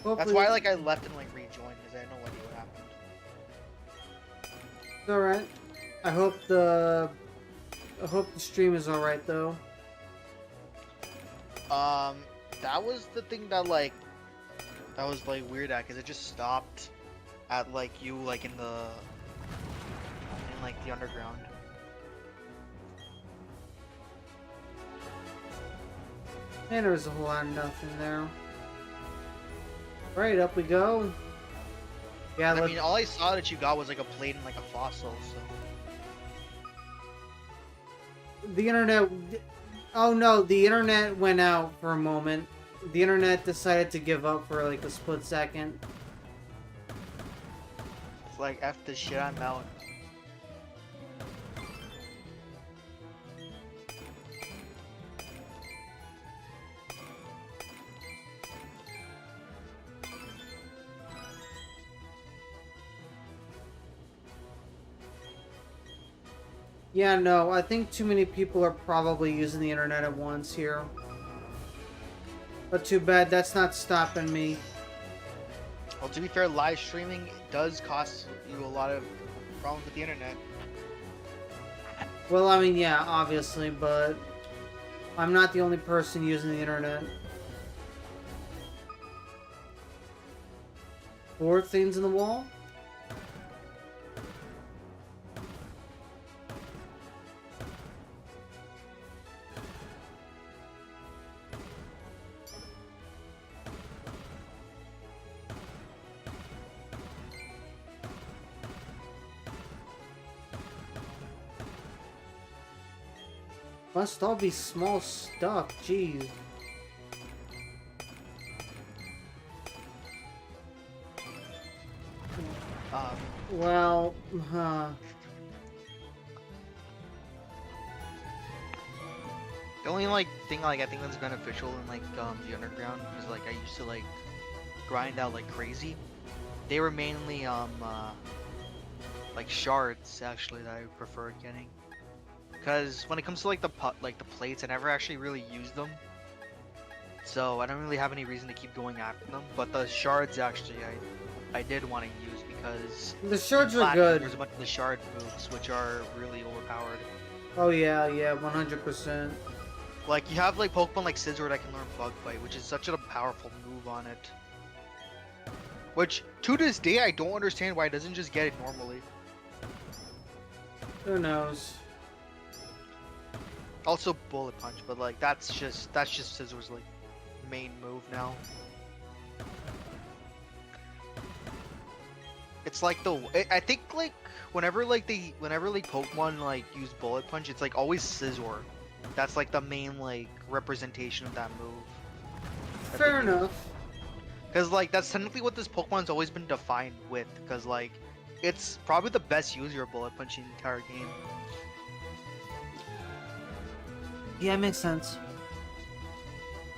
That's Hopefully, why like I left and like rejoined because I had no idea what it's alright. I hope the I hope the stream is alright though. happened. That was the thing that like that was like weird at because it just stopped at like you like in like the underground. And there's a whole lot of nothing there. Right, up we go. Yeah, I mean, all I saw that you got was like a plate and like a fossil. So the internet. Oh no, the internet went out for a moment. The internet decided to give up for like a split second. it's like F this shit, I'm out. Yeah, no, I think too many people are probably using the internet at once here. But too bad, that's not stopping me. Well, to be fair, live streaming does cost you a lot of problems with the internet. Well, I mean, yeah, obviously, but I'm not the only person using the internet. Four things in the wall? Must all be small stuff, jeez. Um, Well, the only like thing like I think that's beneficial in like the underground is like I used to like grind out like crazy. They were mainly like shards actually that I preferred getting. Because when it comes to like the plates, I never actually really used them, so I don't really have any reason to keep going after them. But the shards actually, I did want to use because the shards in are Platinum, good. there's a bunch of the shard moves which are really overpowered. Oh yeah, yeah, 100%. Like you have like Pokemon like Scizor that can learn Bug Bite, which is such a powerful move on it. Which to this day I don't understand why it doesn't just get it normally. Who knows? Also Bullet Punch, but like that's just Scissor's like main move now. It's like I think like whenever like Pokemon like use Bullet Punch, it's like always Scizor. That's like the main like representation of that move. Fair enough. Because like that's technically what this Pokemon's always been defined with. Because like it's probably the best user of Bullet Punch in the entire game. Yeah, makes sense.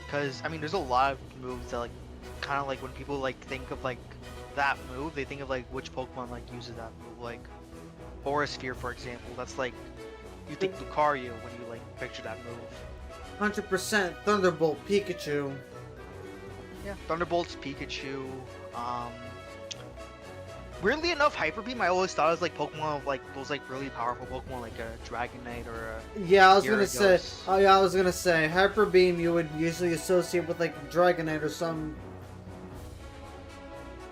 Because I mean, there's a lot of moves that like kind of like when people like think of like that move, they think of like which Pokemon like uses that move. Like Aura Sphere, for example. That's like you think Lucario when you like picture that move. 100% Thunderbolt Pikachu. Yeah, Thunderbolt's Pikachu. Weirdly enough, Hyper Beam I always thought was like Pokemon of like those like really powerful Pokemon like a Dragonite or a Yeah, I was gonna say. Gyarados. Oh yeah, I was gonna say Hyper Beam. You would usually associate with like Dragonite or some.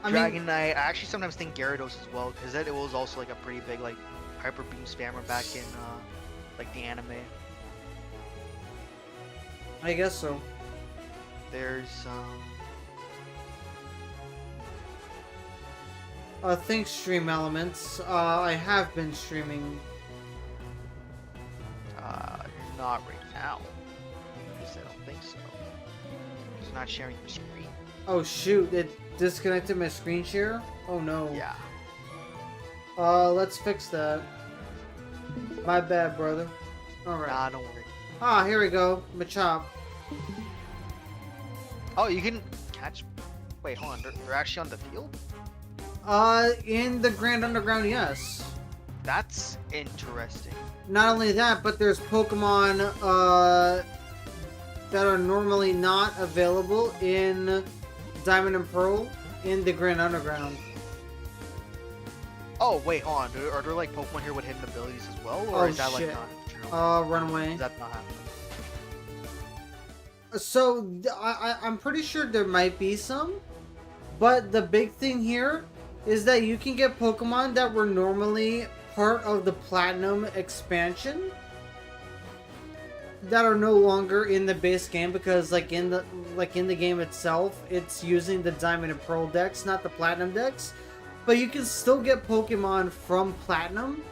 I mean, Dragonite. I actually sometimes think Gyarados as well because it was also like a pretty big like Hyper Beam spammer back in like the anime. I guess so. There's Think stream elements. I have been streaming. you're not right now. At least I don't think so. It's not sharing your screen. Oh shoot! It disconnected my screen share. Oh no. Yeah. Let's fix that. My bad, brother. All right. Nah, don't worry. Ah, here we go. Machop. Oh, you can catch. Wait, hold on. They're actually on the field. In the Grand Underground, yes. That's interesting. Not only that, but there's Pokemon, that are normally not available in Diamond and Pearl in the Grand Underground. Oh wait, hold on. Are there like Pokemon here with hidden abilities as well, or Oh is that like shit. not true? Run away. Is that not happening? So I'm pretty sure there might be some, but the big thing here is that you can get Pokemon that were normally part of the Platinum expansion that are no longer in the base game because in the game itself it's using the Diamond and Pearl decks, not the Platinum decks. But you can still get Pokemon from Platinum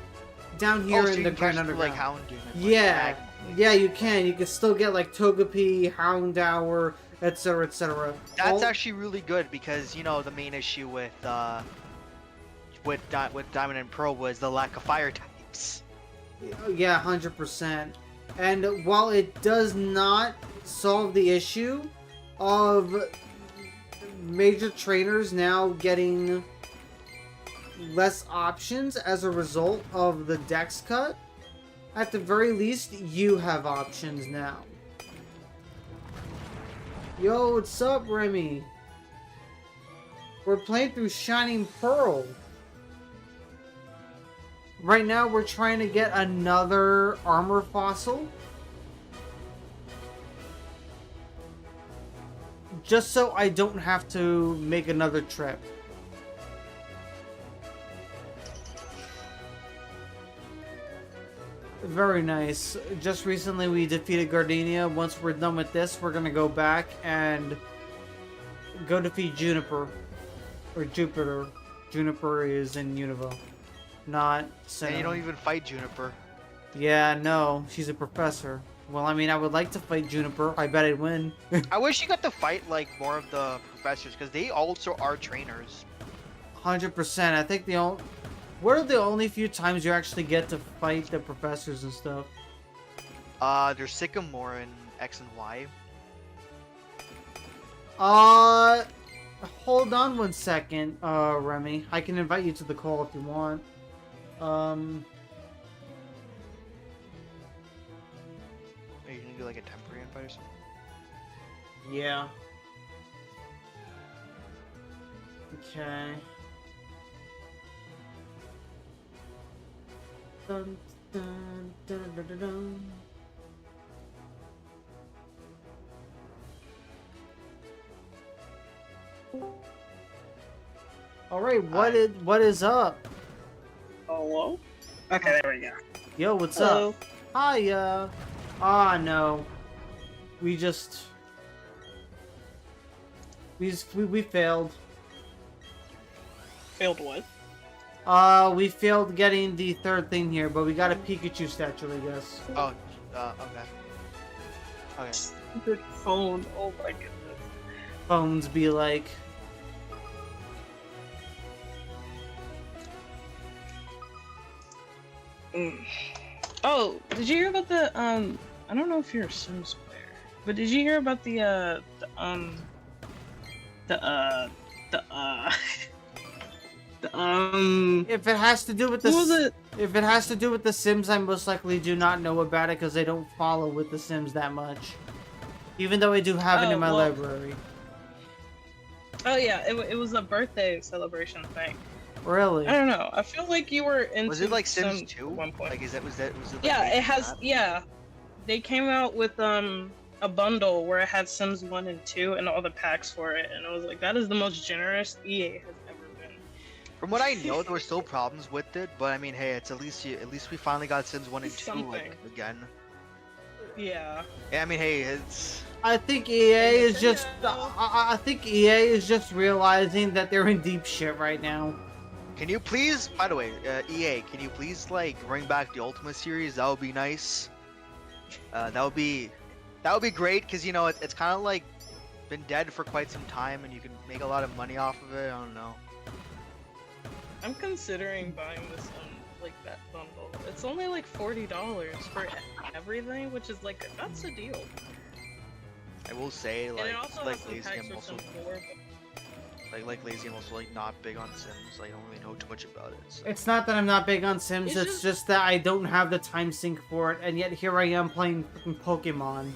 down here so in you the can Grand catch through, like Underground. Houndoom and, like, Yeah, Magnemite. yeah, you can. You can still get like Togepi, Houndour, etc., etc. That's actually really good because you know the main issue with Diamond and Pearl was the lack of fire types. Yeah, 100%. And while it does not solve the issue of major trainers now getting less options as a result of the dex cut, at the very least, you have options now. Yo, what's up, Remy? We're playing through Shining Pearl. Right now, we're trying to get another armor fossil. Just so I don't have to make another trip. Very nice. Just recently we defeated Gardenia. Once we're done with this, we're gonna go back and go defeat Juniper. Or Jupiter. Juniper is in Unova. Not Sinnoh. And you don't even fight Juniper. Yeah, no. She's a professor. Well, I mean, I would like to fight Juniper. I bet I'd win. I wish you got to fight like more of the professors because they also are trainers. 100%. I think the only... What are the only few times you actually get to fight the professors and stuff? There's Sycamore in X and Y. Hold on one second, Remy. I can invite you to the call if you want. Are you gonna do like a temporary invite or something? Yeah. Okay. Dun, dun, dun, dun, dun, dun. All right, what is up? Hello? Okay, there we go. Yo, what's Hello. up? Hi, no. We failed. Failed what? We failed getting the third thing here, but we got a Pikachu statue, I guess. Oh, okay. Okay. Stupid phone. Oh my goodness. Phones be like... Oh, did you hear about the I don't know if you're a Sims player, but did you hear about the If it has to do with what was it? If it has to do with the Sims, I most likely do not know about it because I don't follow with the Sims that much. Even though I do have it in my library. Oh yeah, it was a birthday celebration thing. Really? I don't know. I feel like you were into Was it like Sims 2? at one point. Like, was it like Yeah, based it on has. that? Yeah, they came out with a bundle where it had Sims 1 and 2 and all the packs for it, and I was like, that is the most generous EA has ever been. From what I know, there were still problems with it, but I mean, hey, it's at least we finally got Sims 1 and 2 like Something. again. Yeah. Yeah, I mean, hey, it's I think EA is just... I think EA is just realizing that they're in deep shit right now. Can you please, by the way, EA, can you please like bring back the Ultima series? That would be nice. That would be great because you know it's kind of like been dead for quite some time, and you can make a lot of money off of it. I don't know. I'm considering buying this like that bundle. It's only like $40 for everything, which is like that's a deal. I will say, And like, it also like has some lazy, packs I'm for also some core, like lazy. I'm also like not big on Sims. Like, I don't really know too much about it. So. It's not that I'm not big on Sims, It's it's just- just that I don't have the time sink for it, and yet here I am playing freaking Pokemon.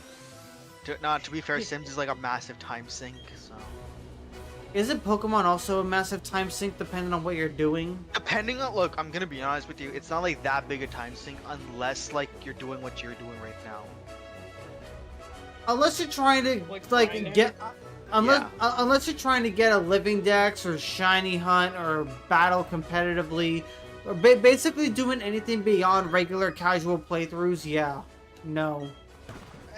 To be fair, Sims is like a massive time sink. So Isn't Pokemon also a massive time sink depending on what you're doing? Depending on, look, I'm gonna be honest with you. It's not like that big a time sink unless like you're doing what you're doing right now. Unless you're trying to Like like grinding? unless you're trying to get a living dex or shiny hunt or battle competitively, or basically doing anything beyond regular casual playthroughs. Yeah, no.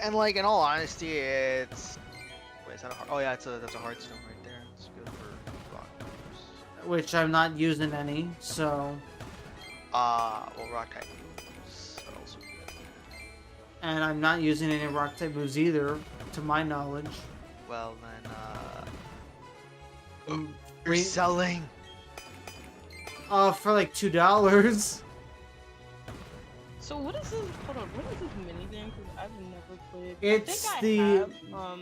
And like in all honesty, it's wait, is that a oh yeah, that's a hard stone right there. It's good for rock moves. Which I'm not using any, so. Well, rock type moves are also good. And I'm not using any rock type moves either, to my knowledge. Well then, you're We- selling. For like $2. So what is this? Hold on, what is this mini game? Because I've never played. It's I think the- I have,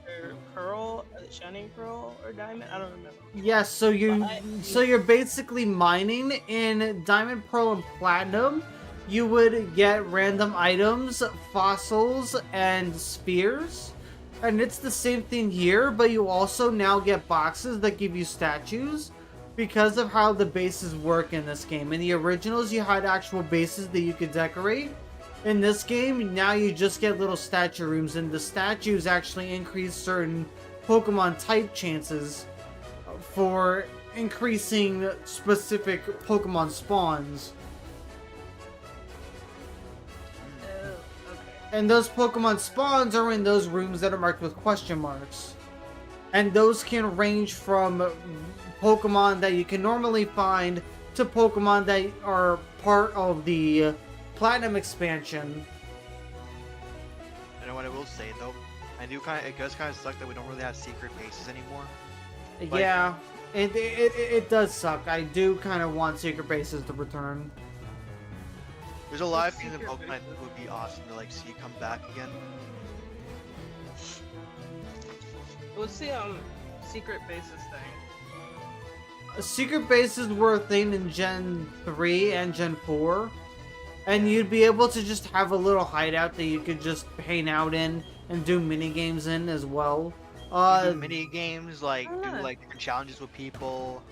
either Pearl, Shining Pearl, or Diamond. I don't remember. Yeah, so you're basically mining in Diamond, Pearl, and Platinum. You would get random items, fossils, and spears. And it's the same thing here, but you also now get boxes that give you statues because of how the bases work in this game. In the originals, you had actual bases that you could decorate. In this game, now you just get little statue rooms, and the statues actually increase certain Pokemon type chances for increasing specific Pokemon spawns. Oh, okay. And those Pokemon spawns are in those rooms that are marked with question marks. And those can range from Pokemon that you can normally find to Pokemon that are part of the Platinum expansion. You know what I will say though, it does kind of suck that we don't really have secret bases anymore. Like- Yeah, it does suck. I do kind of want secret bases to return. There's a lot of What's things in secret Pokemon that would be awesome to like see come back again. What's the secret bases thing? Secret bases were a thing in Gen 3 and Gen 4. And you'd be able to just have a little hideout that you could just hang out in and do mini games in as well. You do mini games, like do Ah. like different challenges with people.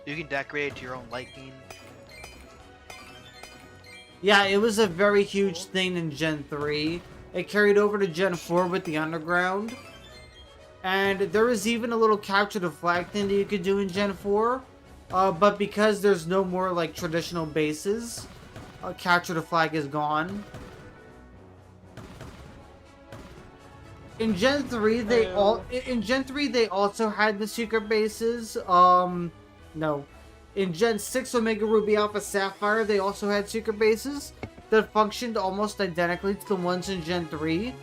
You can decorate it to your own liking. Yeah, it was a very huge thing in Gen 3. It carried over to Gen 4 with the Underground. And there was even a little capture the flag thing that you could do in Gen 4. But because there's no more like traditional bases, capture the flag is gone. In Gen 3 in Gen 3 they also had the secret bases. No. In Gen 6 Omega Ruby Alpha Sapphire they also had secret bases that functioned almost identically to the ones in Gen 3.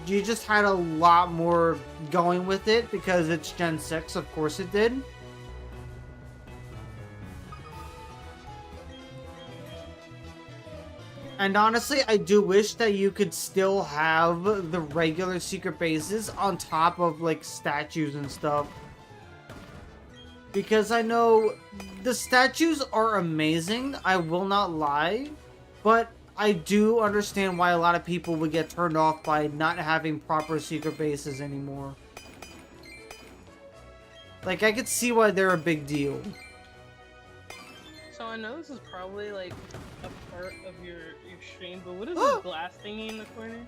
You just had a lot more going with it because it's Gen 6, of course it did. And honestly, I do wish that you could still have the regular secret bases on top of like statues and stuff. Because I know the statues are amazing, I will not lie, but I do understand why a lot of people would get turned off by not having proper secret bases anymore. Like, I could see why they're a big deal. So I know this is probably like a part of your stream, but what is this glass thingy in the corner?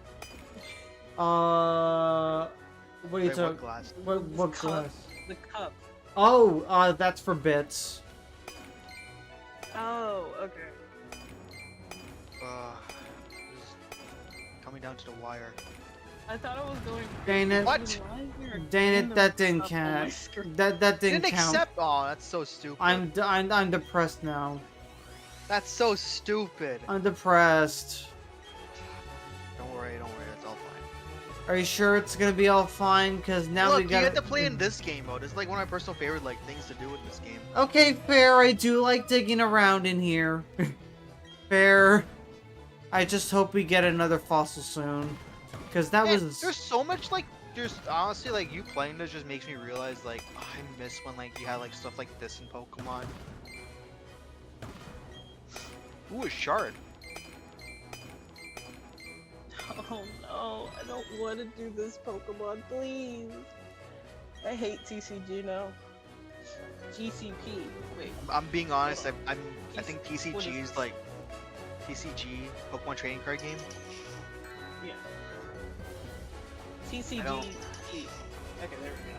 What are you Wait, what talking? glass? What Cup. glass? The cup. Oh, that's for bits. Oh, okay. This is coming down to the wire. I thought it was going. Dang it. What? Why is there a Dang random it, that didn't cup on my count. screen? That didn't Didn't count. accept. Oh, that's so stupid. I'm depressed now. That's so stupid. I'm depressed. Don't worry, that's all fine. Are you sure it's gonna be all fine? Cause now Look, we you got. get to play in this game mode. It's like one of my personal favorite like things to do in this game. Okay, fair. I do like digging around in here. Fair. I just hope we get another fossil soon. Cause that Man, was. there's so much like just honestly like you playing this just makes me realize like I miss when like you had like stuff like this in Pokemon. Ooh, a shard. Oh no, I don't want to do this Pokemon, please. I hate TCG now. GCP. Wait. I'm being honest. Hold I think What TCG is is like TCG Pokemon trading card game. Yeah. I TCG. don't- Okay, there we go.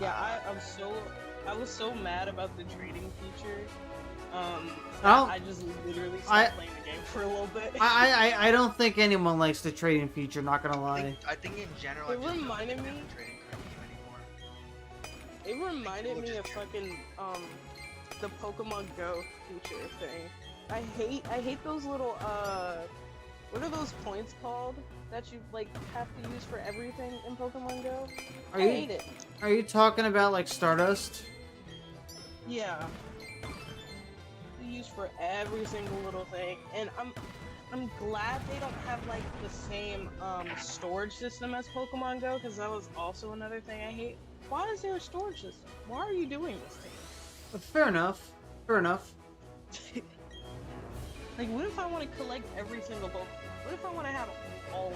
Yeah, I was so mad about the trading feature. Oh. I just literally I- stopped playing the game for a little bit. I don't think anyone likes the trading feature, not gonna I lie. think in general, It I just don't reminded think me- of a trading card game anymore. It reminded me of fucking the Pokemon Go feature thing. I hate those little what are those points called that you like have to use for everything in Pokemon Go? Are I you hate it. are you talking about like Stardust? Yeah. You use for every single little thing, and I'm glad they don't have like the same storage system as Pokemon Go, because that was also another thing I hate. Why is there a storage system? Why are you doing this thing? Fair enough. Fair enough. Like, what if I want to collect every single Pokemon? What if I want to have all of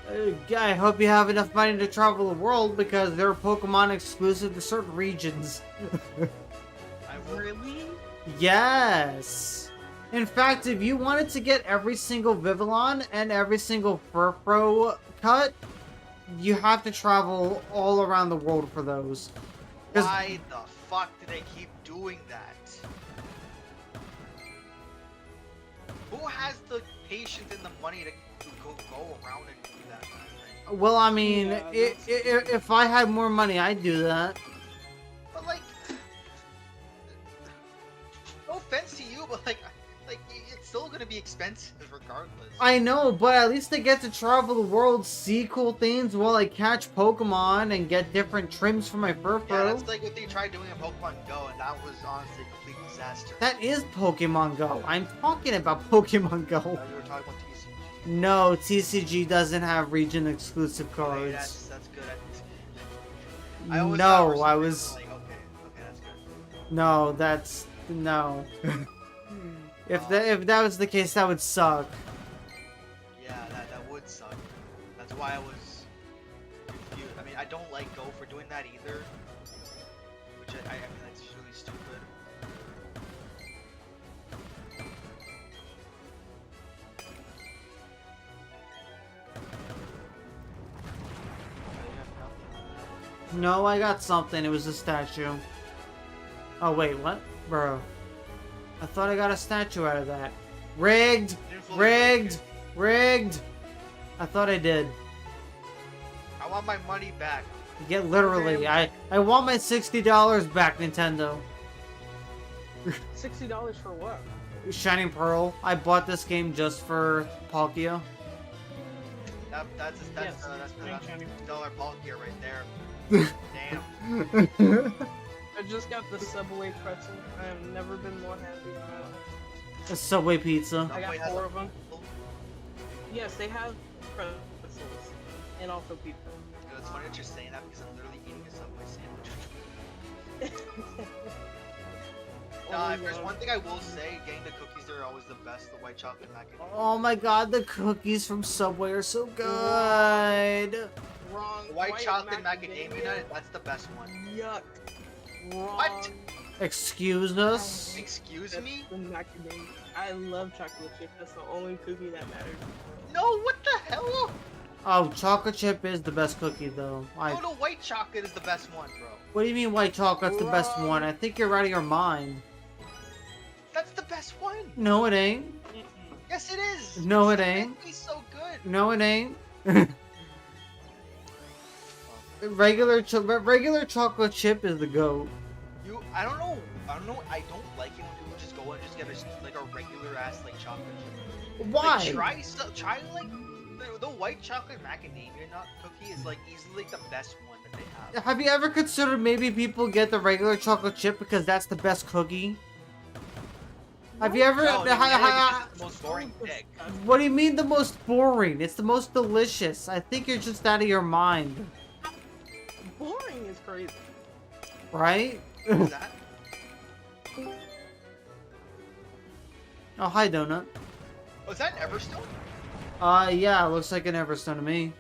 them? I hope you have enough money to travel the world because they're Pokemon exclusive to certain regions. I will. Really? Yes. In fact, if you wanted to get every single Vivillon and every single Furfrou cut, you have to travel all around the world for those. 'Cause- Why the fuck do they keep doing that? Who has the patience and the money to go around and do that kind of thing? Well, I mean, Yeah, if I had more money, I'd do that. But like, no offense to you, but like it's still gonna be expensive regardless. I know, but at least they get to travel the world, see cool things while I catch Pokemon and get different trims for my Yeah, Furfrou. that's like what they tried doing in Pokemon Go, and that was honestly a complete disaster. That is Pokemon Go. I'm talking about Pokemon Go. You were talking about TCG. No, TCG doesn't have region exclusive Okay, cards. that's good. I always No, thought I for was. some reason, like, okay, that's good. No, that's no. If that was the case, that would suck. Yeah, that would suck. That's why I was confused. I mean, I don't like Go for doing that either. Which I mean, that's really stupid. No, I got something. It was a statue. Oh wait, what, bro? I thought I got a statue out of that. Rigged, rigged, rigged. I thought I did. I want my money back. Get literally. I want my $60 back, Nintendo. $60 for what? Shining Pearl. I bought this game just for Palkia. That's Yes, $1 shiny. Palkia right there. Damn. I just got the Subway pretzel. I have never been more happy about it. A Subway pizza. I Subway got has 4 a- of them. Yes, they have pretzels and also pizza. You know, it's funny that you're saying that because I'm literally eating a Subway sandwich. Nah, if there's one thing I will say, getting the cookies there are always the best. The white chocolate macadamia. Oh my god, the cookies from Subway are so good. Wrong. The white chocolate macadamia nut, that's the best one. Yuck. Wrong. What? Excuse us? Excuse That's me? the macadamia. I love chocolate chip. That's the only cookie that matters. No, what the hell? Oh, chocolate chip is the best cookie though. No, the white chocolate is the best one, bro. What do you mean white chocolate's the best one? I think you're out of your mind. That's the best one. No, it ain't. Yes, it is. No, it It's ain't. It's so good. No, it ain't. regular chocolate chip is the goat. I don't know. I don't like it when people just go and just get like a regular ass like chocolate chip. Why? Like, try like the white chocolate macadamia nut cookie is like easily like, the best one that they have. Have you ever considered maybe people get the regular chocolate chip because that's the best cookie? Have you ever? No, it's the most boring thing. What do you mean the most boring? It's the most delicious. I think you're just out of your mind, Boring is crazy. right? What is that? Oh, hi, Donut. Oh, is that Everstone? Yeah, looks like an Everstone to me.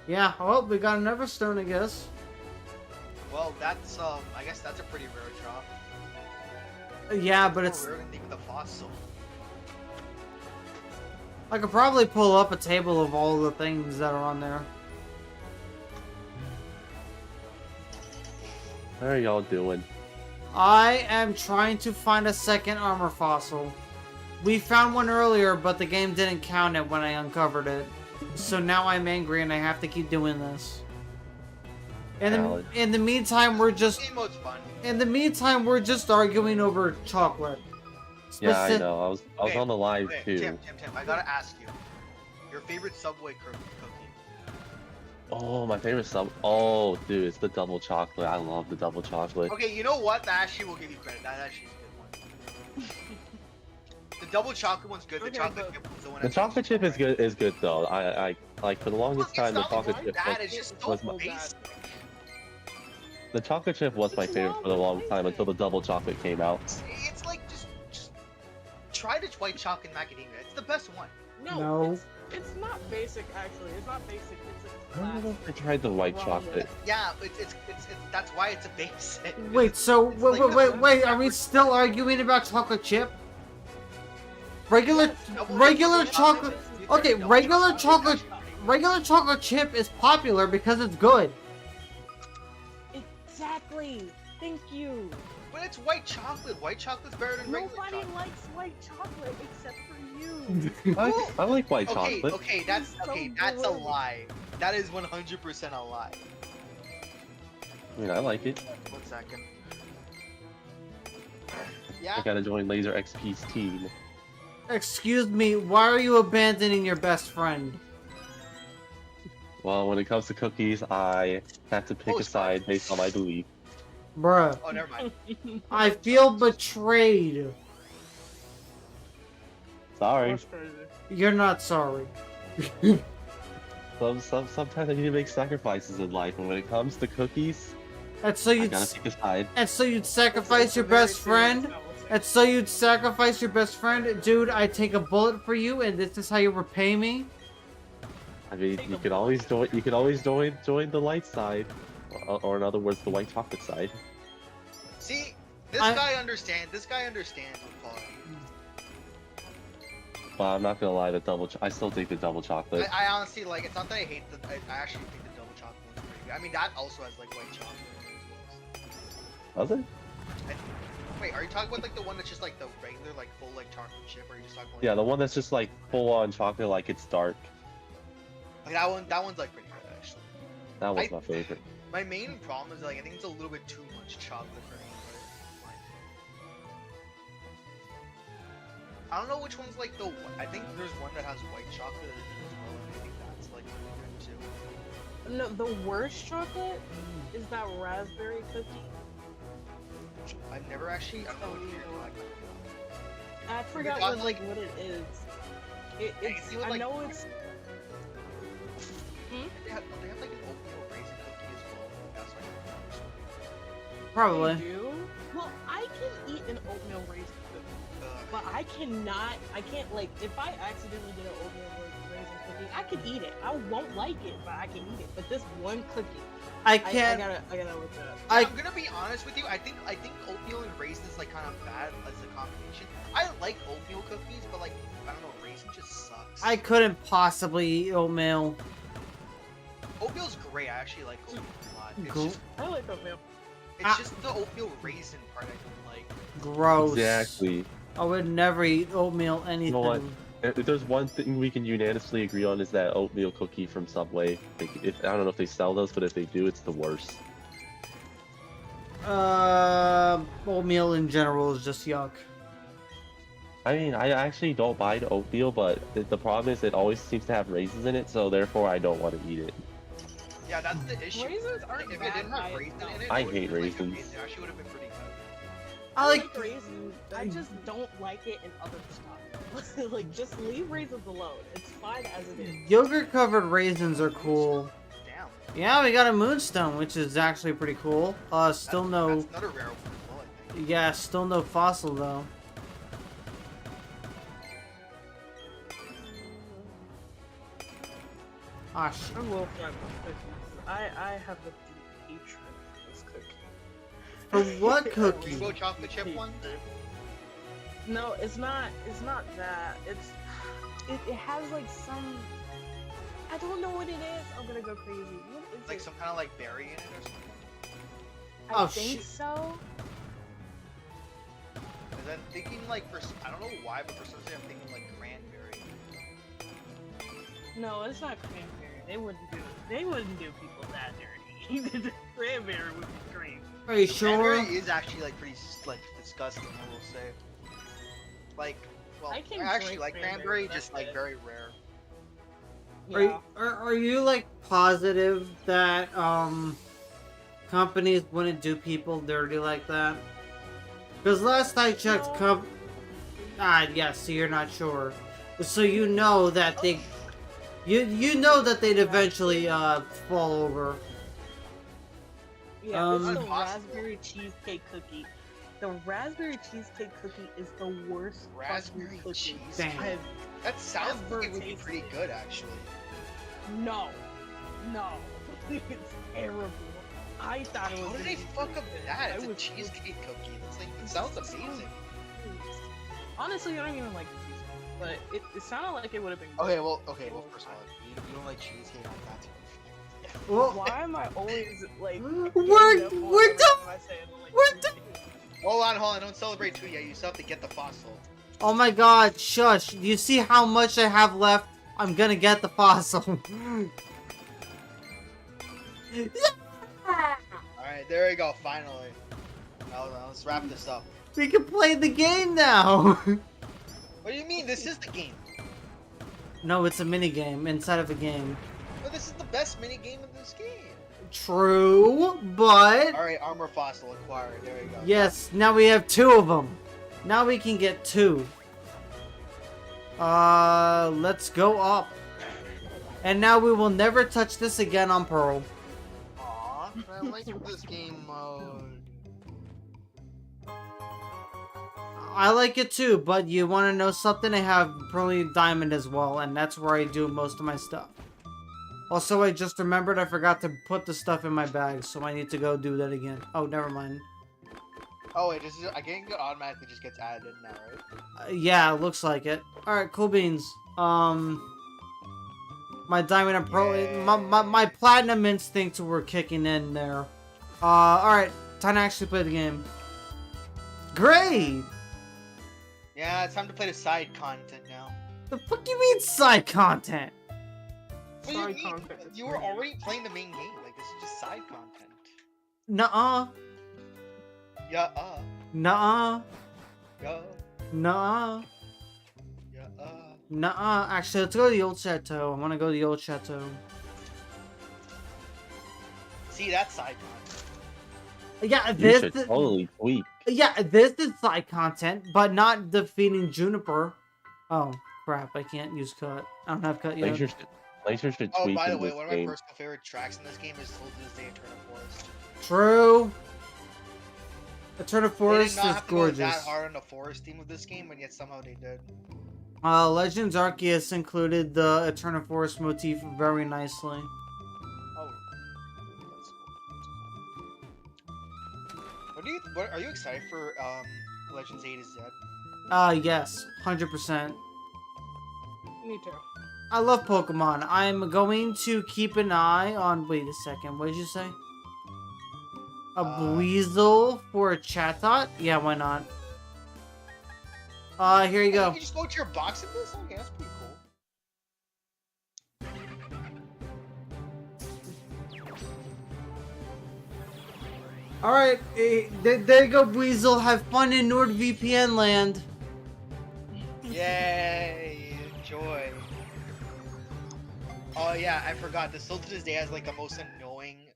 Yeah, well, we got an Everstone, I guess. Well, Well, that's I guess that's a pretty rare drop. Yeah, but More it's. rare than the fossil. I could probably pull up a table of all the things that are on there. How are y'all doing? I am trying to find a second armor fossil. We found one earlier, but the game didn't count it when I uncovered it. So now I'm angry and I have to keep doing this. Valid. In the meantime, we're just Game mode's fun. in the meantime we're just arguing over chocolate. Yeah, I Speci- know. I was Okay, on the live okay, too. Tim, I gotta ask you. Your favorite Subway cookie? Oh, my favorite sub. Oh, dude, it's the double chocolate. I love the double chocolate. Okay, you know what? That actually will give you credit. That actually is a good one. The double chocolate one's good. The Okay, chocolate but- chip one's the one. The that's chocolate chip is good. Is good though. I like for the longest Look, time the it's not chocolate like chip that. was, It's just so was my, basic. the chocolate chip was my It's favorite not for the long basic. time until the double chocolate came out. It's like just try the white chocolate macadamia. It's the best one. No. It's not basic actually. It's not basic. It's a I don't know classic. if I tried the white Wrong chocolate. Yeah, it's that's why it's a basic. Wait, so It's like wait, are we still arguing about chocolate chip? Regular chocolate. Okay, regular chocolate chip is popular because it's good. Exactly. Thank you. But it's white chocolate. White chocolate's better than regular Nobody chocolate. likes white chocolate except for you. I like white Okay, chocolate. okay, that's It's so that's a good. lie. That is 100% a lie. I mean, I like it. 1 second. I Yeah. gotta join Laser XP's team. Excuse me, why are you abandoning your best friend? Well, when it comes to cookies, I have to pick Oh, a side based on my belief. Bruh, Oh, never mind. I feel betrayed. Sorry. That's crazy. You're not sorry. Sometimes I need to make sacrifices in life, and when it comes to cookies, And so I you'd gotta pick a side. sacrifice your best friend? And so you'd sacrifice your best friend? Dude, I take a bullet for you and this is how you repay me? I mean, Take you a could always join the light side, or in other words, the white chocolate side. See, this I- guy understands. This guy understands what quality. But I'm not gonna lie, I still think the double chocolate. I honestly like. It's not that I hate the. I actually think the double chocolate one's pretty good. I mean, that also has like white chocolate. Does it? Wait, are you talking about like the one that's just like the regular like full like chocolate chip, or are you just talking? Like, Yeah, the one that's just like full on chocolate, like it's dark. Like that one. That one's like pretty good actually. That was I- my favorite. My main problem is like I think it's a little bit too much chocolate for me. But I don't know which one's like the. I think there's one that has white chocolate in it as well, and I think that's like really good too. No, the worst chocolate is that raspberry cookie. I've never actually. I don't know what you're talking I forgot talking, what what it is. It's. see what, I like- know it's. about. They have like an oatmeal raisin cookie as well. That's like. Probably. They do? Well, I can eat an oatmeal raisin cookie, but I cannot. I can't like if I accidentally get an oatmeal raisin cookie, I can eat it. I won't like it, but I can eat it. But this one cookie, I I can't. gotta look it up. I I'm gonna be honest with you. I think oatmeal and raisin is like kind of bad as a combination. I like oatmeal cookies, but like I don't know, raisin just sucks. I couldn't possibly eat oatmeal. Oatmeal's great. I actually like oatmeal a lot. It's Cool. just I like oatmeal. it's just the oatmeal raisin part I don't like. Gross. Exactly. I would never eat oatmeal anything. know what? If there's one thing we can unanimously agree on is that oatmeal cookie from Subway. If I don't know if they sell those, but if they do, it's the worst. Oatmeal in general is just yuck. I mean, I actually don't mind oatmeal, but the problem is it always seems to have raisins in it, so therefore I don't want to eat it. Yeah, that's the issue. Raisins aren't If it bad didn't by have raisin itself. in it, I it would've hate been, like, raisins. amazing. It actually would have been pretty good. I like. raisins. I just don't like it in other stuff. Like, just leave raisins alone. It's fine as it is. Yogurt covered raisins are cool. Damn. Yeah, we got a moonstone, which is actually pretty cool. Still no. That's another rare one as well, I think. Yeah, still no fossil though. Ah shit. I will find my cookies. I have a deep hatred for this cookie. For what cookie? Rainbow chocolate chip one? No, it's not. It's not that. It has like some. I don't know what it is. I'm gonna go crazy. What is Like it? some kind of like berry in it or something? I Oh, think shit. so. Cause I'm thinking like I don't know why, but for some reason I'm thinking like cranberry. No, it's not cranberry. They wouldn't do. They wouldn't do people that dirty. The cranberry would be great. Are you sure? Cranberry is actually like pretty like disgusting, I will say. Like, well, I can actually drink like cranberry, cranberry, but just that's like it. very rare. Are you like positive that companies wouldn't do people dirty like that? Because last I checked, No. yeah. So you're not sure. So you know that they, you know that they'd eventually fall over. Yeah, it's the Impossible. raspberry cheesecake cookie. The raspberry cheesecake cookie is the worst Raspberry fucking cookie cheese. Damn. I've That sounds Ever like it would be tasted. pretty good actually. No. It's terrible. I thought it was How did gonna they be fuck pretty up good. that? I It's a was cheesecake cookie. That's like it sounds amazing. Honestly, I don't even like the cheesecake, but it sounded like it would have been good. Okay, well, first of all, you don't like cheesecake, like that's Well, Why am I always like We're- ganged up on we're every done- time I say I don't like we're done- cheesecake? Hold on, don't celebrate too yet. You still have to get the fossil. oh my God, shush! Do you see how much I have left? I'm gonna get the fossil. Alright, there we go, finally. Now, let's wrap this up. We can play the game now. What do you mean? This is the game. No, it's a mini game inside of a game. But this is the best mini game in this game. True, but Alright, armor fossil acquired. There we go. yes, now we have 2 of them. Now we can get 2. Let's go up. And now we will never touch this again on Pearl. Aw, I like this game mode. I like it too, but you want to know something? I have Pearly Diamond as well, and that's where I do most of my stuff. Also, I just remembered I forgot to put the stuff in my bag, so I need to go do that again. Oh, never mind. Oh wait, I think it automatically just gets added in now, right? Yeah, it looks like it. Alright, cool beans. My diamond and pearl, Yeah. my platinum instincts were kicking in there. Alright, time to actually play the game. Great! Yeah, it's time to play the side content now. The fuck you mean side content? What do you Side mean? content is You were already playing the main game. Like, this is just side content. Nuh-uh. Yeah, Nuh-uh. yeah, Nuh-uh. yeah, Nuh-uh. Actually, let's go to the old chateau. I want to go to the old chateau. See, that's side content. Yeah, You this... should totally tweak. Yeah, this is side content, but not defeating Juniper. Oh, crap. I can't use cut. I don't have cut yet. Laser should Oh, tweak by the in way, this one of my game. personal favorite tracks in this game is Told This Day Eternal Forest. True. Eternal They Forest did not is have to go that gorgeous. hard on the forest theme of this game, and yet somehow they did. Legends Arceus included the Eternal Forest motif very nicely. Oh, that's cool. What are you excited for? Legends A to Z. Yes, 100%. Me too. I love Pokemon. I'm going to keep an eye on. Wait a second. What did you say? A Weasel for a Chatot? Yeah, why not? Here you You go. can just go to your box in this. Okay, that's pretty cool. Alright, there you go, Weasel. Have fun in NordVPN land. Yay! Enjoy. Oh yeah, I forgot. The Still to This Day has like the most annoying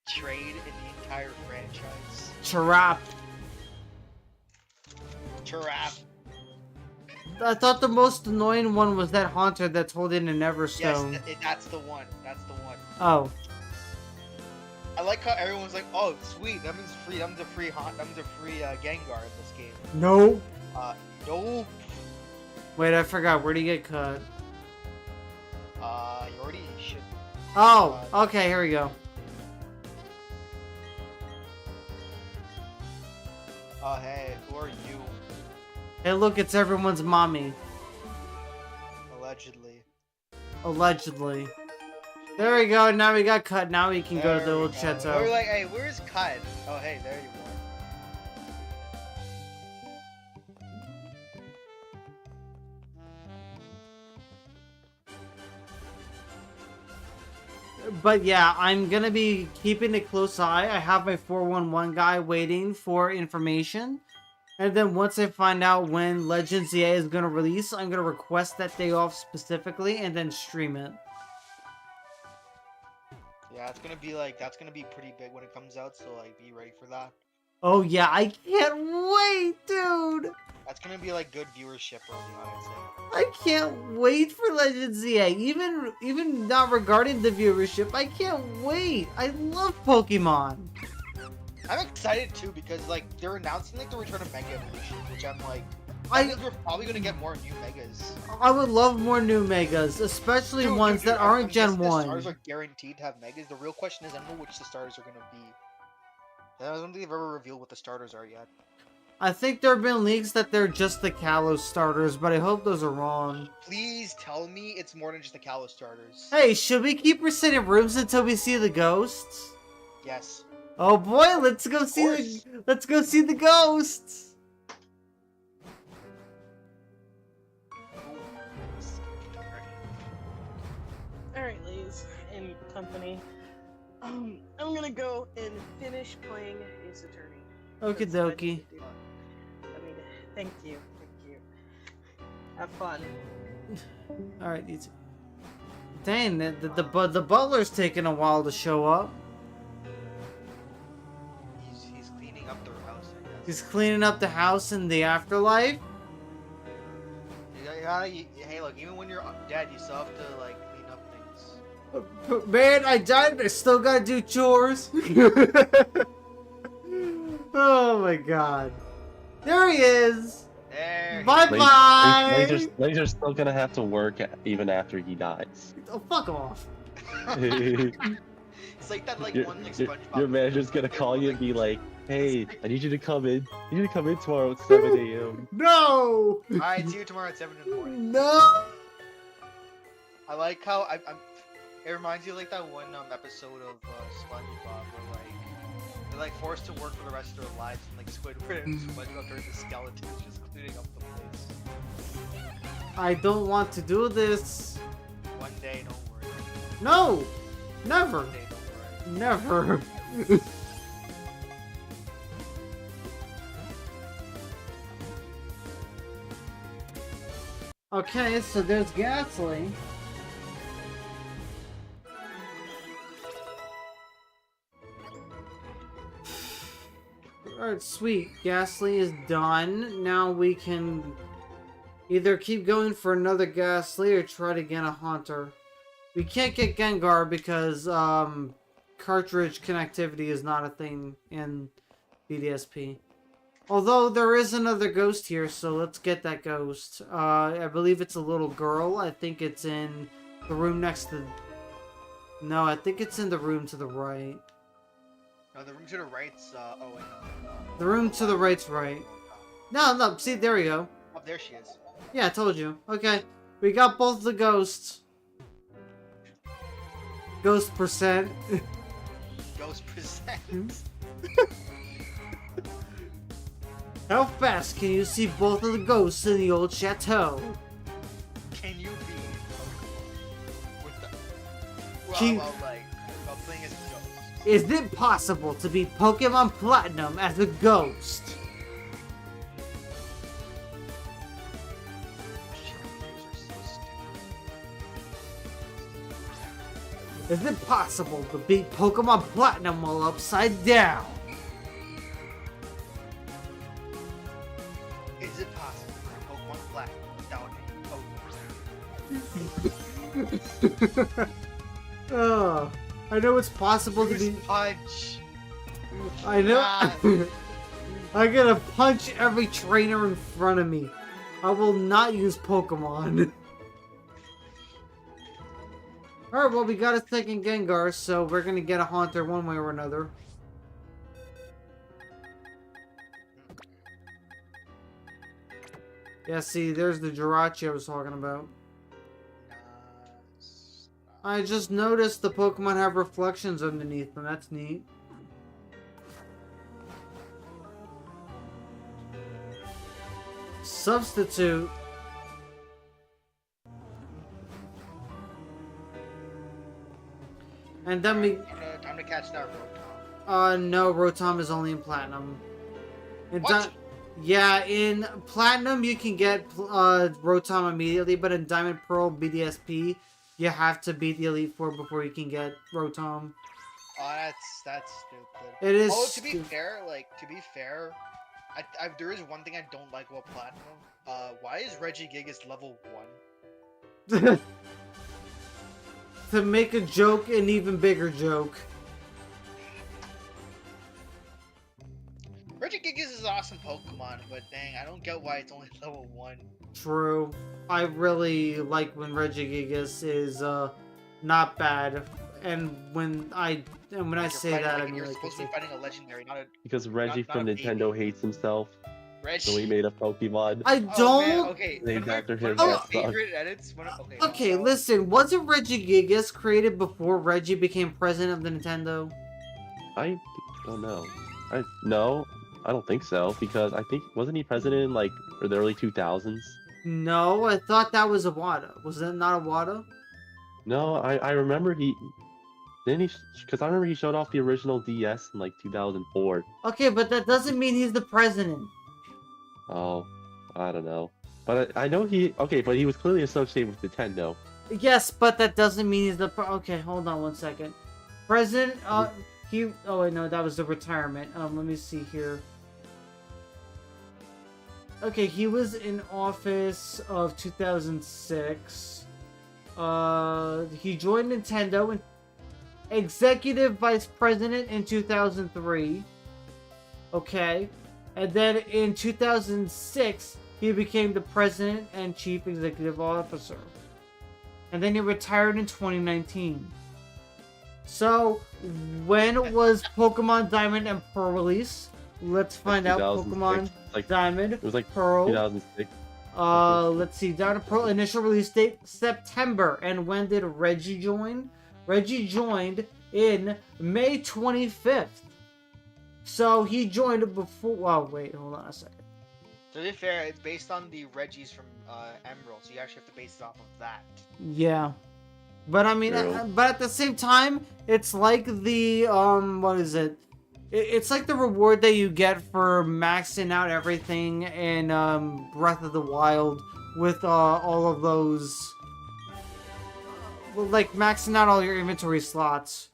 trade in the entire franchise. Chirap. Giraffe. I thought the most annoying one was that haunter that's holding an Yes, Everstone. that's the one. That's the one. Oh. I like how everyone's like, "Oh, sweet, that means free. That means a free Gengar in this game." No. No. Wait, I forgot. Where do you get cut? You already should. Oh, okay, here we go. Oh, hey, who are you? Hey, look, it's everyone's mommy. Allegedly. Allegedly. There we go. Now we got cut. Now we can go to the old We're chateau. like, hey, where's Cut? Oh, hey, there you But yeah, I'm gonna be keeping a close eye. I have my 411 guy waiting for information. And then once I find out when Legends ZA is gonna release, I'm gonna request that day off specifically and then stream it. Yeah, it's gonna be like, that's gonna be pretty big when it comes out, so like, be ready for that. Oh yeah, I can't wait, dude! That's gonna be like good viewership early on, I'd say. I can't wait for Legends ZA. Even not regarding the viewership, I can't wait. I love Pokemon. I'm excited too because like they're announcing like the return of Mega Evolution, which I'm like, I- I think we're probably gonna get more new Megas. I would love more new Megas, especially Dude, ones that I'm aren't Gen guessing the 1. stars are guaranteed to have Megas. The real question is, I don't know which the starters are gonna be. I don't think they've ever revealed what the starters are yet. I think there have been leaks that they're just the Kalos starters, but I hope those are wrong. Please tell me it's more than just the Kalos starters. Hey, should we keep resetting rooms until we see the ghosts? Yes. Oh boy, let's go see the ghosts. Alright, ladies and company. I'm gonna go and finish playing Ace Attorney. Okie That's what I dokie. need to do. I mean, thank you. Have fun. All right, these. Dang, the butler's taking a while to show up. He's cleaning up their house, I guess. He's cleaning up the house in the afterlife. Hey, look, even when you're dead, you still have to like clean up things. Man, I died, but I still gotta do chores. Oh my god. There he is. There. Bye bye. Laser's still gonna have to work even after he dies. Oh, fuck off. It's like that, like one like SpongeBob. Your manager's gonna call you and be like, "Hey, I need you to come in. I need you to come in tomorrow at 7 a.m." No. Alright, see you tomorrow at 7 in the morning. No. I like how I'm. It reminds you of like that one episode of SpongeBob where like they're like forced to work for the rest of their lives, and like Squidward and SpongeBob turns to skeletons, just cleaning up the place. I don't want to do this. One day, don't worry. No. Never. One day, don't worry. Never. Okay, so there's Ghastly. Alright, sweet. Ghastly is done. Now we can either keep going for another Ghastly or try to get a Haunter. We can't get Gengar because cartridge connectivity is not a thing in BDSP. Although there is another ghost here, so let's get that ghost. I believe it's a little girl. I think it's in the room next to... No, I think it's in the room to the right. No, the room to the right's. Oh wait, no. The room to the right's right. No, see, there we go. Oh, there she is. Yeah, I told you. Okay, we got both the ghosts. Ghost percent. Ghost present. How fast can you see both of the ghosts in the old chateau? Can you be with the? Can- Well, like, while playing as a ghost. Is it possible to beat Pokemon Platinum as a ghost? Is it possible to beat Pokemon Platinum while upside down? Is it possible for Pokemon Black without a Pokemon? Oh, I know it's possible to Bruce be. Punch. I know. I'm gonna punch every trainer in front of me. I will not use Pokemon. Alright, well, we got a second Gengar, so we're gonna get a Haunter one way or another. Yeah, see, there's the Jirachi I was talking about. I just noticed the Pokemon have reflections underneath them. That's neat. Substitute. And then we... Time to catch that Rotom. No, Rotom is only in Platinum. In What? Yeah, in Platinum you can get Rotom immediately, but in Diamond Pearl BDSP, you have to beat the Elite Four before you can get Rotom. Oh, that's stupid. It is. Oh, to be fair, there is one thing I don't like about Platinum. Why is Regigigas level 1? To make a joke, an even bigger joke. Regigigas is an awesome Pokemon, but dang, I don't get why it's only level 1. True. I really like when Regigigas is not bad, and when I say that, I mean you're like supposed to be fighting a legendary, not a. Because Reggie not from a Nintendo hates himself, Reggie. so he made a Pokemon. I Oh, don't. man, okay. Named after him, One of my that sucks. favorite edits. Okay, listen. Wasn't Regigigas created before Reggie became president of the Nintendo? I don't know. No, I don't think so. Because I think wasn't he president in like the early 2000s? No, I thought that was Iwata. Was that not Iwata? No, I remember he didn't he because I remember he showed off the original DS in like 2004. Okay, but that doesn't mean he's the president. Oh, I don't know. But I know but he was clearly associated with Nintendo. Yes, but that doesn't mean he's the okay, hold on one second. President, oh wait, no, that was the retirement. Let me see here. Okay, he was in office of 2006. He joined Nintendo and executive vice president in 2003. Okay. And then in 2006, he became the president and chief executive officer. And then he retired in 2019. So, when was Pokemon Diamond and Pearl released? Let's find out. 2006. Pokemon Like, Diamond, it was like Pearl. 2006. Let's see. Diamond and Pearl initial release date September. And when did Reggie join? Reggie joined in May 25th. So he joined before. Oh wait, hold on a second. To be fair, it's based on the Reggies from Emerald, so you actually have to base it off of that. Yeah, but I mean, True. but at the same time, it's like the what is it? It's like the reward that you get for maxing out everything in Breath of the Wild with all of those, like maxing out all your inventory slots.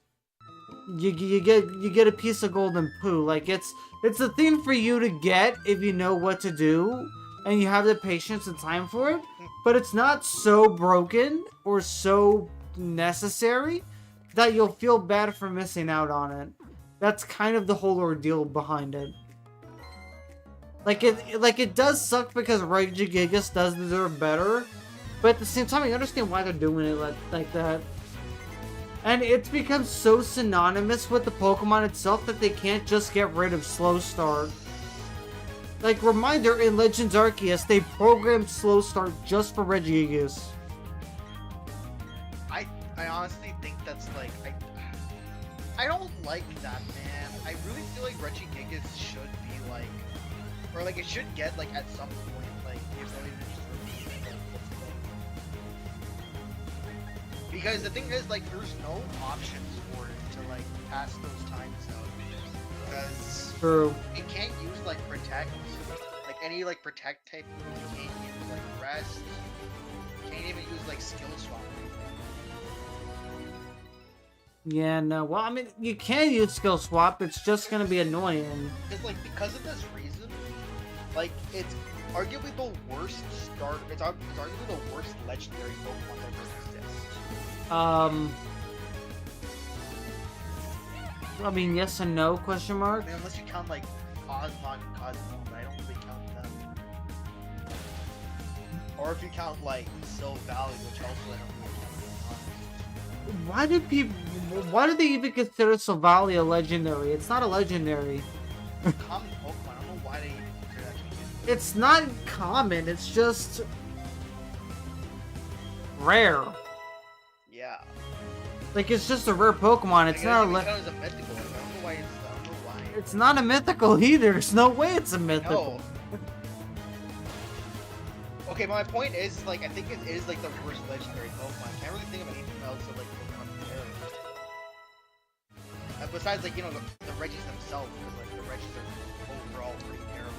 You get a piece of golden poo. Like it's a thing for you to get if you know what to do and you have the patience and time for it. But it's not so broken or so necessary that you'll feel bad for missing out on it. That's kind of the whole ordeal behind it. Like it does suck because Regigigas does deserve better, but at the same time, I understand why they're doing it like that. And it's become so synonymous with the Pokemon itself that they can't just get rid of Slow Start. Like, reminder, in Legends Arceus, they programmed Slow Start just for Regigigas. I honestly think that's like I don't like that, man. I really feel like Regigigas should be like, or like it should get like at some point like the ability to just repeat like, because the thing is like there's no options for it to like pass those times out because True. it can't use like protect, like any like protect type. You can't use like rest. You can't even use like skill swap. Yeah, no. Well, I mean, you can use Skill Swap. It's just gonna be annoying. Because of this reason, like it's arguably the worst start. It's arguably the worst legendary Pokemon that ever exists. I mean, yes and no? Question mark. I mean, unless you count like Cosmog and Cosmo, but I don't really count them. Or if you count like Silvally, which also I don't really count. Why do they even consider Silvally a legendary? It's not a legendary. Common Pokemon. I don't know why they even consider that to be It's not common, it's just rare. Yeah. Like, it's just a rare Pokemon. It's not a Like, as a mythical. Like, I don't know why it's. I don't know why. It's not a mythical either. There's no way it's a mythical. No. Okay, but my point is, like, I think it is like the worst legendary Pokemon. I can't really think of anything else that like Pokemon terrible. Besides, like, you know, the Regis themselves, because like the Regis are overall pretty terrible.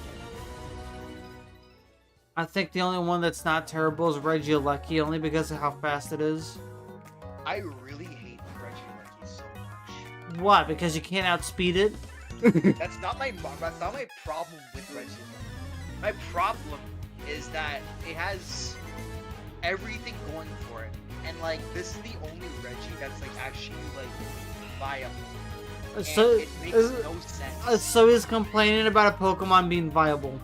I think the only one that's not terrible is Regieleki, only because of how fast it is. I really hate Regieleki so much. What? Because you can't outspeed it? That's not my problem with Regieleki. My problem is that it has everything going for it, and like this is the only Reggie that's like actually like viable. And So, it makes no sense. so he's complaining about a Pokemon being viable.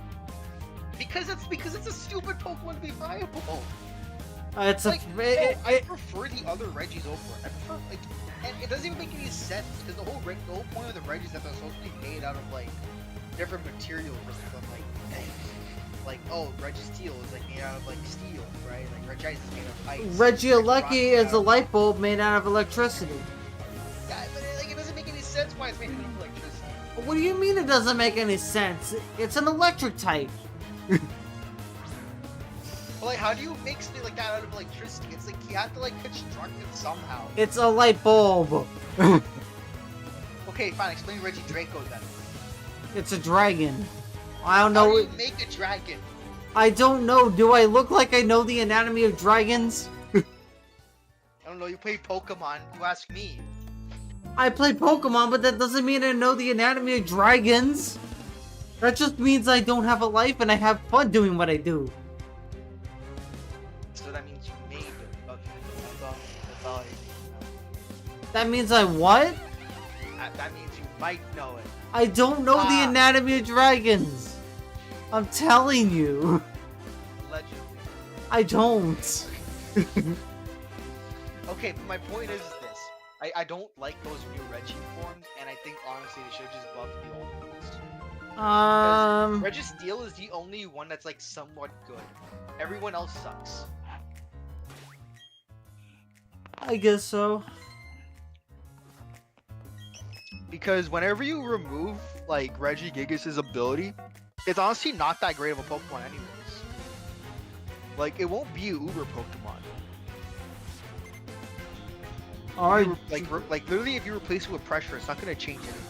Because it's a stupid Pokemon to be viable. It's Like, a. no, I prefer the other Reggies over it. I prefer like, and it doesn't even make any sense because the whole point of the Reggies is that they're supposed to be made out of like different materials from like oh Registeel is like made out of like steel, right? Like Regice is made of ice. Regieleki is a light bulb made out of electricity. Yeah, but like it doesn't make any sense why it's made out of electricity. What do you mean it doesn't make any sense? It's an electric type. But like, how do you make something like that out of electricity? It's like you have to like construct it somehow. It's a light bulb. Okay, fine. Explain Regidraco then. It's a dragon. I don't How know. do you make a dragon? I don't know. Do I look like I know the anatomy of dragons? I don't know. You play Pokemon. You ask me. I play Pokemon, but that doesn't mean I know the anatomy of dragons. That just means I don't have a life and I have fun doing what I do. So that means you made it. Okay, that's all I That means I what? that means you might know it. I don't know the Ah. anatomy of dragons. I'm telling you. Allegedly. I don't. Okay, but my point is this. I don't like those new Reggie forms, and I think honestly they should just buff the old ones. Registeel is the only one that's like somewhat good. Everyone else sucks. I guess so. Because whenever you remove like Regigigas' ability, it's honestly not that great of a Pokemon anyways. Like it won't be an Uber Pokemon. Alright. Like literally if you replace it with pressure, it's not gonna change anything.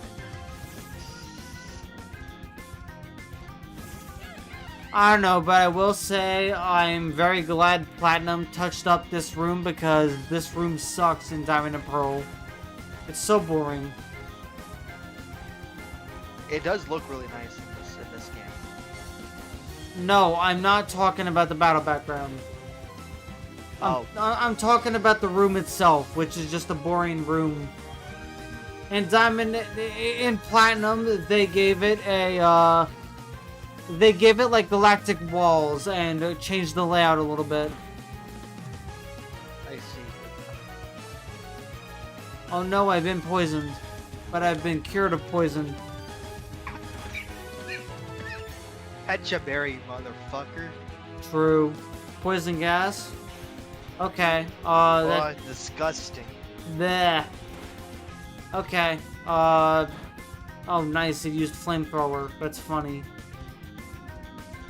I don't know, but I will say I'm very glad Platinum touched up this room because this room sucks in Diamond and Pearl. It's so boring. It does look really nice in this game. No, I'm not talking about the battle background. I'm talking about the room itself, which is just a boring room. In Diamond, in Platinum, they gave it a, they gave it like galactic walls and changed the layout a little bit. I see. Oh no, I've been poisoned. But I've been cured of poison. Pecha berry, motherfucker. True. Poison gas? Okay. Oh, disgusting. Bleh. Okay. Oh, nice. It used flamethrower. That's funny.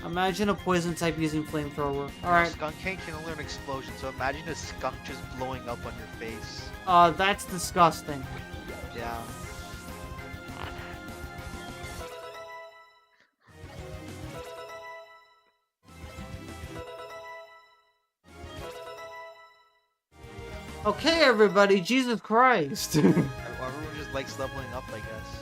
Imagine a poison type using flamethrower. Alright. Skunk can only an explosion, so imagine a skunk just blowing up on your face. That's disgusting. Yeah. Okay, everybody. Jesus Christ. Everyone just likes leveling up, I guess.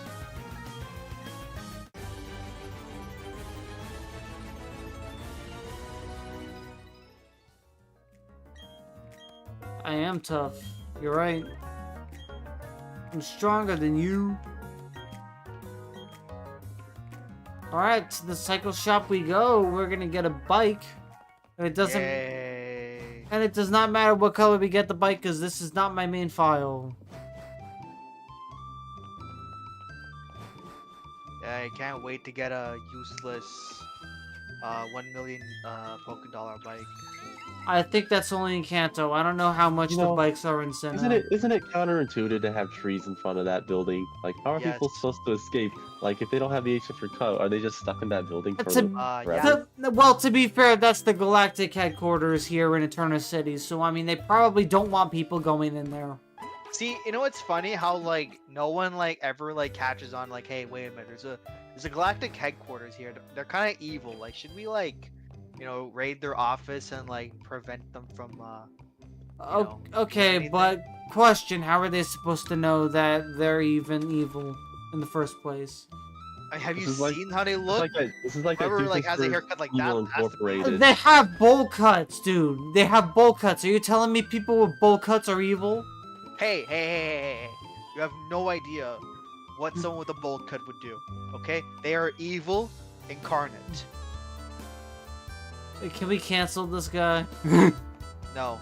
I am tough. You're right. I'm stronger than you. Alright, to the cycle shop we go. We're gonna get a bike. And it doesn't... Yay. And it does not matter what color we get the bike, because this is not my main file. Yeah, I can't wait to get a useless 1 million Poké bike. I think that's only in Kanto. I don't know how much You the know, bikes are in Isn't Sinnoh. it counterintuitive to have trees in front of that building? Like, how are Yes. people supposed to escape? Like, if they don't have the HF for cut, are they just stuck in that building It's for a- forever? Well, to be fair, that's the galactic headquarters here in Eterna City, so I mean, they probably don't want people going in there. See, you know what's funny? How like no one like ever like catches on like, hey, wait a minute, there's a galactic headquarters here. They're kind of evil. Like, should we like, raid their office and like prevent them from doing Okay, anything? but question, how are they supposed to know that they're even evil in the first place? Have you This is like- seen how they It's look? like this is like a Whoever like Doofus has a versus haircut like Evil that has to be. Incorporated. They have bowl cuts, dude. They have bowl cuts. Are you telling me people with bowl cuts are evil? Hey. You have no idea what someone with a bowl cut would do. Okay? They are evil incarnate. Can we cancel this guy? No.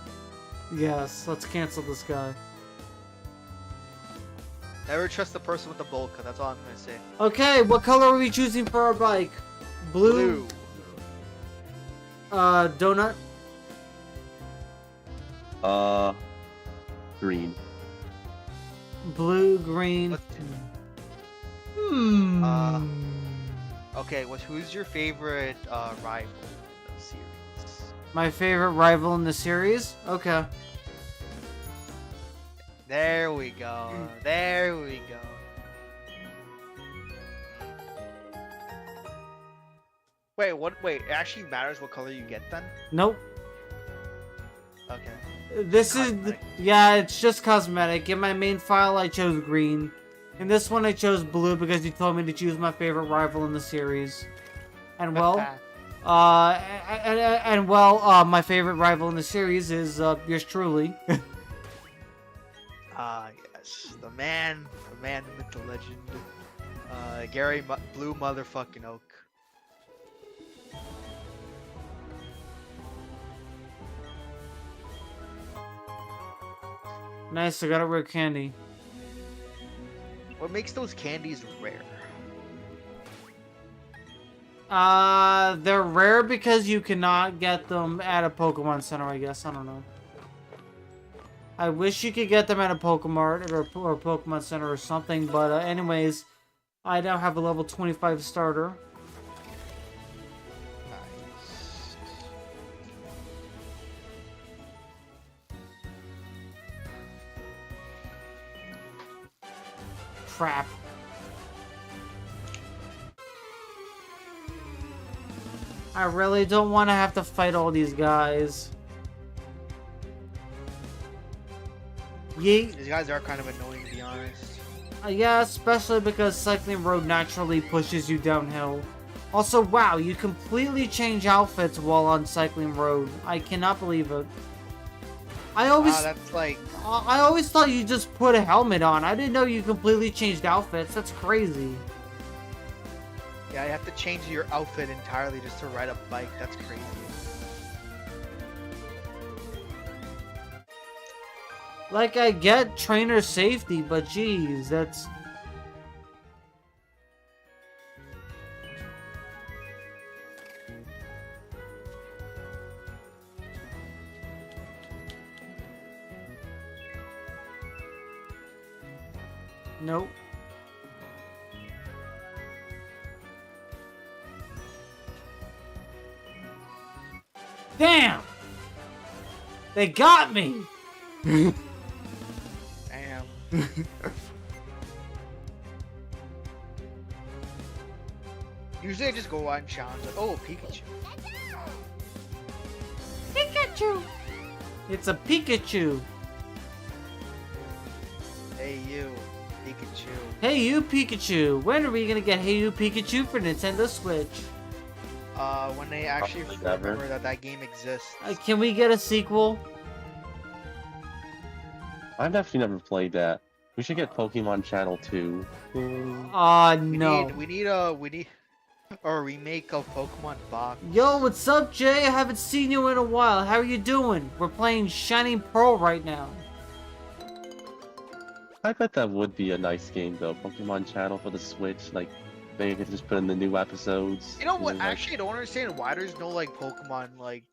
Yes, let's cancel this guy. Never trust the person with the bowl cut. That's all I'm gonna say. Okay, what color are we choosing for our bike? Blue. Donut. Green. Blue, green. Let's- Okay, who's your favorite rival in the series? My favorite rival in the series? Okay. There we go. There we go. Wait, what? Wait, it actually matters what color you get then? Nope. Okay. This is... Cosmetic. Yeah, it's just cosmetic. In my main file, I chose green. In this one, I chose blue because you told me to choose my favorite rival in the series. And well... my favorite rival in the series is yours truly. Yes, the man, the myth, the legend, Gary Blue motherfucking Oak. Nice, I got a rare candy. What makes those candies rare? They're rare because you cannot get them at a Pokemon Center, I guess. I don't know. I wish you could get them at a Pokemart or a Pokemon Center or something, but anyways, I now have a level 25 starter. Nice. Crap. I really don't want to have to fight all these guys. Yeet. These guys are kind of annoying to be honest. Yeah, especially because Cycling Road naturally pushes you downhill. Also, wow, you completely change outfits while on Cycling Road. I cannot believe it. I always That's like, thought you just put a helmet on. I didn't know you completely changed outfits. That's crazy. yeah, you have to change your outfit entirely just to ride a bike. That's crazy. Like, I get trainer safety, but geez, that's... Nope. Damn! They got me! Damn. Usually I just go on challenge like, oh, Pikachu. Pikachu! It's a Pikachu! Hey you, Pikachu. Hey you Pikachu! When are we gonna get Hey You Pikachu for Nintendo Switch? When they actually Probably never. remember that game exists. Can we get a sequel? I've actually never played that. We should get Pokemon Channel 2. No. We need a remake of Pokemon Box. Yo, what's up, Jay? I haven't seen you in a while. How are you doing? We're playing Shining Pearl right now. I bet that would be a nice game though. Pokemon Channel for the Switch, like Maybe they just put in the new episodes. You know what? like- Actually, I don't understand why there's no like Pokemon like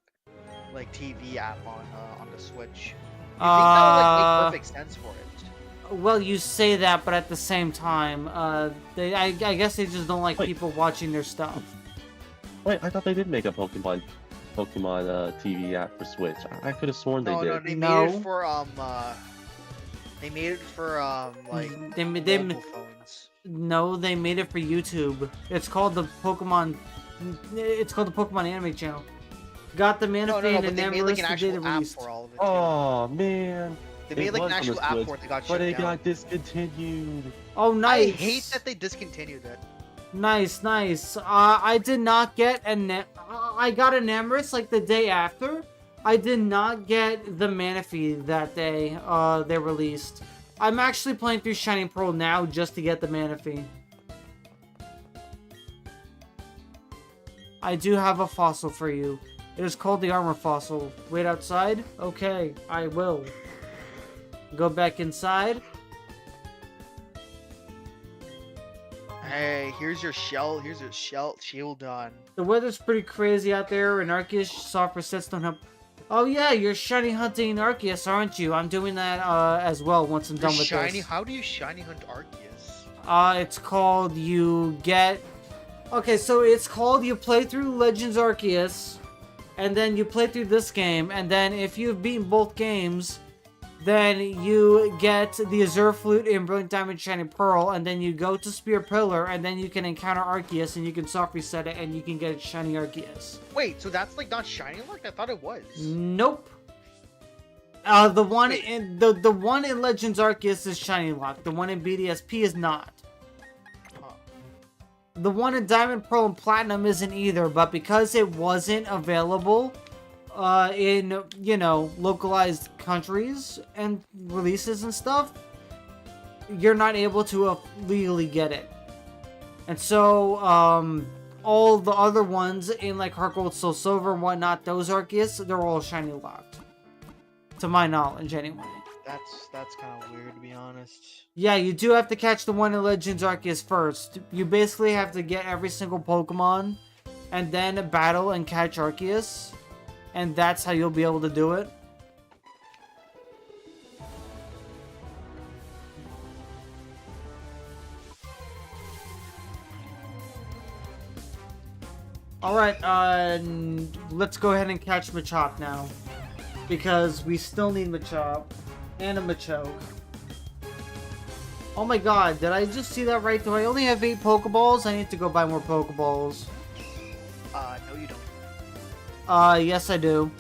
TV app on the Switch. You think that would like make perfect sense for it? Well, you say that, but at the same time, I guess they just don't like Wait. people watching their stuff. Wait, I thought they did make a Pokemon TV app for Switch. I could have sworn they No, did. no, they No. made it for they made it for like They mobile phones. No, they made it for YouTube. It's called the Pokemon. It's called the Pokemon Anime Channel. Got the Manaphy No, and but they made like an data actual app released. for all of it. Too. Oh man. They made like was an on the actual app Switch, for it. They got But shut it down. got discontinued. Oh, nice. I hate that they discontinued it. Nice, nice. I did not get I got an Emrys like the day after. I did not get the Manaphy that day. They released. I'm actually playing through Shining Pearl now just to get the Manaphy. I do have a fossil for you. It is called the armor fossil. Wait outside? Okay, I will. Go back inside. Hey, here's your shell. Here's your shield on. The weather's pretty crazy out there, and Arceus software sets don't help. Oh yeah, you're shiny hunting Arceus, aren't you? I'm doing that as well once I'm done with Shiny. this. How do you shiny hunt Arceus? It's called you get. Okay, so it's called you play through Legends Arceus, and then you play through this game, and then if you've beaten both games, then you get the Azure Flute in Brilliant Diamond Shining Pearl, and then you go to Spear Pillar, and then you can encounter Arceus, and you can soft reset it, and you can get shiny Arceus. Wait, so that's like not shiny locked? I thought it was. Nope. The one in the one in Legends Arceus is shiny lock. The one in BDSP is not. Huh. The one in Diamond, Pearl, and Platinum isn't either, but because it wasn't available in, you know, localized countries and releases and stuff, you're not able to legally get it. And so, all the other ones in, like, Heart Gold, Soul Silver, and whatnot, those Arceus, they're all shiny locked. To my knowledge, anyway. That's kind of weird, to be honest. Yeah, you do have to catch the one in Legends Arceus first. You basically have to get every single Pokemon, and then battle and catch Arceus. And that's how you'll be able to do it. Alright, let's go ahead and catch Machop now. Because we still need Machop. And a Machoke. Oh my god, did I just see that right? Do I only have 8 Pokeballs? I need to go buy more Pokeballs. No you don't. Yes I do.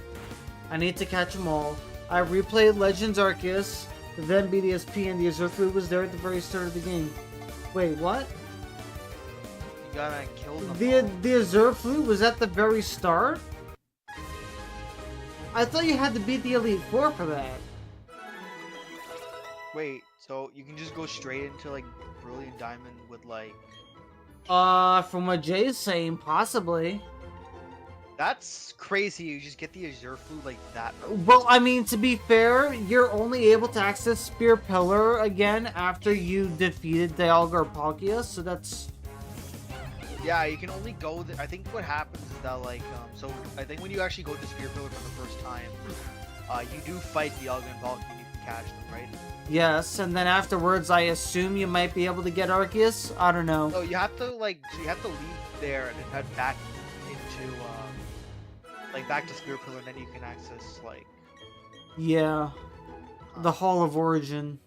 I need to catch them all. I replayed Legends Arceus, then BDSP, and the Azure Flute was there at the very start of the game. Wait, what? You gotta kill them. The Azure Flute was at the very start? I thought you had to beat the Elite Four for that. Wait, so you can just go straight into like Brilliant Diamond with like. From what Jay's saying, possibly. That's crazy. You just get the Azure Flute like that. Well, I mean, to be fair, you're only able to access Spear Pillar again after you defeated Dialga or Palkia, so that's... Yeah, you can only go there. I think what happens is that like, so I think when you actually go to Spear Pillar for the first time, you do fight Dialga and Palkia and you can catch them, right? Yes, and then afterwards, I assume you might be able to get Arceus? I don't know. So you have to like, so you have to leave there and then head back into, like back to Spear Pillar, and then you can access like. Yeah. The Hall of Origin.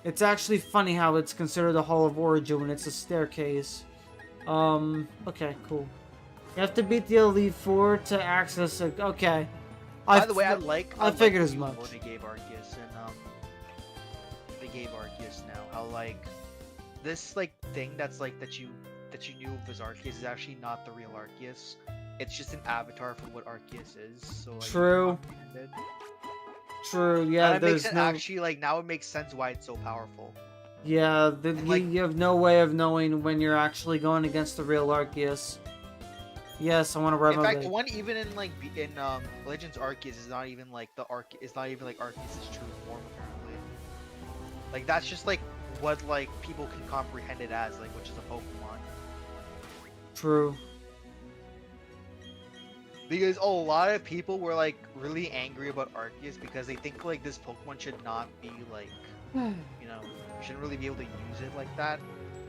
It's actually funny how it's considered the Hall of Origin when it's a staircase. Okay, cool. You have to beat the Elite Four to access it. Okay. By the way, I figured as when much. They gave Arceus and they gave Arceus now. How like this like thing that's like that you knew of as Arceus is actually not the real Arceus. It's just an avatar for what Arceus is. So like, True. True. Yeah. And it makes There's it no. actually like now it makes sense why it's so powerful. Yeah. like- you have no way of knowing when you're actually going against the real Arceus. Yes, I want to ride In my fact, bike. one even in like in Legends Arceus is not even like the Arceus. It's not even like Arceus' true form apparently. Like that's just like what like people can comprehend it as, like, which is a Pokemon. True. Because a lot of people were like really angry about Arceus because they think like this Pokemon should not be like, you know, you shouldn't really be able to use it like that.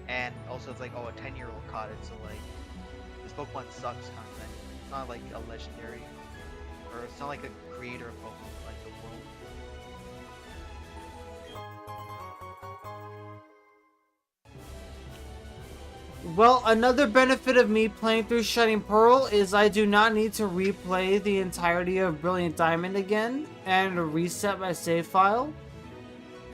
And also it's like, oh, a 10-year-old caught it, so like this Pokemon sucks kind of thing. It's not like a legendary, or it's not like a creator of Pokemon like the world. Well, another benefit of me playing through Shining Pearl is I do not need to replay the entirety of Brilliant Diamond again and reset my save file.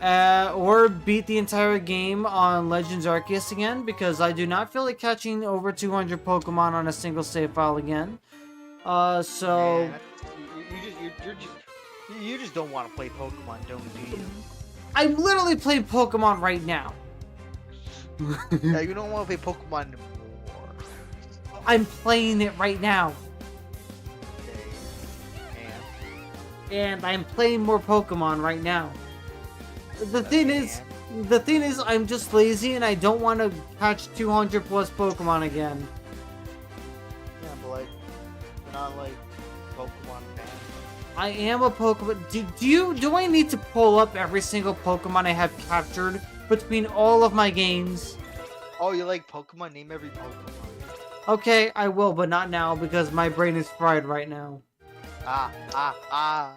Or beat the entire game on Legends Arceus again, because I do not feel like catching over 200 Pokemon on a single save file again. So... Man, you just don't want to play Pokemon, don't you? I'm literally playing Pokemon right now. Yeah, you don't want to play Pokemon anymore. I'm playing it right now. Okay. And I'm playing more Pokemon right now. The thing is, I'm just lazy and I don't want to catch 200 plus Pokemon again. Yeah, but like, you're not like Pokemon fan. I am a Pokemon. Do I need to pull up every single Pokemon I have captured between all of my games? Oh, you like Pokemon? Name every Pokemon. Okay, I will, but not now because my brain is fried right now. Ah.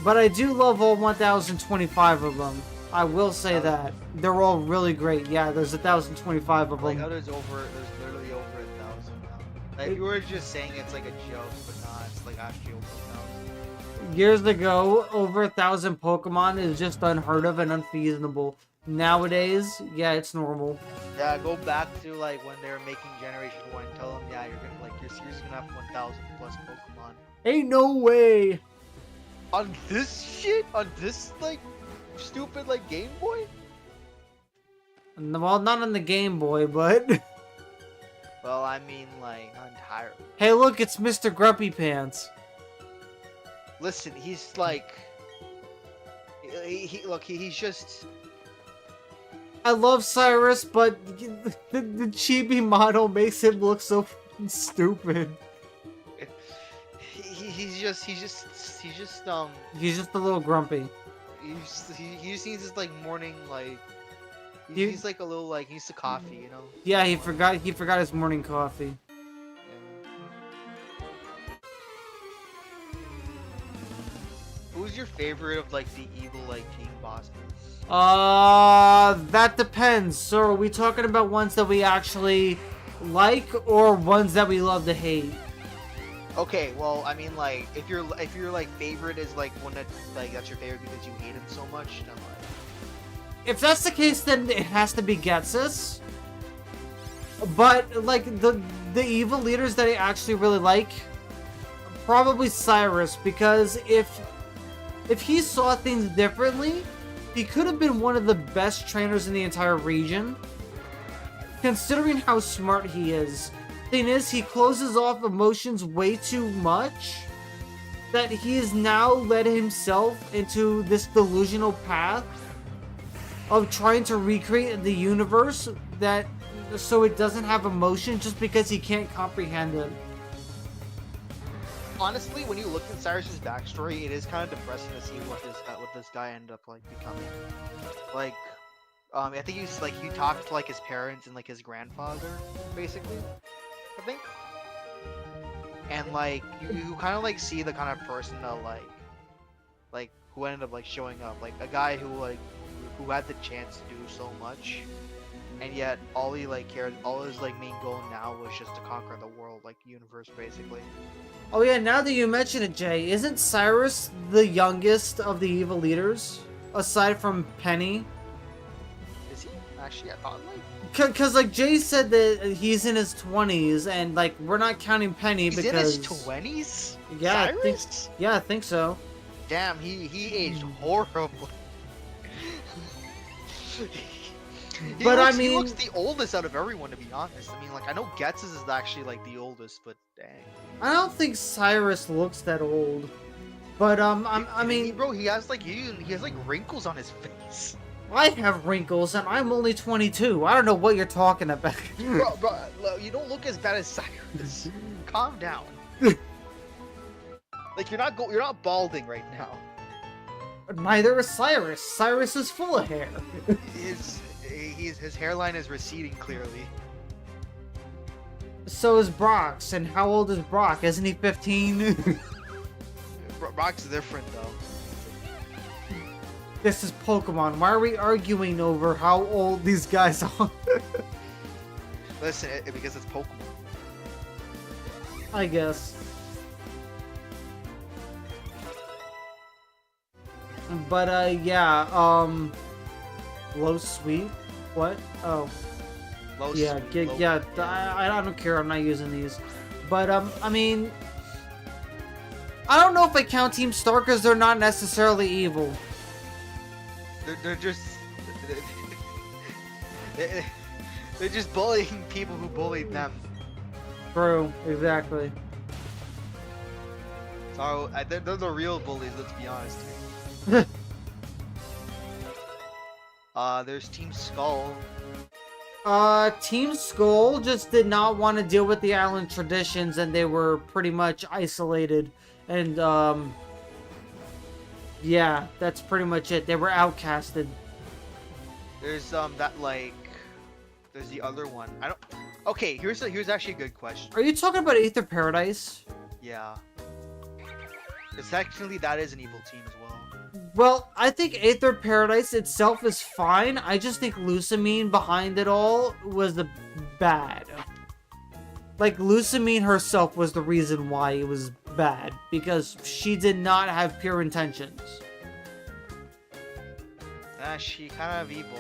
But I do love all 1,025 of them. I will say that. They're all really great. Yeah, there's 1,025 of Like them. how there's literally over 1,000 now. Like you were just saying it's like a joke, but nah, it's like actually over 1,000. Years ago, over 1,000 Pokemon is just unheard of and unfeasible. Nowadays, yeah, it's normal. Yeah, go back to like when they were making Generation 1 and tell them, yeah, you're gonna like your series is gonna have 1,000 plus Pokemon. Ain't no way! On this shit? On this like stupid like Game Boy? Well, not on the Game Boy, but... Well, I mean like not entirely. Hey, look, it's Mr. Grumpy Pants. Listen, he's like he's just I love Cyrus, but the chibi model makes him look so stupid. he's just He's just a little grumpy. he just needs his like morning like He- he's like a little like he needs the coffee, you know. Yeah, he forgot his morning coffee. Who's your favorite of like the evil like team bosses? That depends. So are we talking about ones that we actually like or ones that we love to hate? Okay, well, I mean like if your like favorite is like one that like that's your favorite because you hate him so much, then like If that's the case, then it has to be Getsus. But like the evil leaders that I actually really like, probably Cyrus, because if he saw things differently, he could have been one of the best trainers in the entire region, considering how smart he is. Thing is, he closes off emotions way too much that he has now led himself into this delusional path of trying to recreate the universe that so it doesn't have emotion just because he can't comprehend it. honestly, when you look at Cyrus's backstory, it is kind of depressing to see what this guy ended up like becoming. Like, I think he talked to like his parents and like his grandfather, basically. I think, and like you kind of like see the kind of person that like who ended up like showing up, like a guy who had the chance to do so much, and yet all he like cared, all his like main goal now was just to conquer the world, like universe, basically. Oh yeah, now that you mention it, Jay, isn't Cyrus the youngest of the evil leaders? Aside from Penny? Is he? Actually, I thought like... Cause like Jay said that he's in his 20s, and like we're not counting Penny He's because... in his 20s? Yeah, Cyrus? I think so. Damn, he aged horribly. He looks the oldest out of everyone, to be honest. I mean, like, I know Getz is actually like the oldest, but dang. I don't think Cyrus looks that old. But I mean, bro, he has like he has like wrinkles on his face. wrinkles. I have wrinkles and I'm only 22. I don't know what you're talking about. Bro, you don't look as bad as Cyrus. Calm down. Like you're not balding right now. Neither is Cyrus. Cyrus is full of hair. His hairline is receding clearly. So is Brock's. And how old is Brock? Isn't he 15? Brock's different though. This is Pokemon. Why are we arguing over how old these guys are? Listen, because it's Pokemon. I guess. But, yeah, low sweet? What? Oh. Low Yeah, sweet, low- I don't care, I'm not using these. But, I mean... I don't know if I count Team Star because they're not necessarily evil. They're just... They're just bullying people who bullied them. True, exactly. So, they're the real bullies, let's be honest. There's Team Skull. Team Skull just did not want to deal with the island traditions and they were pretty much isolated. And, yeah, that's pretty much it. They were outcasted. There's, there's the other one. Okay, here's actually a good question. Are you talking about Aether Paradise? Yeah. Because technically that is an evil team as well. Well, I think Aether Paradise itself is fine. I just think Lucamine behind it all was the bad. Like, Lucamine herself was the reason why it was bad. Because she did not have pure intentions. She kind of evil.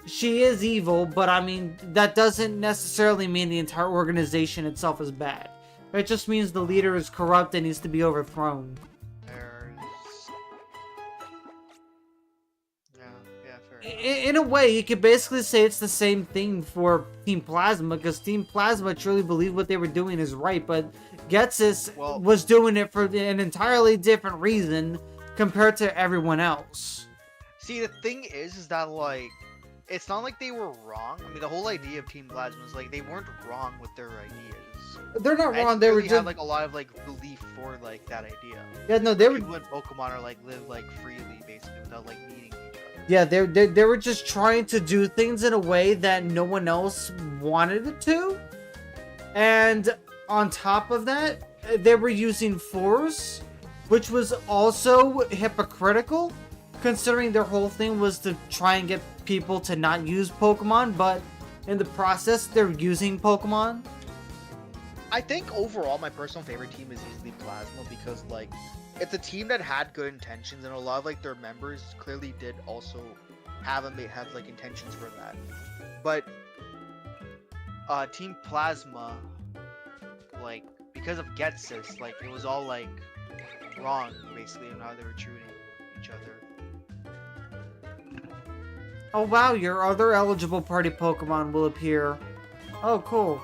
She is evil, but I mean, that doesn't necessarily mean the entire organization itself is bad. It just means the leader is corrupt and needs to be overthrown. In a way, you could basically say it's the same thing for Team Plasma, because Team Plasma truly believed what they were doing is right, but Getsus was doing it for an entirely different reason compared to everyone else. See, the thing is that, like, it's not like they were wrong. I mean, the whole idea of Team Plasma is, like, they weren't wrong with their ideas. They're not wrong, they were just... had, like, a lot of, like, belief for, like, that idea. Yeah, no, they were... People in Pokemon are, like, live, like, freely, basically, without, like, meeting each other. Yeah, they were just trying to do things in a way that no one else wanted it to. And on top of that, they were using force, which was also hypocritical, considering their whole thing was to try and get people to not use Pokemon, but in the process, they're using Pokemon. I think overall, my personal favorite team is easily Plasma because, like, it's a team that had good intentions, and a lot of, like, their members clearly did also have like, intentions for that. But, Team Plasma, like, because of Getsus, like, it was all, like, wrong, basically, in how they were treating each other. Oh wow, your other eligible party Pokemon will appear. Oh, cool.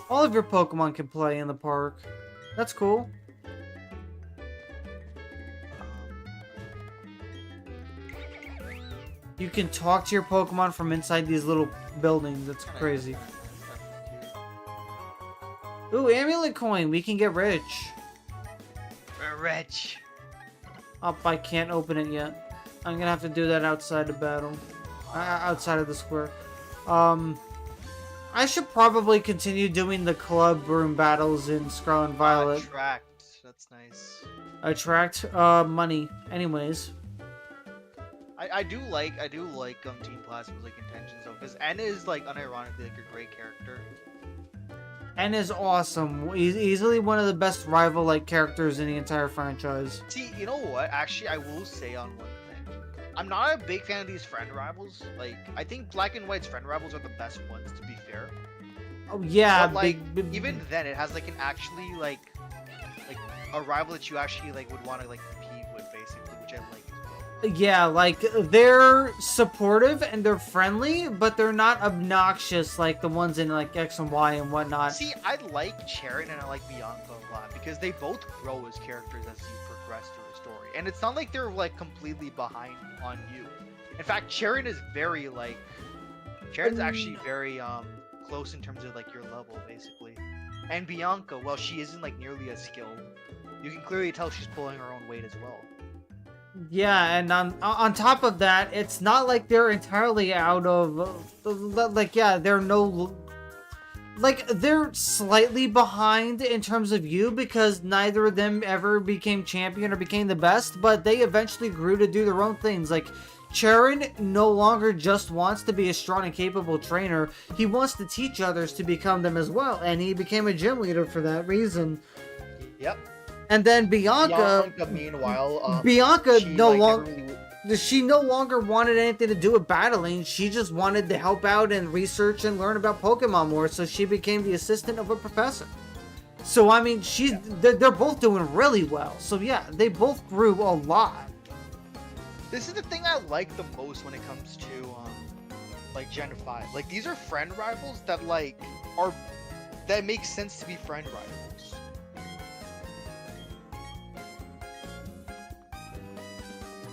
All of your Pokemon can play in the park. That's cool. You can talk to your Pokemon from inside these little buildings. That's crazy. Ooh, amulet coin. We can get rich. We're rich. Oh, I can't open it yet. I'm gonna have to do that outside the battle. Outside of the square. I should probably continue doing the club room battles in Scarlet and Violet. Attract. That's nice. Attract money. Anyways. I do like Team Plasma's, like, intentions though, because N is, like, unironically, like, a great character. N is awesome. He's easily one of the best rival-like characters in the entire franchise. See, you know what? Actually, I will say on one thing. I'm not a big fan of these friend rivals. Like, I think Black and White's friend rivals are the best ones, to be fair. Oh yeah, but, like, even then, it has, like, an actually, like a rival that you actually, like, would want to, like, compete with, basically, which I like as well. Yeah, like, they're supportive and they're friendly, but they're not obnoxious like the ones in, like, X and Y and whatnot. See, I like Charon and I like Bianca a lot, because they both grow as characters as you progress through the story. And it's not like they're, like, completely behind on you. In fact, Charon is very like Charon's actually very close in terms of like your level basically. And Bianca, well, she isn't like nearly as skilled. You can clearly tell she's pulling her own weight as well. Yeah, and on top of that, it's not like they're entirely out of like yeah, they're no like they're slightly behind in terms of you because neither of them ever became champion or became the best, but they eventually grew to do their own things. Like Charon no longer just wants to be a strong and capable trainer, he wants to teach others to become them as well, and he became a gym leader for that reason. Yep. And then Bianca meanwhile, Bianca she, no like, longer never really she no longer wanted anything to do with battling. She just wanted to help out and research and learn about Pokemon more, so she became the assistant of a professor. So I mean, they're both doing really well. So yeah, they both grew a lot. This is the thing I like the most when it comes to like Gen 5. Like these are friend rivals that like are that make sense to be friend rivals.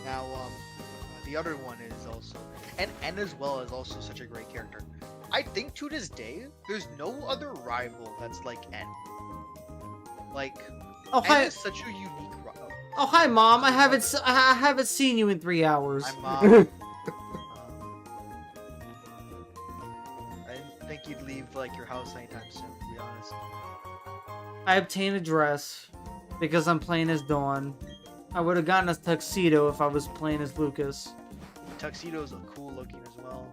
Now the other one is also and N as well is also such a great character. I think to this day there's no other rival that's like N. Like Oh N hi, is such a unique rival. oh hi, Mom. I haven't seen you in 3 hours. I'm I didn't think you'd leave like your house anytime soon, to be honest. I obtained a dress because I'm playing as Dawn. I would have gotten a tuxedo if I was playing as Lucas. Tuxedos look cool looking as well.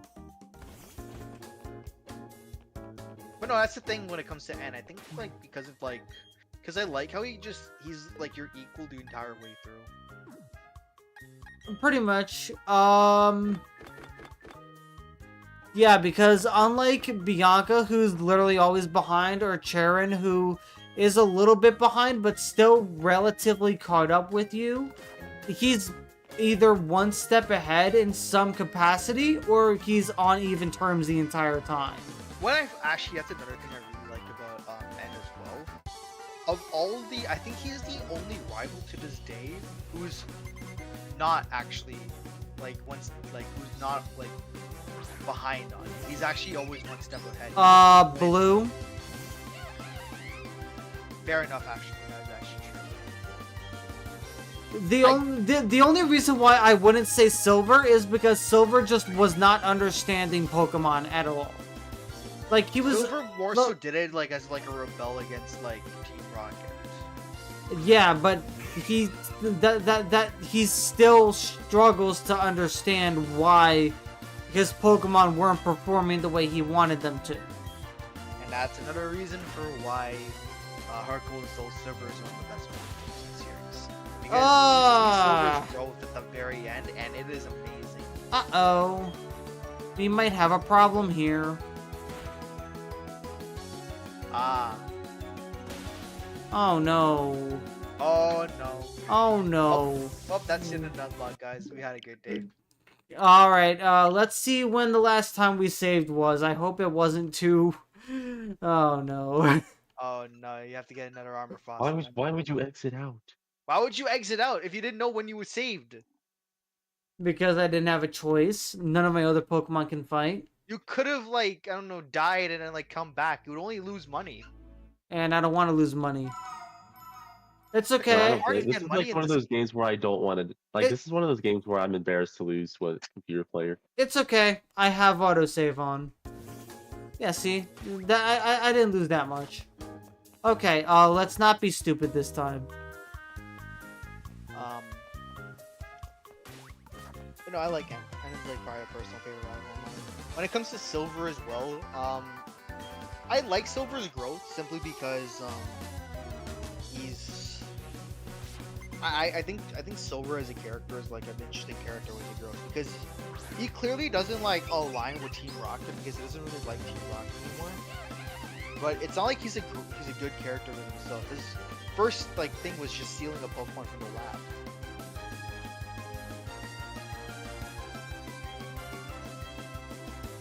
But no, that's the thing when it comes to N. I think like because I like how he's like your equal the entire way through. Pretty much. Yeah, because unlike Bianca, who's literally always behind, or Charon, who is a little bit behind, but still relatively caught up with you, he's either one step ahead in some capacity, or he's on even terms the entire time. Actually, that's another thing I really like about N as well. Of all I think he's the only rival to this day who's not actually who's not like behind on you. He's actually always one step ahead. Blue. Fair enough, actually. That's actually true. The only reason why I wouldn't say Silver is because Silver just was not understanding Pokemon at all. Like he was. Silver more so did it like as like a rebel against like Team Rocket. Yeah, but he still struggles to understand why his Pokemon weren't performing the way he wanted them to. And that's another reason for why Heart Gold and Soul Silver is one of the best Pokemon in the series. Because you see Silver's growth at the very end, and it is amazing. Uh-oh. We might have a problem here. Ah. Oh no. Oh no. Oh no. Oh, that's in a nutlock, guys. We had a good day. Alright, let's see when the last time we saved was. I hope it wasn't too... Oh no. Oh no, you have to get another armor fossil. Why would you exit out? Why would you exit out if you didn't know when you were saved? Because I didn't have a choice. None of my other Pokemon can fight. You could have like, I don't know, died and then like come back. You would only lose money. And I don't want to lose money. It's No, okay. hard to This get is money like in one of this- those games where I don't want to. This is one of those games where I'm embarrassed to lose with a computer player. It's okay. I have autosave on. Yeah, see? I didn't lose that much. Okay, let's not be stupid this time. But no, I like him. And it's like probably a personal favorite rival of mine. When it comes to Silver as well, I like Silver's growth simply because he's I think Silver as a character is like an interesting character with the growth because he clearly doesn't like align with Team Rocket because he doesn't really like Team Rocket anymore. But it's not like he's a good character with himself. His first like thing was just stealing a Pokemon from the lab.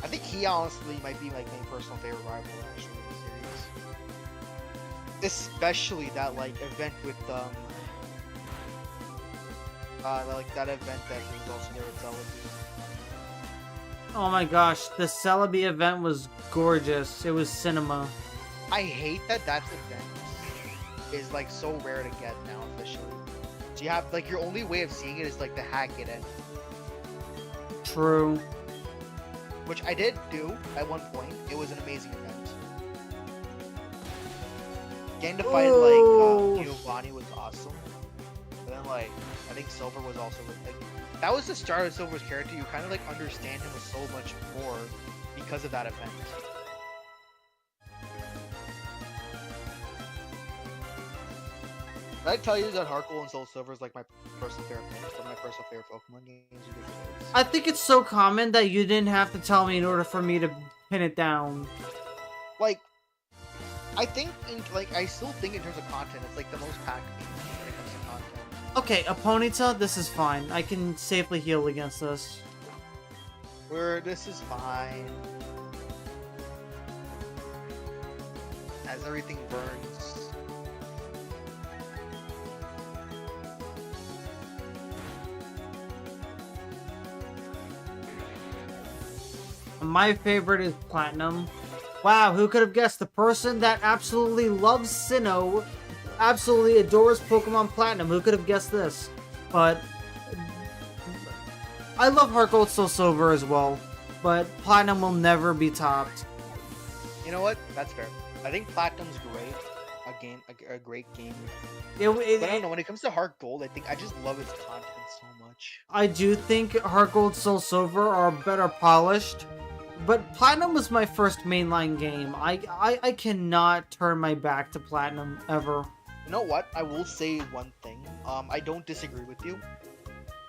I think he honestly might be like my personal favorite rival actually in the series. Especially that like event with like that event that was also there with Zelda. Oh my gosh, the Celebi event was gorgeous. It was cinema. I hate that that's event is like so rare to get now officially. So you have like your only way of seeing it is like to hack it in, True. which I did do at one point. It was an amazing event. Getting to fight Oh. like Giovanni was awesome. But then like I think Silver was also like that was the start of Silver's character. You kind of like understand him so much more because of that event. Did I tell you that Heart Gold and Soul Silver is like my personal favorite thing? One of my personal favorite Pokemon games. You guys know this. I think it's so common that you didn't have to tell me in order for me to pin it down. Like, I think, I still think in terms of content, it's like the most packed game when it comes to content. Okay, a Ponyta, this is fine. I can safely heal against this. Where this is fine. As everything burns. My favorite is Platinum. Wow, who could have guessed the person that absolutely loves Sinnoh, absolutely adores Pokemon Platinum? Who could have guessed this? But I love Heart Gold Soul Silver as well, but Platinum will never be topped. You know what? That's fair. I think Platinum's great. A great game. It, But I don't know, when it comes to Heart Gold, I just love its content so much. I do think Heart Gold Soul Silver are better polished, but Platinum was my first mainline game. I cannot turn my back to Platinum ever. You know what? I will say one thing. I don't disagree with you,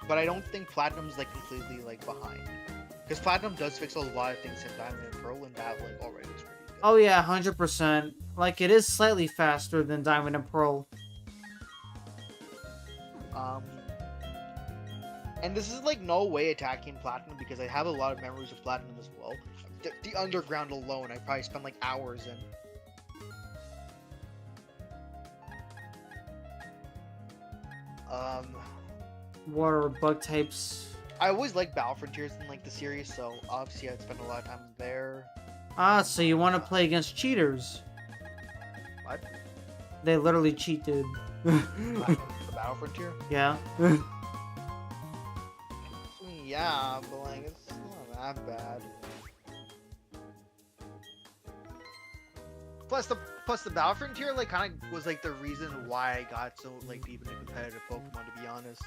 but I don't think Platinum's like completely like behind. Because Platinum does fix a lot of things in Diamond and Pearl, and that like already was pretty good. Oh yeah, 100%. Like, it is slightly faster than Diamond and Pearl. And this is like no way attacking Platinum because I have a lot of memories of Platinum as well. The underground alone, I probably spent like hours in. Water bug types. I always like Battle Frontiers in like the series, so obviously I'd spend a lot of time there. Ah, so you want to play against cheaters. What? They literally cheat, dude. The Battle Frontier? Yeah. Yeah, but like it's not that bad. Plus the Battle Frontier like kind of was like the reason why I got so like deep into competitive Pokemon, to be honest.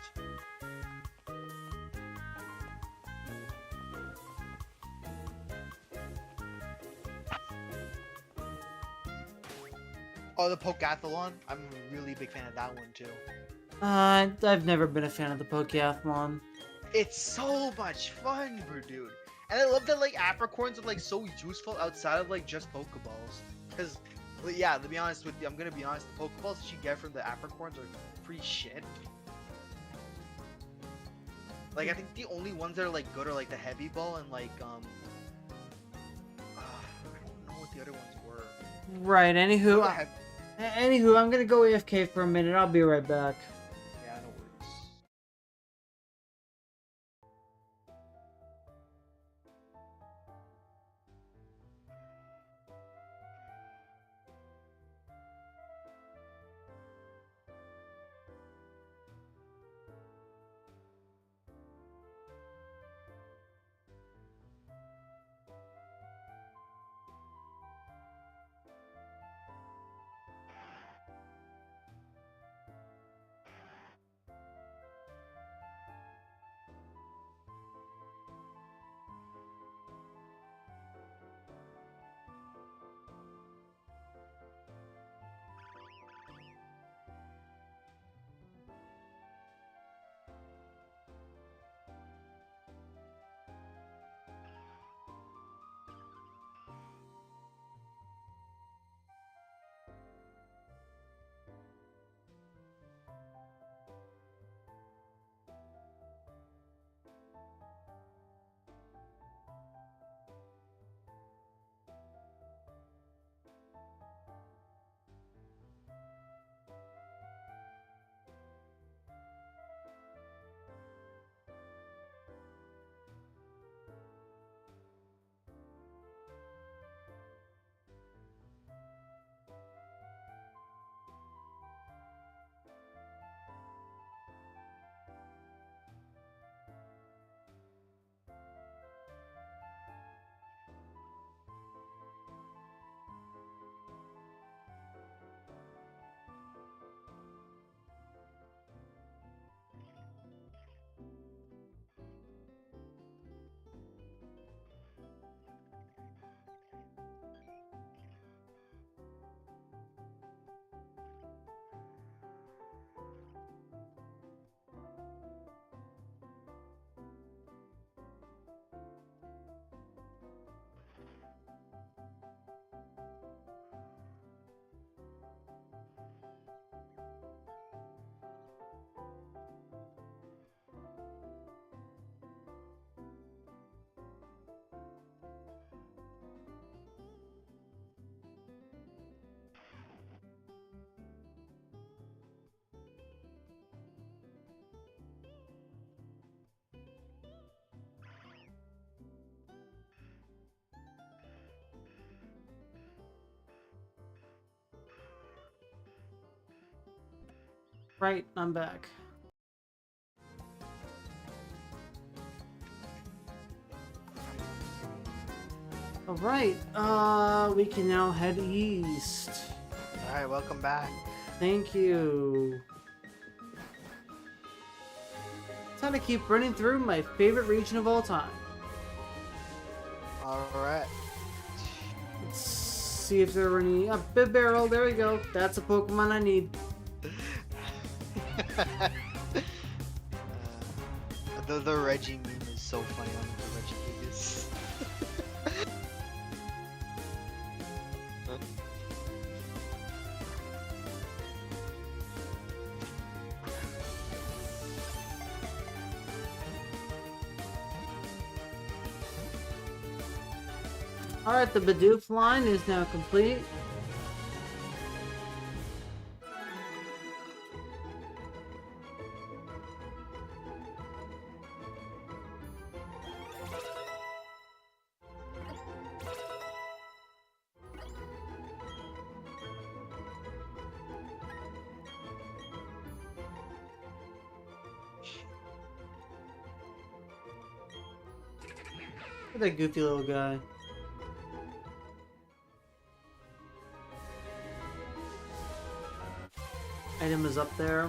Oh, the Pokathlon? I'm a really big fan of that one too. I've never been a fan of the Pokeathlon. It's so much fun, bro, dude. And I love that like apricorns are like so useful outside of like just Pokeballs. Cause yeah, to be honest with you, I'm gonna be honest, the Pokeballs that you get from the apricorns are pretty shit. Like I think the only ones that are like good are like the Heavy Ball and like I don't know what the other ones were. Right, The anywho, Hev- anywho, I'm gonna go AFK for a minute. I'll be right back. Yeah, no worries. Right, I'm back. Alright, we can now head east. Alright, welcome back. Thank you. Time to keep running through my favorite region of all time. Alright. Let's see if there are any... Bib Barrel, there we go. That's a Pokemon I need. The Reggie meme is so funny on the Reggie Gigas. Alright, the Bidoof line is now complete. Look at that goofy little guy. Item is up there.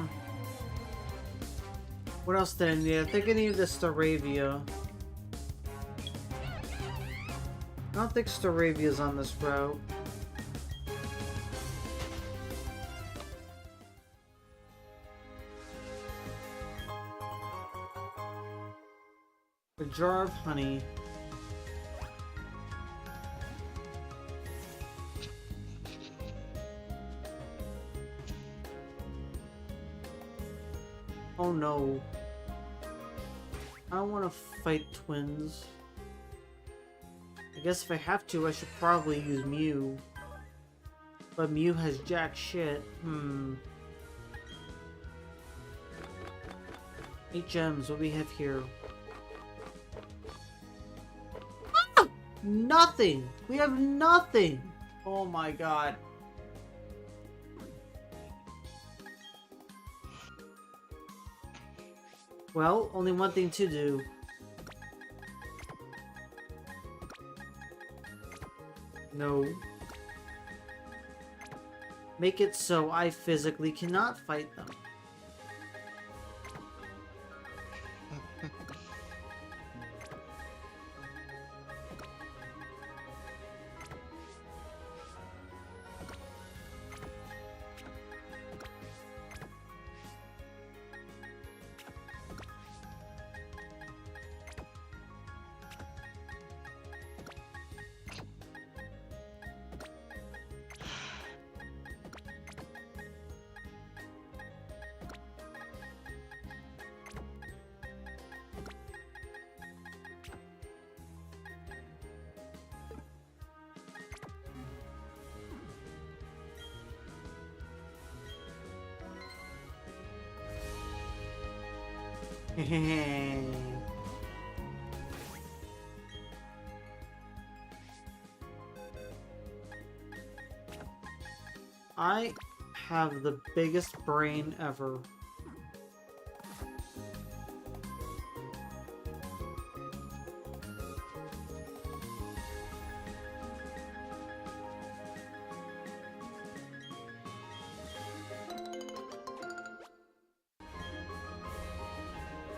What else did I need? I think I need the Staravia. I don't think Staravia's on this route. A jar of honey. Oh no. I don't want to fight twins. I guess if I have to, I should probably use Mew. But Mew has jack shit. 8 gems, what do we have here? Ah! Nothing! We have nothing! Oh my god. Well, only one thing to do. No. Make it so I physically cannot fight them. I have the biggest brain ever.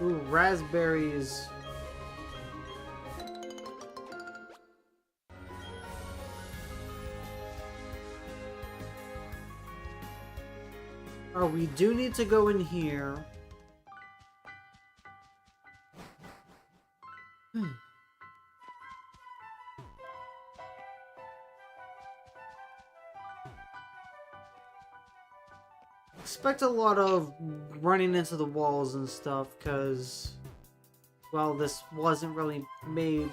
Ooh, raspberries. Oh, we do need to go in here. Expect a lot of running into the walls and stuff, because, well, this wasn't really made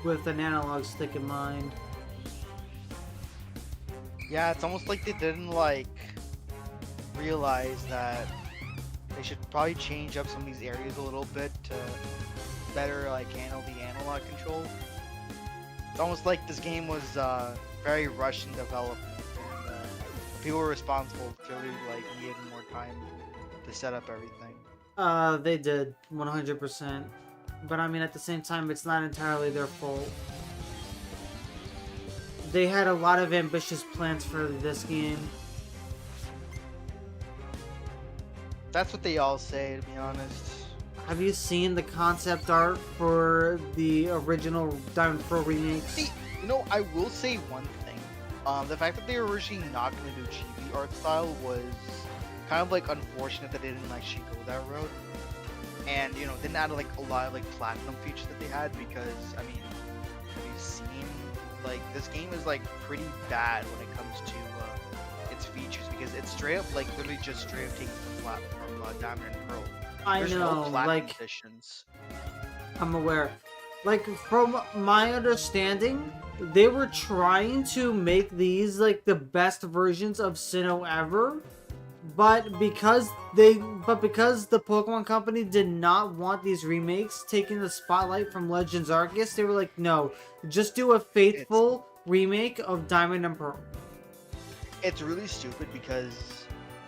with an analog stick in mind. Yeah, it's almost like they didn't like realize that they should probably change up some of these areas a little bit to better like handle the analog control. It's almost like this game was very rushed in development, and people were responsible clearly like needed more time to set up everything. They did 100%. But I mean, at the same time, it's not entirely their fault. They had a lot of ambitious plans for this game. That's what they all say, to be honest. Have you seen the concept art for the original Diamond Pearl remakes? See, you know, I will say one thing. The fact that they were originally not going to do chibi art style was kind of like unfortunate that they didn't actually go that route. And, you know, didn't add like a lot of like platinum features that they had because, I mean, have you seen, like, this game is like pretty bad when it comes to its features because it's straight up, like, literally just straight up taking from Diamond and Pearl. I There's know, no platinum like, editions. I'm aware. Like, from my understanding, they were trying to make these, like, the best versions of Sinnoh ever, but because the Pokemon Company did not want these remakes taking the spotlight from Legends Arceus, they were like, no, just do a faithful remake of Diamond and Pearl. It's really stupid because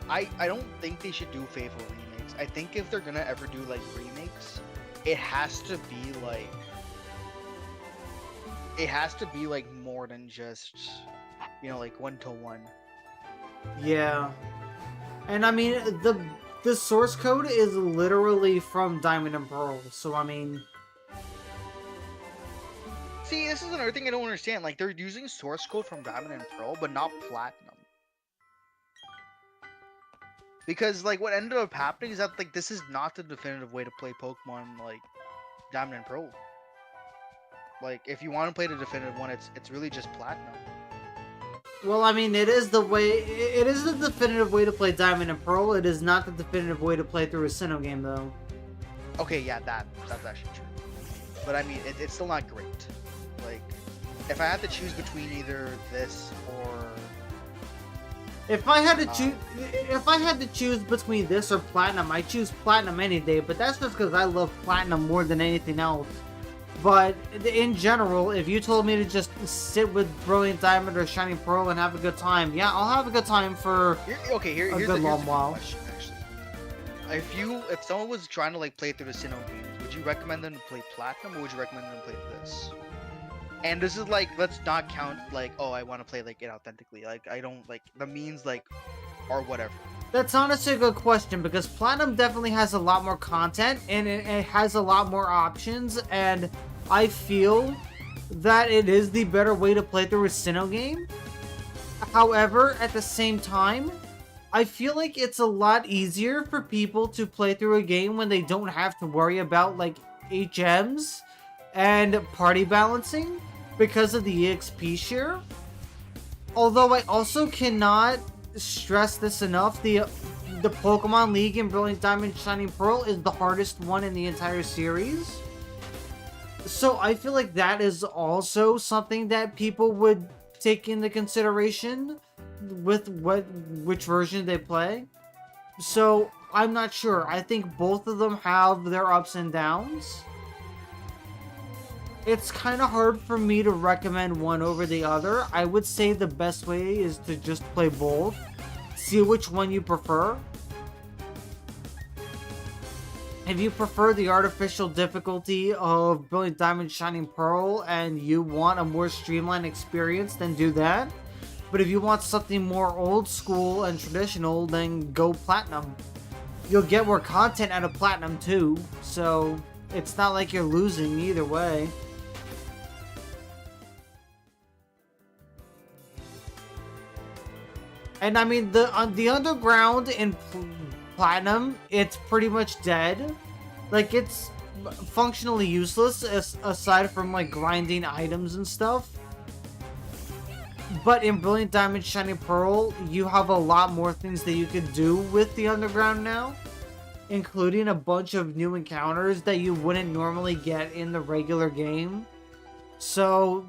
I don't think they should do faithful remakes. I think if they're gonna ever do like remakes, it has to be like more than just, you know, like 1-to-1. Yeah. And I mean, the source code is literally from Diamond and Pearl, so I mean... See, this is another thing I don't understand. Like, they're using source code from Diamond and Pearl, but not Platinum. Because, like, what ended up happening is that, like, this is not the definitive way to play Pokemon, like, Diamond and Pearl. Like, if you want to play the definitive one, it's really just Platinum. Well, I mean, it is the definitive way to play Diamond and Pearl. It is not the definitive way to play through a Sinnoh game, though. Okay, yeah, that's actually true. But, I mean, it's still not great. Like, if I had to choose between either this or... If I had to choose between this or Platinum, I choose Platinum any day, but that's just because I love Platinum more than anything else. But in general, if you told me to just sit with Brilliant Diamond or Shining Pearl and have a good time, yeah, I'll have a good time for here's a the long while. question, actually. If someone was trying to like play through the Sinnoh games, would you recommend them to play Platinum or would you recommend them to play this? And this is like, let's not count like, oh, I want to play like it authentically. Like, I don't like the means like, or whatever. That's honestly a good question because Platinum definitely has a lot more content and it has a lot more options, and I feel that it is the better way to play through a Sinnoh game. However, at the same time, I feel like it's a lot easier for people to play through a game when they don't have to worry about like HMs and party balancing because of the EXP share. Although I also cannot stress this enough, the Pokemon League in Brilliant Diamond Shining Pearl is the hardest one in the entire series. So I feel like that is also something that people would take into consideration with which version they play. So I'm not sure. I think both of them have their ups and downs. It's kind of hard for me to recommend one over the other. I would say the best way is to just play both. See which one you prefer. If you prefer the artificial difficulty of Brilliant Diamond Shining Pearl and you want a more streamlined experience, then do that. But if you want something more old school and traditional, then go Platinum. You'll get more content out of Platinum too, so it's not like you're losing either way. And I mean, the underground in Platinum, it's pretty much dead. Like, it's functionally useless aside from like grinding items and stuff. But in Brilliant Diamond Shining Pearl, you have a lot more things that you can do with the underground now, including a bunch of new encounters that you wouldn't normally get in the regular game. So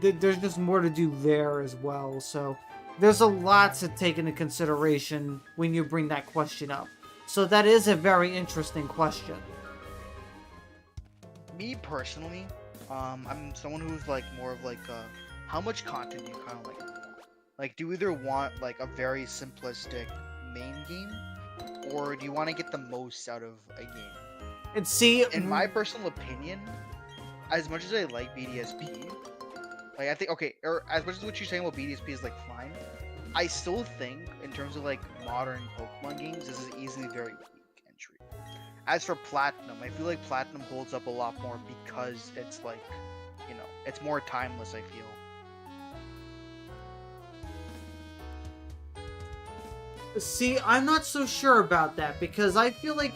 there's just more to do there as well. So there's a lot to take into consideration when you bring that question up. So that is a very interesting question. Me personally, I'm someone who's like more of like how much content you kind of like do you either want like a very simplistic main game or do you want to get the most out of a game? And see, In my personal opinion, as much as I like BDSP, like I think okay, or as much as what you're saying about BDSP is like fine, I still think in terms of like modern Pokemon games, this is easily very weak entry. As for Platinum, I feel like Platinum holds up a lot more because it's like, you know, it's more timeless, I feel. see, I'm not so sure about that because I feel like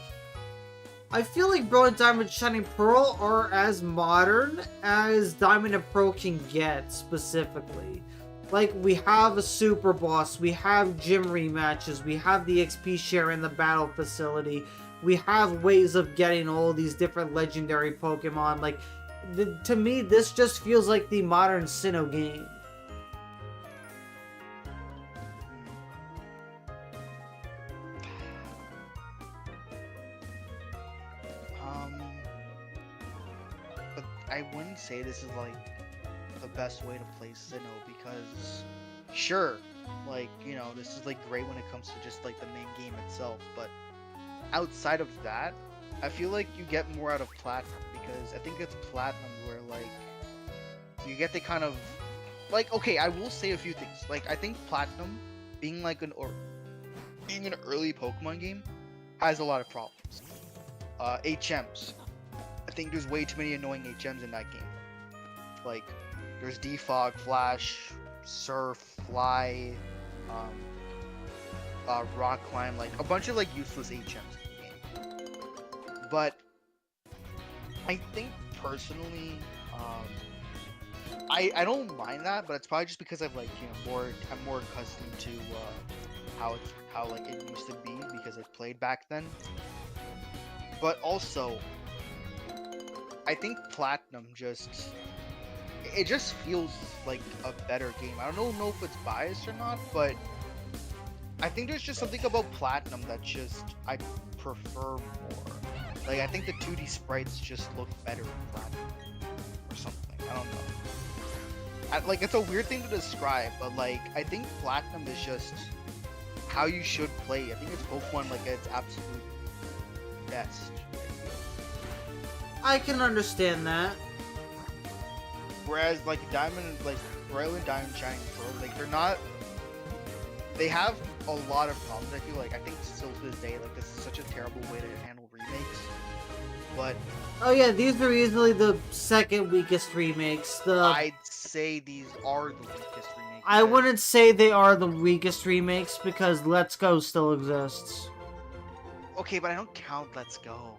Brilliant Diamond, Shining Pearl are as modern as Diamond and Pearl can get specifically. Like, we have a super boss, we have gym rematches, we have the XP share in the battle facility, we have ways of getting all these different legendary Pokemon. Like, to me, this just feels like the modern Sinnoh game. But I wouldn't say this is like the best way to play Sinnoh because, sure, like, you know, this is like great when it comes to just like the main game itself, but outside of that, I feel like you get more out of Platinum because I think it's Platinum where like you get the kind of like, okay, I will say a few things. Like, I think Platinum being like being an early Pokemon game has a lot of problems. HMs. I think there's way too many annoying HMs in that game. Like, there's Defog, Flash, Surf, Fly, Rock Climb, like a bunch of like useless HMs in the game. But I think personally, I don't mind that, but it's probably just because I've like, you know, I'm more accustomed to how like it used to be because I've played back then. But also, I think Platinum it just feels like a better game. I don't know if it's biased or not, but I think there's just something about Platinum that I prefer more. Like, I think the 2D sprites just look better in Platinum or something. I don't know. Like, it's a weird thing to describe, but like, I think Platinum is just how you should play. I think it's Pokemon like at its absolute best. I can understand that. Whereas like Diamond, like Brilliant Diamond, Shining Pearl, like they have a lot of problems. I feel like I think still to this day, like this is such a terrible way to handle remakes. But Oh yeah, these were easily the second weakest remakes. I'd say these are the weakest remakes. I wouldn't say they are the weakest remakes because Let's Go still exists. Okay, but I don't count Let's Go.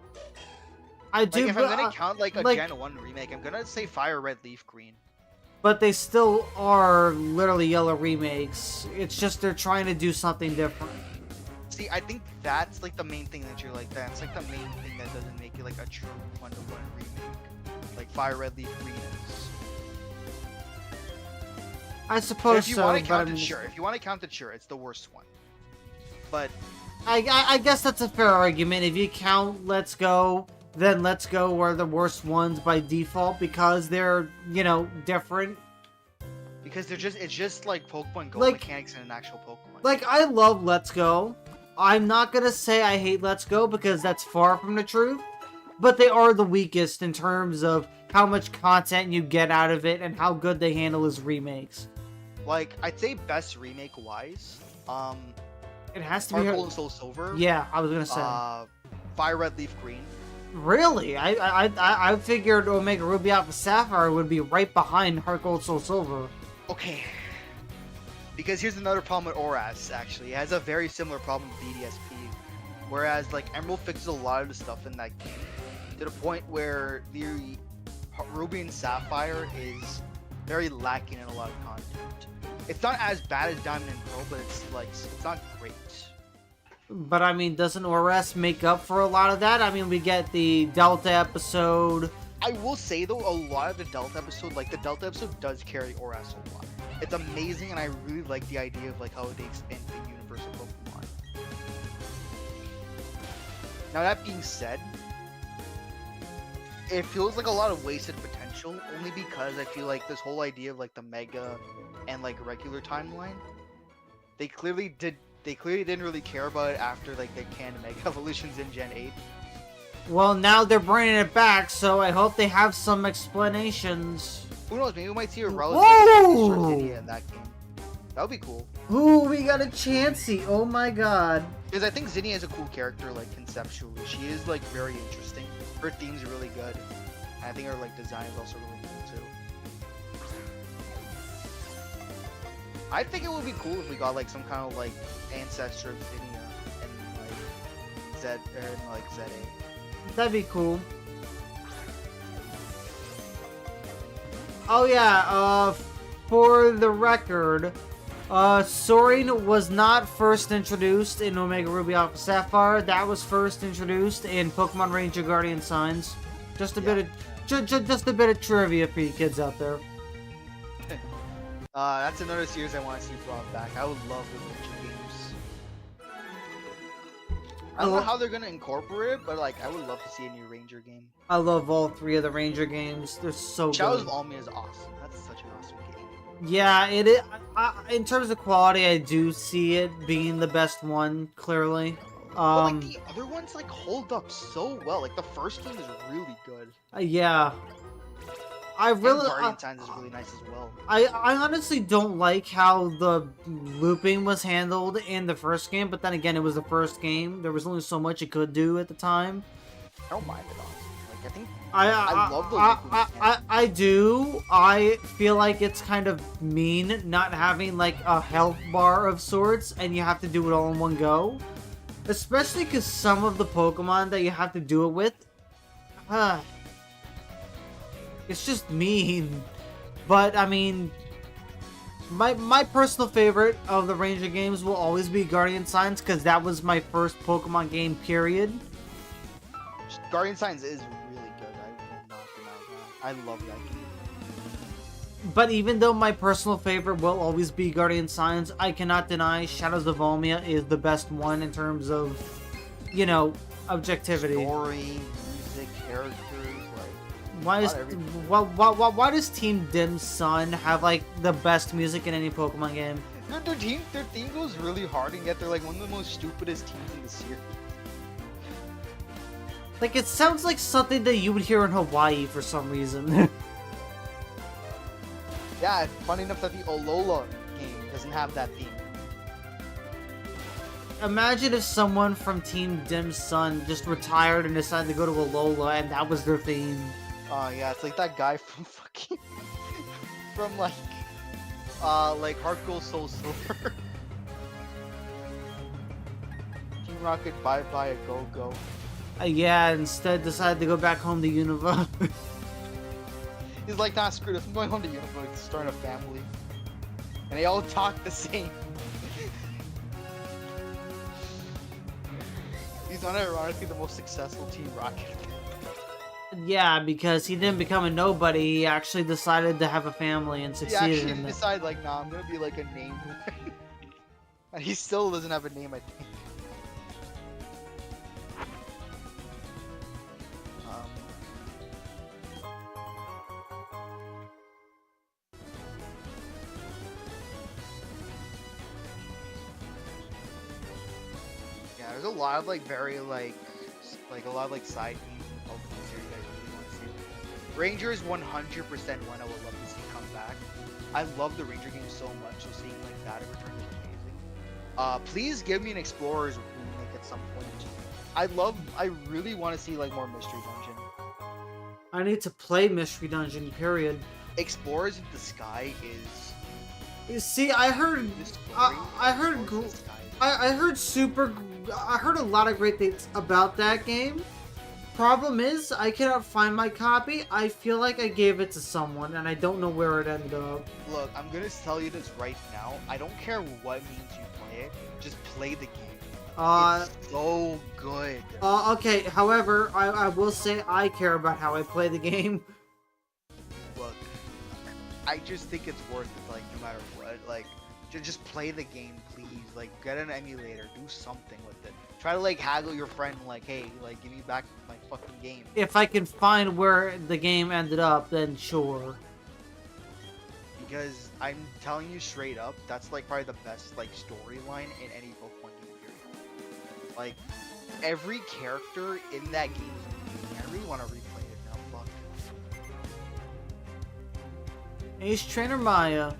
I do, Like, if I'm but, gonna count like a like- Gen 1 remake, I'm gonna say Fire Red Leaf Green. but they still are literally yellow remakes. It's just they're trying to do something different. See, I think that's like the main thing that you're like, that's like the main thing that doesn't make it like a true one-to-one remake. Like Fire Red Leaf Green is. I suppose If you so, want to but I count it, mean, sure. If you want to count it, sure. It's the worst one. But I guess that's a fair argument. If you count Let's Go, then Let's Go are the worst ones by default because they're, you know, different. because it's just like Pokemon Go Like- mechanics in an actual Pokemon. Like, I love Let's Go. I'm not gonna say I hate Let's Go because that's far from the truth. But they are the weakest in terms of how much content you get out of it and how good they handle as remakes. Like, I'd say best remake wise, It has to be Heart Gold and Soul Silver. Yeah, I was gonna say. Fire Red Leaf Green. Really? I figured Omega Ruby Alpha Sapphire would be right behind Heart Gold Soul Silver. Okay. Because here's another problem with ORAS, actually. It has a very similar problem with BDSP. Whereas, like, Emerald fixes a lot of the stuff in that game to the point where the Ruby and Sapphire is very lacking in a lot of content. It's not as bad as Diamond and Pearl, but it's not great. But I mean, doesn't ORS make up for a lot of that? I mean, we get the Delta episode. I will say though, a lot of the Delta episode, like the Delta episode, does carry ORAS a lot. It's amazing, and I really like the idea of like how they expand the universe of Pokemon. Now that being said, it feels like a lot of wasted potential, only because I feel like this whole idea of like the Mega and like regular timeline, they clearly did they clearly didn't really care about it after like they canned Mega Evolutions in Gen 8. Well, now they're bringing it back, so I hope they have some explanations. Who knows? Maybe we might see a Whoa! relative Zinnia in that game. That would be cool. Ooh, we got a Chansey. Oh my god. Because I think Zinnia is a cool character, like conceptually. She is like very interesting. Her theme's really good. And I think her like design is also really cool too. I think it would be cool if we got like some kind of like ancestor of Zinnia and like ZA. That'd be cool. Oh yeah, for the record, Soaring was not first introduced in Omega Ruby Alpha Sapphire. That was first introduced in Pokemon Ranger Guardian Signs. Just a bit of, just a bit of trivia for you kids out there. That's another series I want to see brought back. I would love the Ranger games. I don't know how they're gonna incorporate it, but like I would love to see a new Ranger game. I love all three of the Ranger games. They're so Shadows good. of Almia is awesome. That's such an awesome game. Yeah, it is. In terms of quality, I do see it being the best one, clearly. But like the other ones like hold up so well. Like the first game is really good. Yeah. I And really, Guardian Signs is really nice as well. I honestly don't like how the looping was handled in the first game, but then again, it was the first game. There was only so much it could do at the time. I don't mind it honestly. Like I think I love the looping. I do. I feel like it's kind of mean not having like a health bar of sorts, and you have to do it all in one go. Especially because some of the Pokemon that you have to do it with, it's just mean. But I mean, my personal favorite of the Ranger games will always be Guardian Signs, because that was my first Pokemon game, period. Guardian Signs is really good. I will not deny that. I love that game. But even though my personal favorite will always be Guardian Signs, I cannot deny Shadows of Almia is the best one in terms of, you know, objectivity. Story, music, characters, like Why does Team Dim's Sun have like the best music in any Pokemon game? their theme goes really hard, and yet they're like one of the most stupidest teams in the series. Like, it sounds like something that you would hear in Hawaii for some reason. Yeah, it's funny enough that the Alola game doesn't have that theme. Imagine if someone from Team Dim's Sun just retired and decided to go to Alola and that was their theme. Yeah, it's like that guy from fucking from like Heart Gold Soul Silver. Team Rocket bye bye a go go. Yeah, instead decided to go back home to Unova. He's like, nah, screw this, I'm going home to Unova, starting a family. And they all talk the same. He's unironically the most successful Team Rocket. Yeah, because he didn't become a nobody, he actually decided to have a family and He succeeded actually in it. decided, like, nah, I'm gonna be like a name. And he still doesn't have a name, I think. Yeah, there's a lot of like very like a lot of like side themes in the Pokemon series I really want to see. Ranger is 100% one I would love to see come back. I love the Ranger game so much, so seeing like that in return is amazing. Please give me an Explorers remake at some point. I really want to see like more Mystery Dungeon. I need to play Mystery Dungeon, period. Explorers of the Sky is You see, I heard... the story I of heard... Explorers of the Sky. I heard a lot of great things about that game. Problem is, I cannot find my copy. I feel like I gave it to someone, and I don't know where it ended up. Look, I'm gonna tell you this right now. I don't care what means you play it. Just play the game. It's so good. Okay, however, I will say I care about how I play the game. Look, I just think it's worth it. Like, no matter what, like, just play the game, please. Like, get an emulator. Do something with it. Try to like haggle your friend. Like, hey, like, give me back my fucking game. If I can find where the game ended up, then sure. You because I'm telling you straight up, that's like probably the best like storyline in any Pokemon game period. Like every character in that game is amazing. I really want to replay it now. Fuck. Ace Trainer Maya.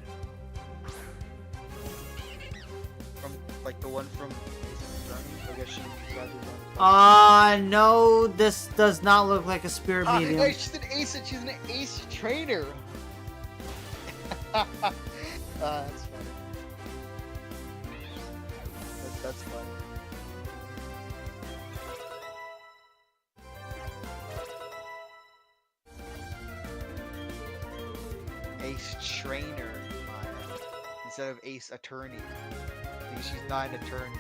From like the one from Ace Attorney. I guess she grabbed the one. No, this does not look like a spirit medium. Hey, she's an ace. She's an ace trainer. That's funny. That's funny. Ace trainer, instead of ace attorney. Because she's not an attorney.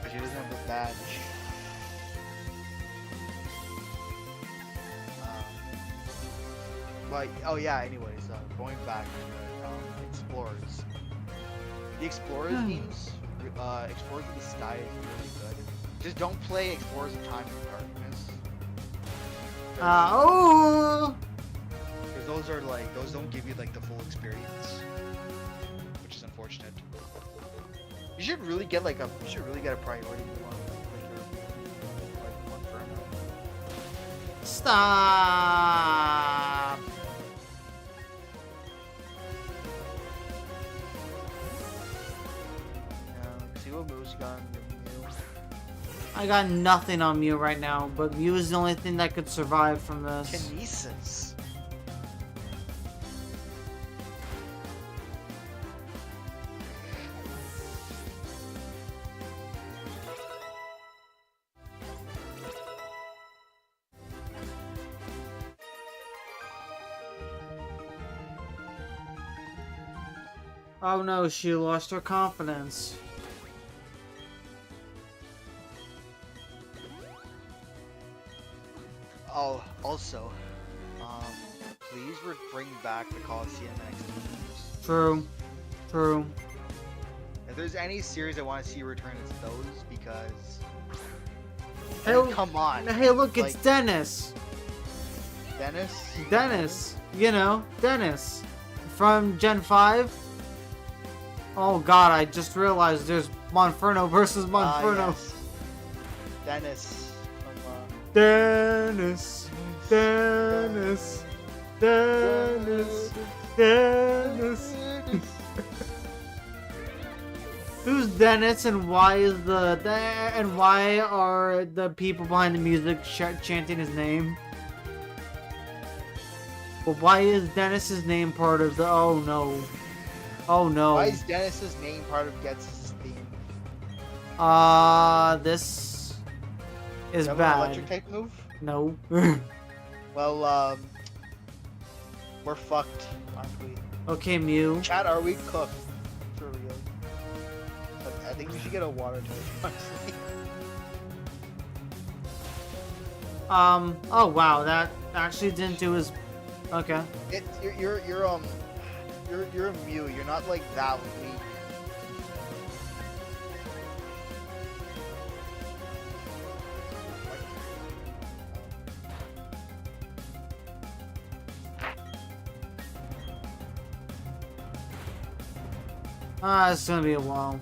But she doesn't have a badge. But oh yeah. Anyways, going back to Explorers. The Explorers games, Explorers in the Sky is really good. Just don't play Explorers of Time and Darkness. Oh! Because those are like, those don't give you like the full experience, which is unfortunate. You should really get like you should really get a priority one, like one for Stop! see what moves got on your Mew. I got nothing on Mew right now, but Mew is the only thing that could survive from this. Kinesis. Oh no, she lost her confidence. Oh, also, please bring back the Coliseum next games. True. True. If there's any series I want to see return, it's those because. Hey, I mean, come on. Hey, look, it's like, Dennis. Dennis. Dennis. You know, Dennis. From Gen 5. Oh god, I just realized there's Monferno versus Monferno. Yes. Dennis. Dennis. Dennis. Dennis. Dennis. Who's Dennis and why is and why are the people behind the music chanting his name? But why is Dennis's name part of the? Oh no! Oh no! Why is Dennis's name part of Gets' theme? This is An bad. electric type move? No. Well, we're fucked, aren't we? Okay, Mew. Chat, are we cooked? For real. But I think we should get a water type, honestly. Oh wow, that actually didn't do his. Okay. You're a Mew. You're not like that weak. It's gonna be a while.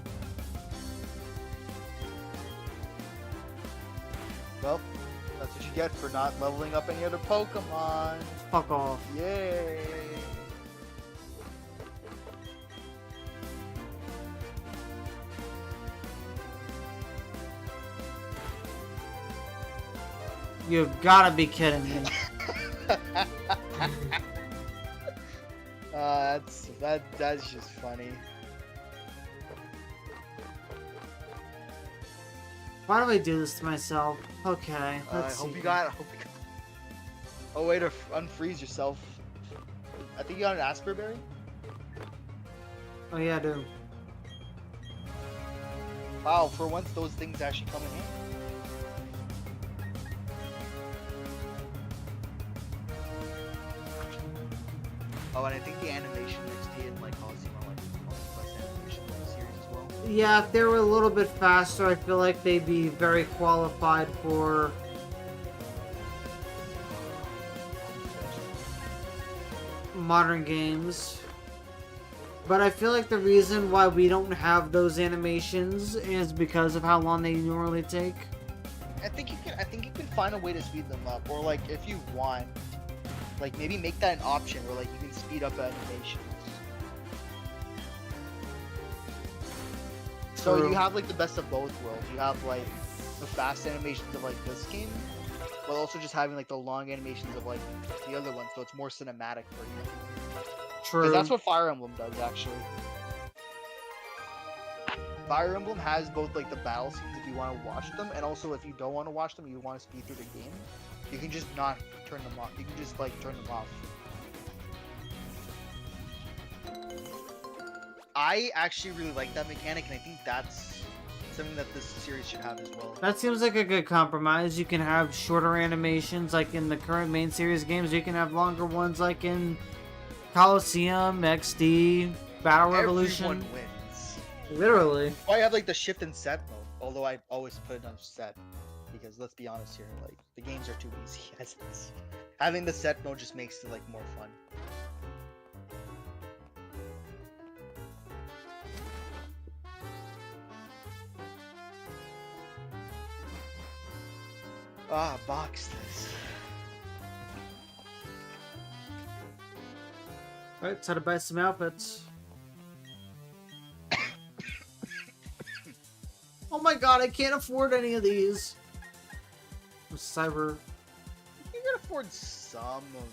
Well, that's what you get for not leveling up any other Pokemon. Fuck off. Yay! You've gotta be kidding me. That's just funny. Why do I do this to myself? Okay, I let's hope see. you got. Oh, way to unfreeze yourself. I think you got an Asper Berry. Oh yeah, I do. Wow, for once those things actually come in handy. Oh, and I think the animation XD and like Coliseum are like one of the best animation in the series as well. Yeah, if they were a little bit faster, I feel like they'd be very qualified for modern games. But I feel like the reason why we don't have those animations is because of how long they normally take. I think you can find a way to speed them up, or like if you want, like maybe make that an option where like you can speed up animations. So True. you have like the best of both worlds. You have like the fast animations of like this game, but also just having like the long animations of like the other one, so it's more cinematic for you. True. Because that's what Fire Emblem does, actually. Fire Emblem has both like the battle scenes if you want to watch them, and also if you don't want to watch them, you want to speed through the game, you can just not turn them off. You can just like turn them off. I actually really like that mechanic, and I think that's something that this series should have as well. That seems like a good compromise. You can have shorter animations like in the current main series games. You can have longer ones like in Coliseum, XD, Battle Revolution. Everyone wins. Literally. I have like the shift and set mode, although I always put it on set, because let's be honest here, like the games are too easy as is. Having the set mode just makes it like more fun. Ah, box this. Alright, time to buy some outfits. Oh my god, I can't afford any of these. Cyber. You can afford some of,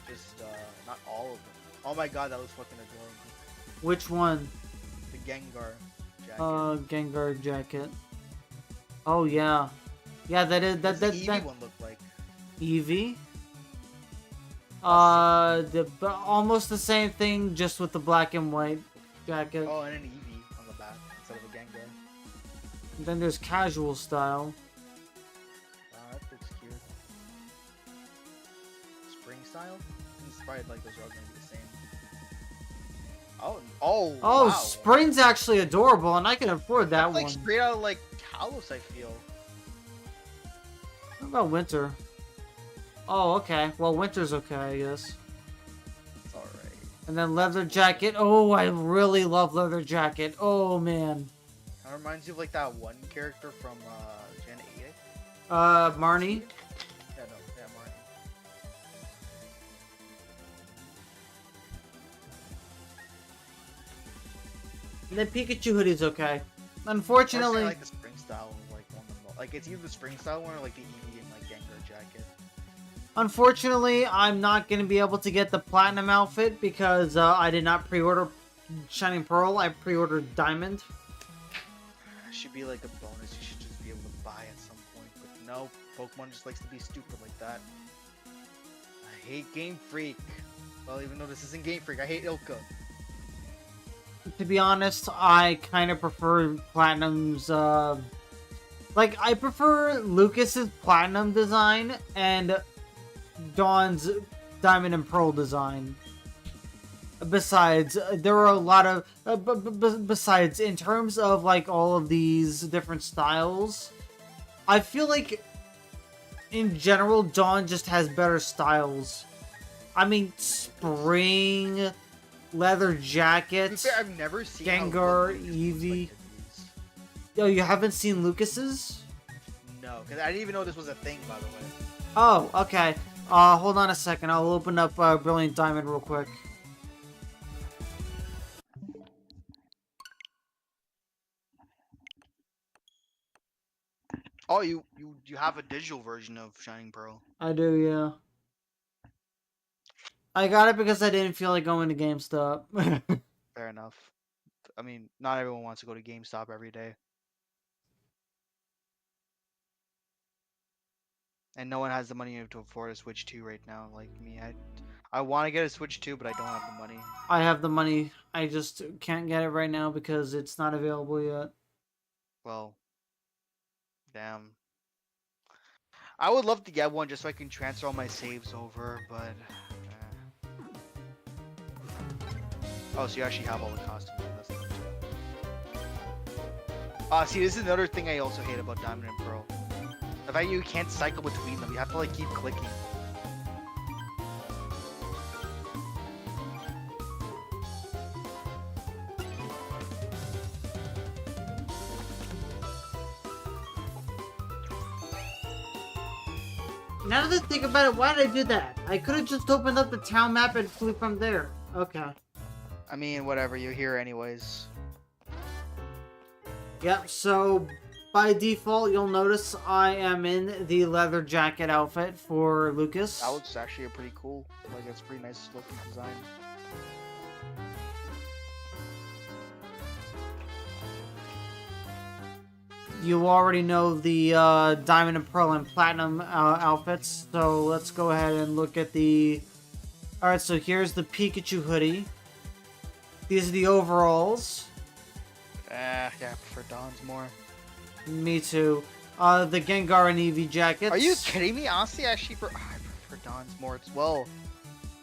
just not all of them. Oh my god, that looks fucking adorable. Which one? The Gengar jacket. Gengar jacket. Oh yeah. Yeah, that is What's the Eevee one look like? Eevee? Almost the same thing, just with the black and white jacket. Oh, and an Eevee on the back instead of a Gengar. And then there's casual style. That looks cute. Spring style? It's probably like those are all gonna be the same. Oh, Oh, wow. Spring's actually adorable, and I can afford that That's like one. straight out of like Kalos, I feel. What about Winter? Oh, okay. Well, Winter's okay, I guess. It's alright. And then leather jacket. Oh, I really love leather jacket. Oh, man. Kind of reminds you of like that one character from Gen 8. Marnie. Yeah, no, yeah, Marnie. And then Pikachu hoodie's okay. Personally, Unfortunately, I like the spring style, like one of the most. Like it's either the spring style one or like the Eevee and like Gengar jacket. unfortunately, I'm not going to be able to get the Platinum outfit because I did not pre-order Shining Pearl. I pre-ordered Diamond. It should be like a bonus. You should just be able to buy at some point. But no, Pokemon just likes to be stupid like that. I hate Game Freak. Well, even though this isn't Game Freak, I hate Ilka. To be honest, I kind of prefer Platinum's, like, I prefer Lucas's Platinum design and Dawn's Diamond and Pearl design. Besides, there are a lot of, besides, in terms of, like, all of these different styles, I feel like, in general, Dawn just has better styles. I mean, Spring, leather jacket, To be fair, I've never seen how Gengar, good Lucas looks Eevee. like in these. Oh, you haven't seen Lucas's? No, because I didn't even know this was a thing, by the way. Oh, okay. Hold on a second. I'll open up Brilliant Diamond real quick. Oh, you have a digital version of Shining Pearl. I do, yeah. I got it because I didn't feel like going to GameStop. Fair enough. I mean, not everyone wants to go to GameStop every day. And no one has the money to afford a Switch 2 right now, like me. I want to get a Switch 2, but I don't have the money. I have the money. I just can't get it right now because it's not available yet. Well, damn. I would love to get one just so I can transfer all my saves over, but... Oh, so you actually have all the costumes. That's not too. See, this is another thing I also hate about Diamond and Pearl. The fact you can't cycle between them. You have to, like, keep clicking. Now that I think about it, why did I do that? I could have just opened up the town map and flew from there. Okay. I mean, whatever. You're here anyways. Yep, so by default, you'll notice I am in the leather jacket outfit for Lucas. That looks actually a pretty cool. Like, it's a pretty nice looking design. You already know the diamond and pearl and platinum outfits, so let's go ahead and look at the... Alright, so here's the Pikachu hoodie. These are the overalls. Yeah, I prefer Don's more. Me too. The Gengar and Eevee jackets. Are you kidding me? Honestly, I prefer Don's more as well.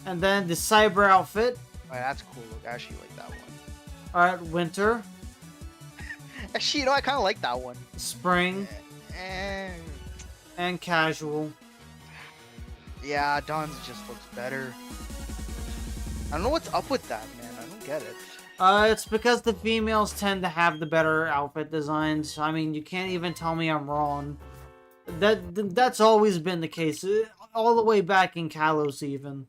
And then the Cyber outfit. Oh, that's cool. Look, I actually like that one. Alright, Winter. Actually, you know, I kind of like that one. Spring. Eh, And Casual. yeah, Don's just looks better. I don't know what's up with that, man. I don't get it. It's because the females tend to have the better outfit designs. I mean, you can't even tell me I'm wrong. That's always been the case. All the way back in Kalos, even.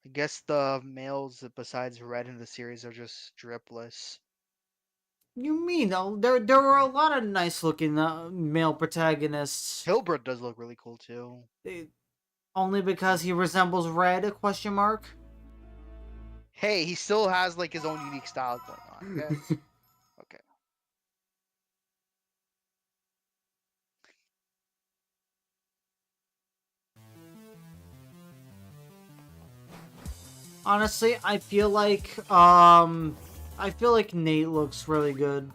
I guess the males, besides Red in the series, are just dripless. You mean, though? There were a lot of nice-looking male protagonists. Hilbert does look really cool, too. Only because he resembles Red, question mark? Hey, he still has, like, his own unique style going on, okay? Okay. Honestly, I feel like Nate looks really good.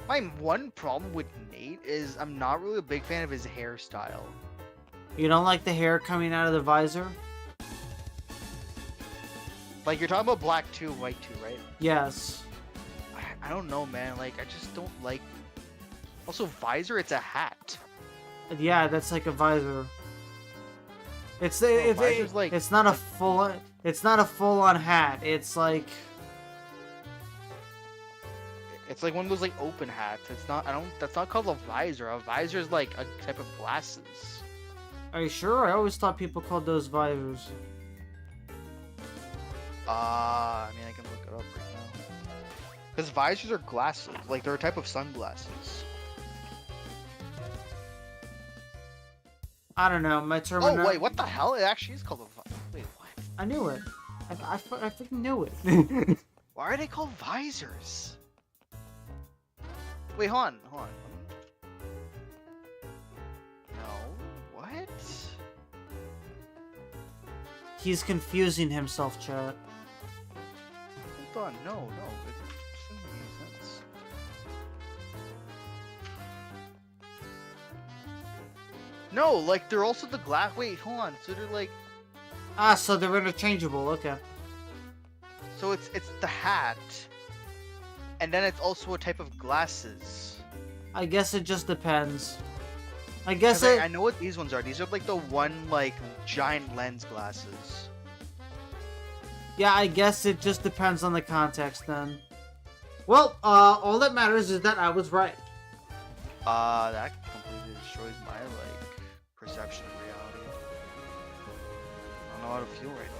My one problem with Nate is I'm not really a big fan of his hairstyle. You don't like the hair coming out of the visor? Like, you're talking about black 2, white 2, right? Yes. I don't know, man. Like, I just don't like... Also, visor, it's a hat. Yeah, that's like a visor. It's visor's like- it's not a full on hat. It's like It's like one of those, like, open hats. It's not... That's not called a visor. A visor is, like, a type of glasses. Are you sure? I always thought people called those visors. I mean, I can look it up right now. Because visors are glasses. Like, they're a type of sunglasses. I don't know. My term. Oh, wait, what the hell? It actually is called a visor. Wait, what? I knew it. I freaking knew it. Why are they called visors? Wait, hold on. No, what? He's confusing himself, chat. Hold on, no, it doesn't make any sense. No, like, they're also the glass. Wait, hold on. So they're like. Ah, so they're interchangeable. Okay. So it's the hat, and then it's also a type of glasses. I guess it just depends. I 'Cause guess I know what these ones are. These are like the one like giant lens glasses. Yeah, I guess it just depends on the context then. Well, all that matters is that I was right. That completely destroys my like perception of reality. I don't know how to feel right now.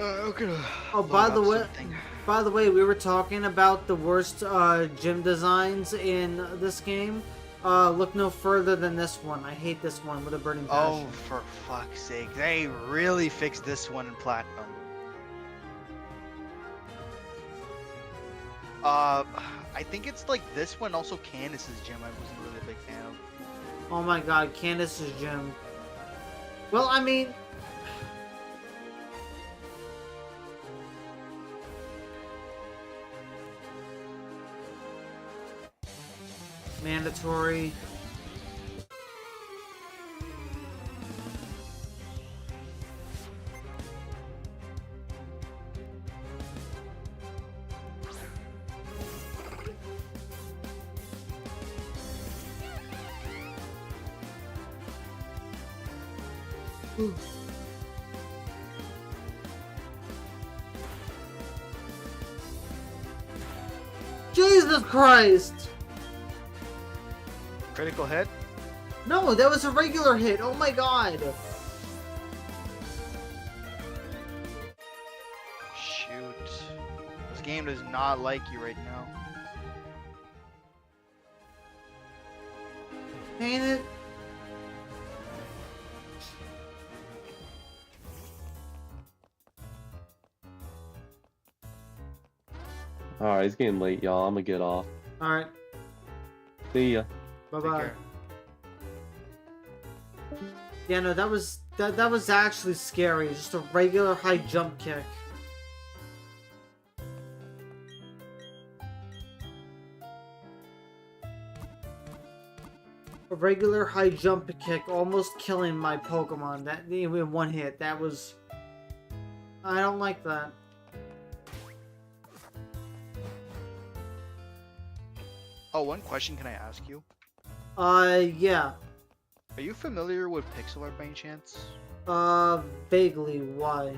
I'm gonna Oh, load by up the way, something. we were talking about the worst gym designs in this game. Look no further than this one. I hate this one with a burning passion. Oh, for fuck's sake. They really fixed this one in Platinum. I think it's like this one, also Candace's gym, I wasn't really a big fan of. Oh my god, Candace's gym. Well, I mean... Mandatory. Jesus Christ! Critical hit. No, that was a regular hit. Oh my god. Shoot. This game does not like you right now. Ain't it? Alright, it's getting late, y'all. I'm gonna get off. Alright, See ya. Take bye-bye. care. Yeah, no, that was actually scary. Just a regular high jump kick. A regular high jump kick, almost killing my Pokemon. That in one hit. That was. I don't like that. Oh, one question can I ask you? Yeah. Are you familiar with pixel art by any chance? Vaguely. Why?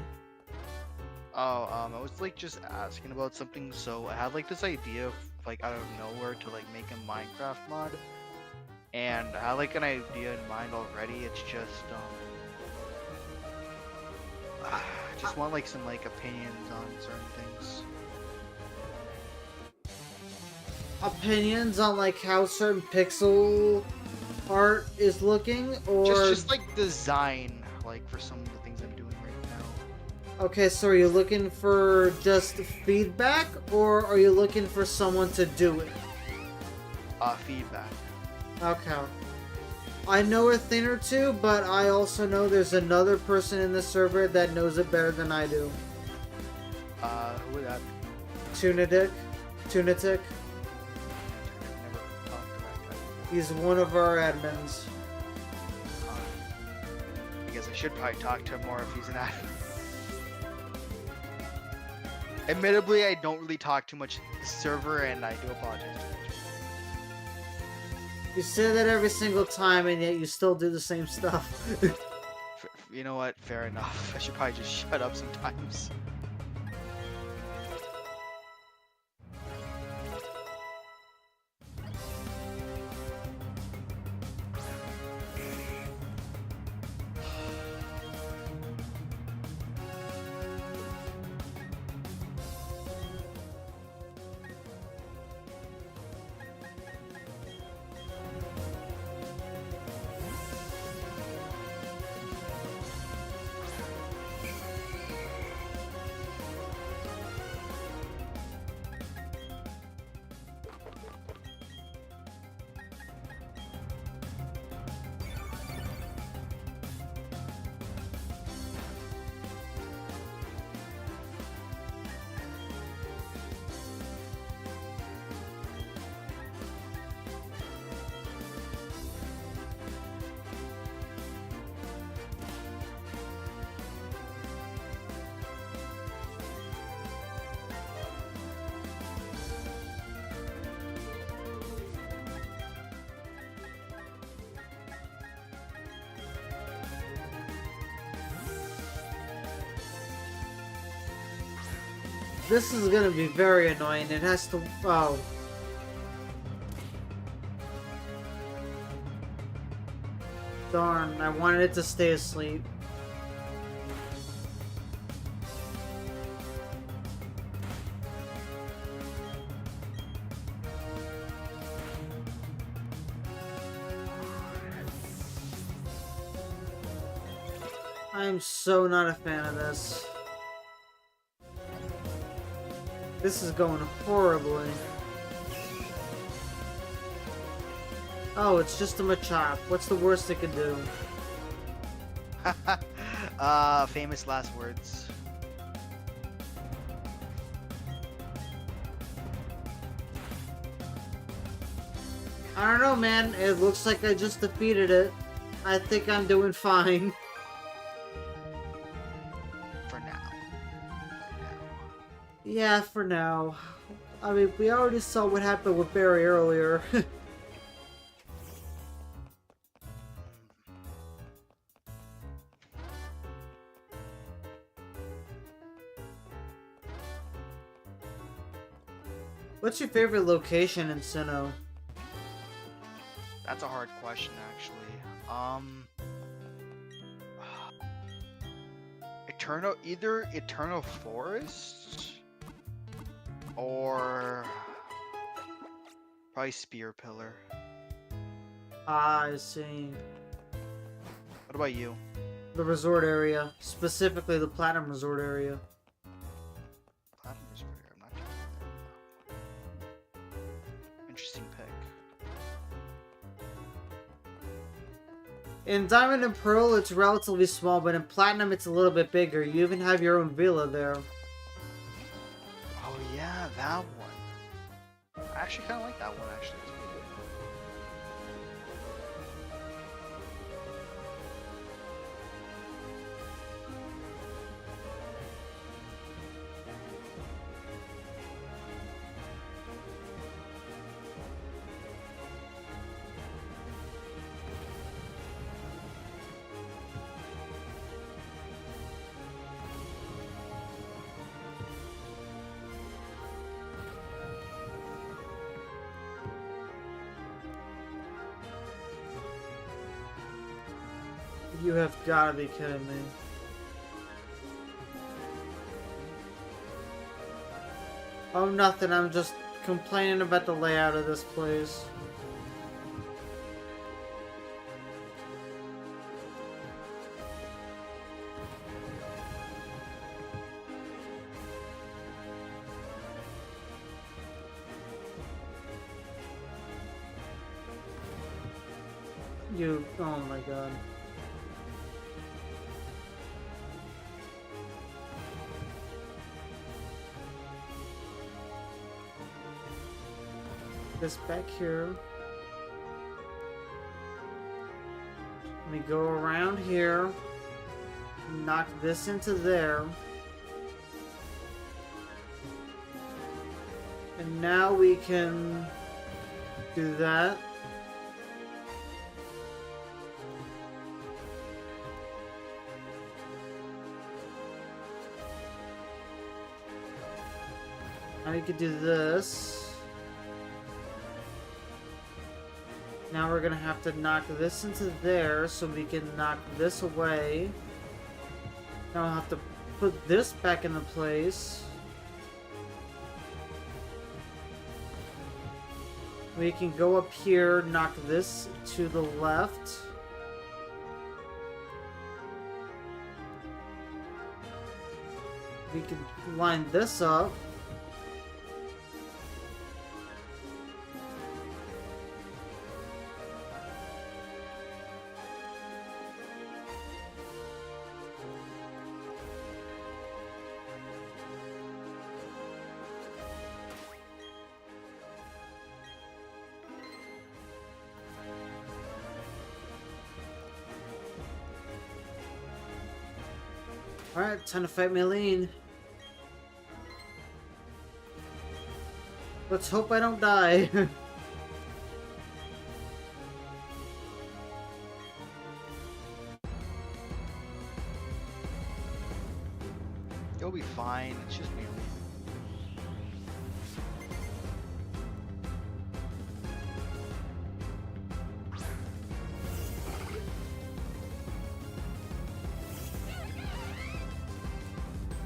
Oh, I was like just asking about something. So I had like this idea of like out of nowhere to like make a Minecraft mod, and I had like an idea in mind already. It's just I just want like some like opinions on certain things. Opinions on like how certain pixel art is looking, or Just like design, like for some of the things I'm doing right now. okay, so are you looking for just feedback, or are you looking for someone to do it? Feedback. Okay. I know a thing or two, but I also know there's another person in the server that knows it better than I do. Who would that be? Tunatic. Never talked to that guy. He's one of our admins. I guess I should probably talk to him more if he's an admin. Admittedly, I don't really talk too much to the server, and I do apologize too much. You say that every single time, and yet you still do the same stuff. You know what? Fair enough. I should probably just shut up sometimes. This is gonna be very annoying. It has to. Oh. Darn, I wanted it to stay asleep. I'm so not a fan of this. This is going horribly. Oh, it's just a Machop. What's the worst it could do? Famous last words. I don't know, man. It looks like I just defeated it. I think I'm doing fine. For now. Yeah, for now. I mean, we already saw what happened with Barry earlier. What's your favorite location in Sinnoh? That's a hard question, actually. Either Eternal Forest or probably Spear Pillar. Ah, I see. What about you? The resort area. Specifically the Platinum Resort area. Platinum Resort. I'm not sure. Interesting pick. In Diamond and Pearl, it's relatively small, but in Platinum, it's a little bit bigger. You even have your own villa there. Oh yeah, that one. I actually kind of like that one. Actually, it's pretty good. You have gotta be kidding me. Oh, nothing. I'm just complaining about the layout of this place. Oh my god. This back here. Let me go around here. Knock this into there. And now we can do that. Now we could do this. Now we're gonna have to knock this into there so we can knock this away. Now I'll have to put this back into place. We can go up here, knock this to the left. We can line this up. Alright, time to fight Maylene. Let's hope I don't die. You'll be fine. It's just me.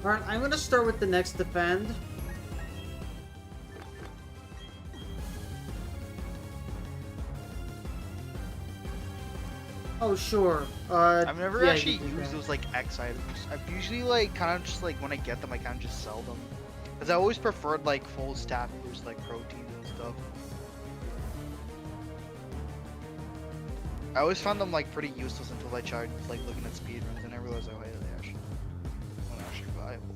Alright, I'm gonna start with the next defend. Oh, sure. I've never yeah, actually you can do used that. those like X items. I've usually like kind of just like when I get them, I kind of just sell them. Cause I always preferred like full stat boost, like protein and stuff. I always found them like pretty useless until I tried like looking at speedruns and I realized oh hey, they actually not actually viable.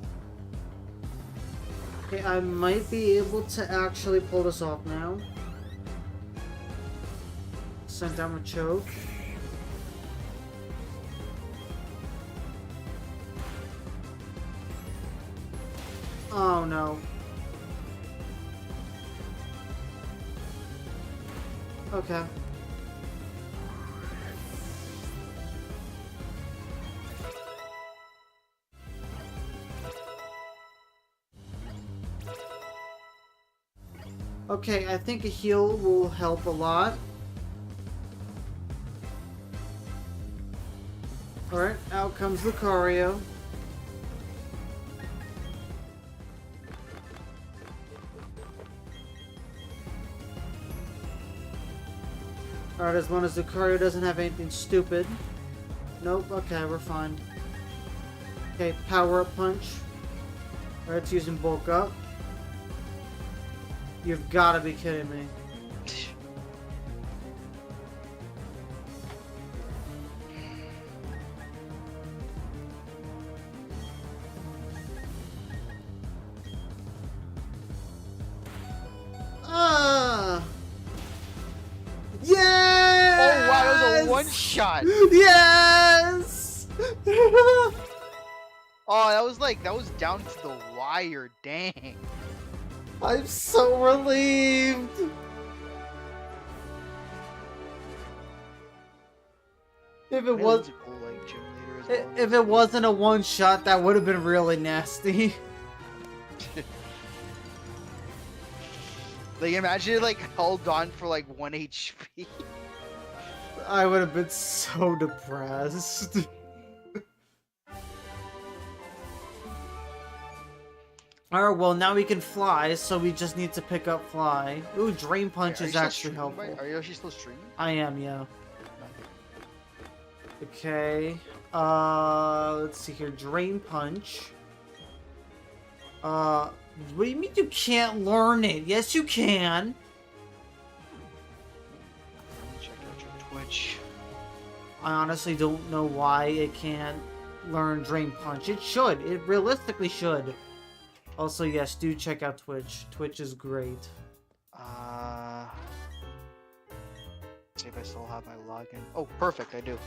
Okay, I might be able to actually pull this off now. Send down a choke. Oh no. Okay. Okay, I think a heal will help a lot. Alright, out comes Lucario. Alright, as long as Lucario doesn't have anything stupid. Nope, okay, we're fine. Okay, power up punch. Alright, it's using bulk up. You've gotta be kidding me. Ah! Yes! Oh wow, that was a one shot. Yes! Oh, that was down to the wire. Dang. I'm so relieved. If it was, He's a cool, like, gym leader as well. if it wasn't a one shot, that would have been really nasty. Like, imagine it, like, held on for, like, 1 HP. I would have been so depressed. Alright, well now we can fly, so we just need to pick up fly. Ooh, Drain Punch Are you is still actually streaming, helpful. Are you actually still streaming? I am, yeah. Okay. Let's see here. Drain Punch. What do you mean you can't learn it? Yes, you can. Check out your Twitch. I honestly don't know why it can't learn Drain Punch. It should. It realistically should. Also, yes, do check out Twitch. Twitch is great. See if I still have my login. Oh, perfect, I do.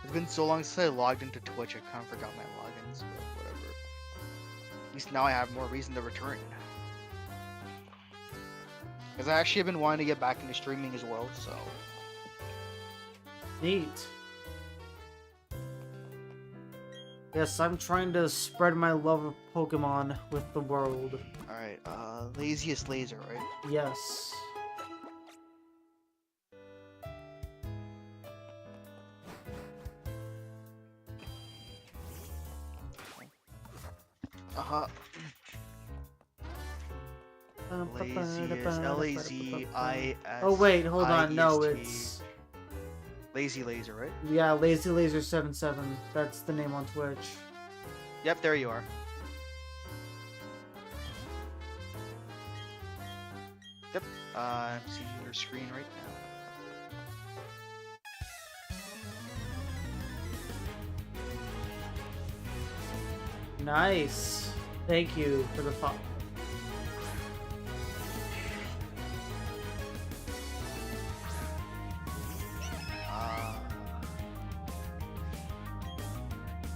It's been so long since I logged into Twitch, I kind of forgot my logins, but whatever. At least now I have more reason to return. Because I actually have been wanting to get back into streaming as well, so... Neat. Yes, I'm trying to spread my love of Pokemon with the world. Alright, laziest laser, right? Yes. Uh-huh. Laziest, L-A-Z-I-S. Oh wait, hold on. No, I-E-S-T. it's Lazy Laser, right? yeah, Lazy Laser 77. That's the name on Twitch. Yep, there you are. Yep, I'm seeing your screen right now. Nice. Thank you for the follow.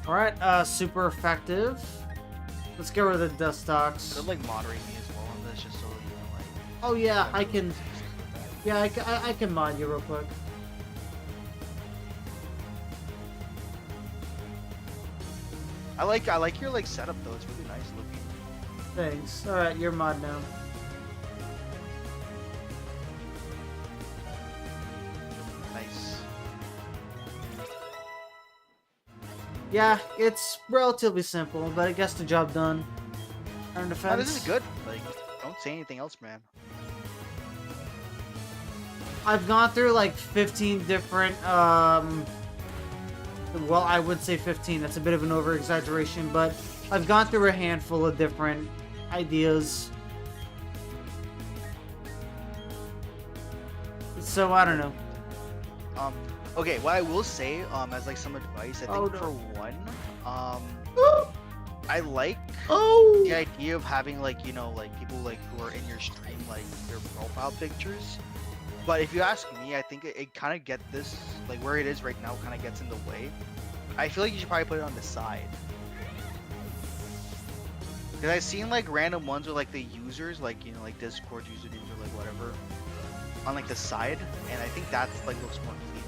Alright, super effective. Let's get rid of the Dustox. Could like moderate me as well on this, just so you know, like. Oh yeah, I can. Yeah, I can mod you real quick. I like your like setup though. It's really nice looking. Thanks. Alright, you're mod now. Nice. Yeah, it's relatively simple, but it gets the job done. Iron No, defense. this is good. Like, don't say anything else, man. I've gone through like 15 different, well, I would say 15. That's a bit of an over-exaggeration, but I've gone through a handful of different ideas. So, I don't know. Okay, what I will say, as like some advice, I think Oh, no. for one, I like Oh! the idea of having like, you know, like people like who are in your stream, like their profile pictures. But if you ask me, I think it kind of this, like where it is right now, kind of gets in the way. I feel like you should probably put it on the side. Because I've seen like random ones with like the users, like, you know, like Discord usernames or like whatever, on like the side, and I think that's like looks more clean.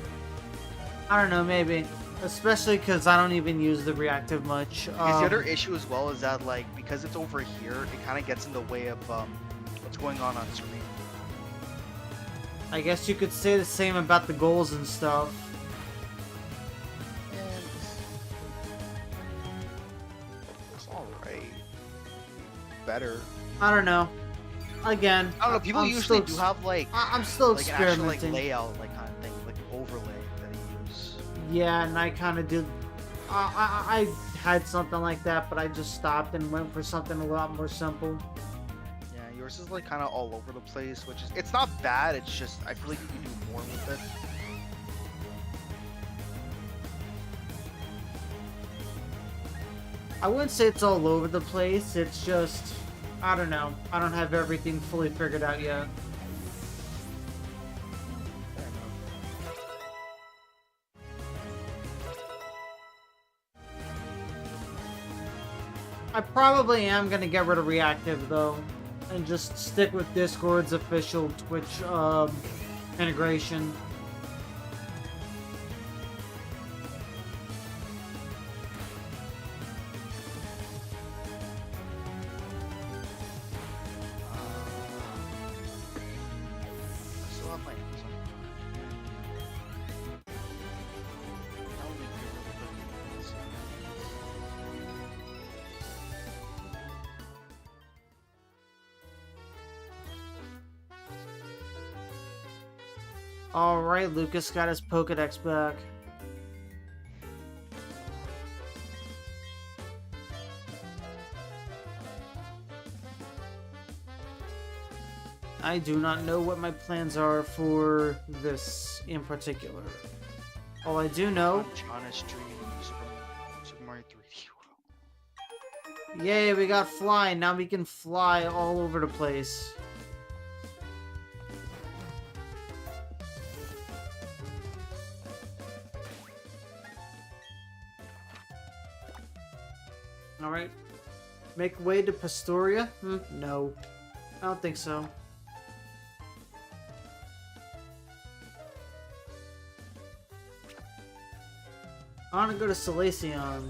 I don't know, maybe. Especially because I don't even use the reactive much. Because the other issue as well is that like because it's over here, it kind of gets in the way of what's going on screen. I guess you could say the same about the goals and stuff. It's all right. Better. I don't know. Again, I don't know. People I'm usually still do have like I'm still like an actual experimenting. like layout like kind of thing, like overlay that they use. Yeah, and I kind of did. I had something like that, but I just stopped and went for something a lot more simple. Yeah, yours is like kind of all over the place, which is it's not bad. It's just I feel like you can do more with it. I wouldn't say it's all over the place. It's just I don't know. I don't have everything fully figured out yet. Fair enough. I probably am gonna get rid of reactive though, and just stick with Discord's official Twitch integration. I still have my Amazon card. That would be good. Alright, Lucas got his Pokedex back. I do not know what my plans are for this in particular. All I do know, John is streaming Super Mario 3D World. yay, we got fly. Now we can fly all over the place. Alright. Make way to Pastoria? No. I don't think so. I want to go to Salacion.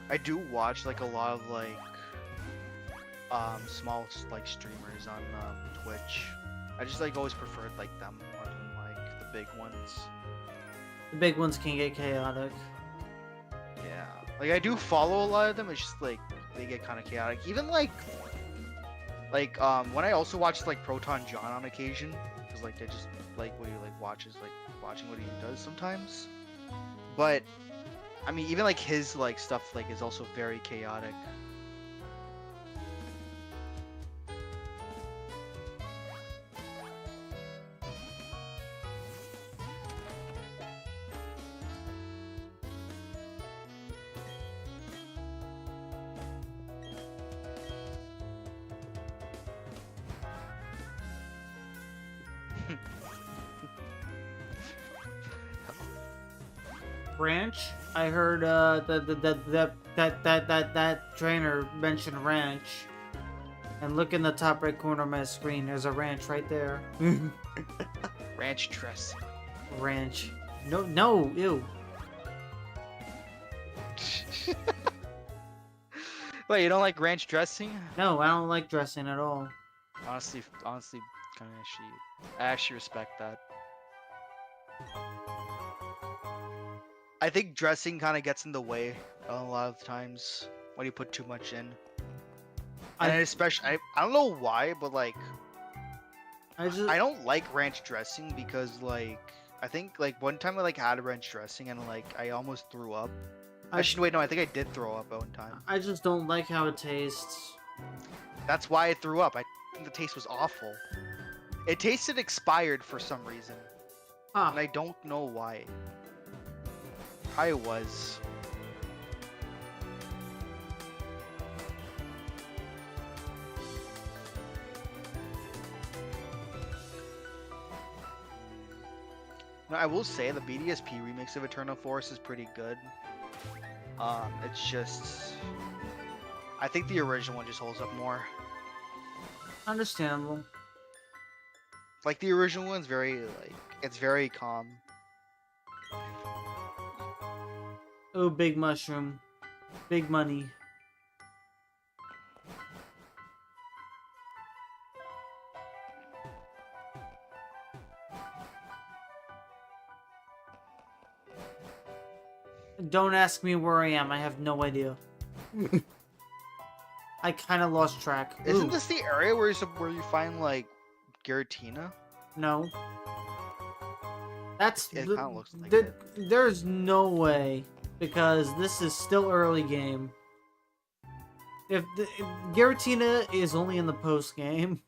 I do watch like a lot of like small like streamers on Twitch. I just like always preferred like them more than like the big ones. The big ones can get chaotic. Yeah, like I do follow a lot of them. It's just like they get kind of chaotic. Even like when I also watch like Proton John on occasion, because like they just like what he like watches like watching what he does sometimes. But I mean, even like his like stuff like is also very chaotic. Ranch? I heard that trainer mentioned ranch. And look in the top right corner of my screen. There's a ranch right there. Ranch dressing. Ranch. No, ew. Wait, you don't like ranch dressing? No, I don't like dressing at all. Honestly, kind of I actually respect that. I think dressing kind of gets in the way a lot of times when you put too much in. And especially, I don't know why, but like, I don't like ranch dressing because like, I think like one time I like had ranch dressing and like I almost threw up. Actually, wait, no, I think I did throw up at one time. I just don't like how it tastes. That's why I threw up. I think the taste was awful. It tasted expired for some reason. Huh. And I don't know why. Probably was. I will say the BDSP remix of Eternal Force is pretty good. It's just, I think the original one just holds up more. Understandable. Like the original one's very it's very calm. Oh, big mushroom. Big money. Don't ask me where I am. I have no idea. I kind of lost track. Isn't Ooh, this the area where you find like Giratina? no. That's It kind of looks like th- it. there's no way because this is still early game. If Giratina is only in the post game.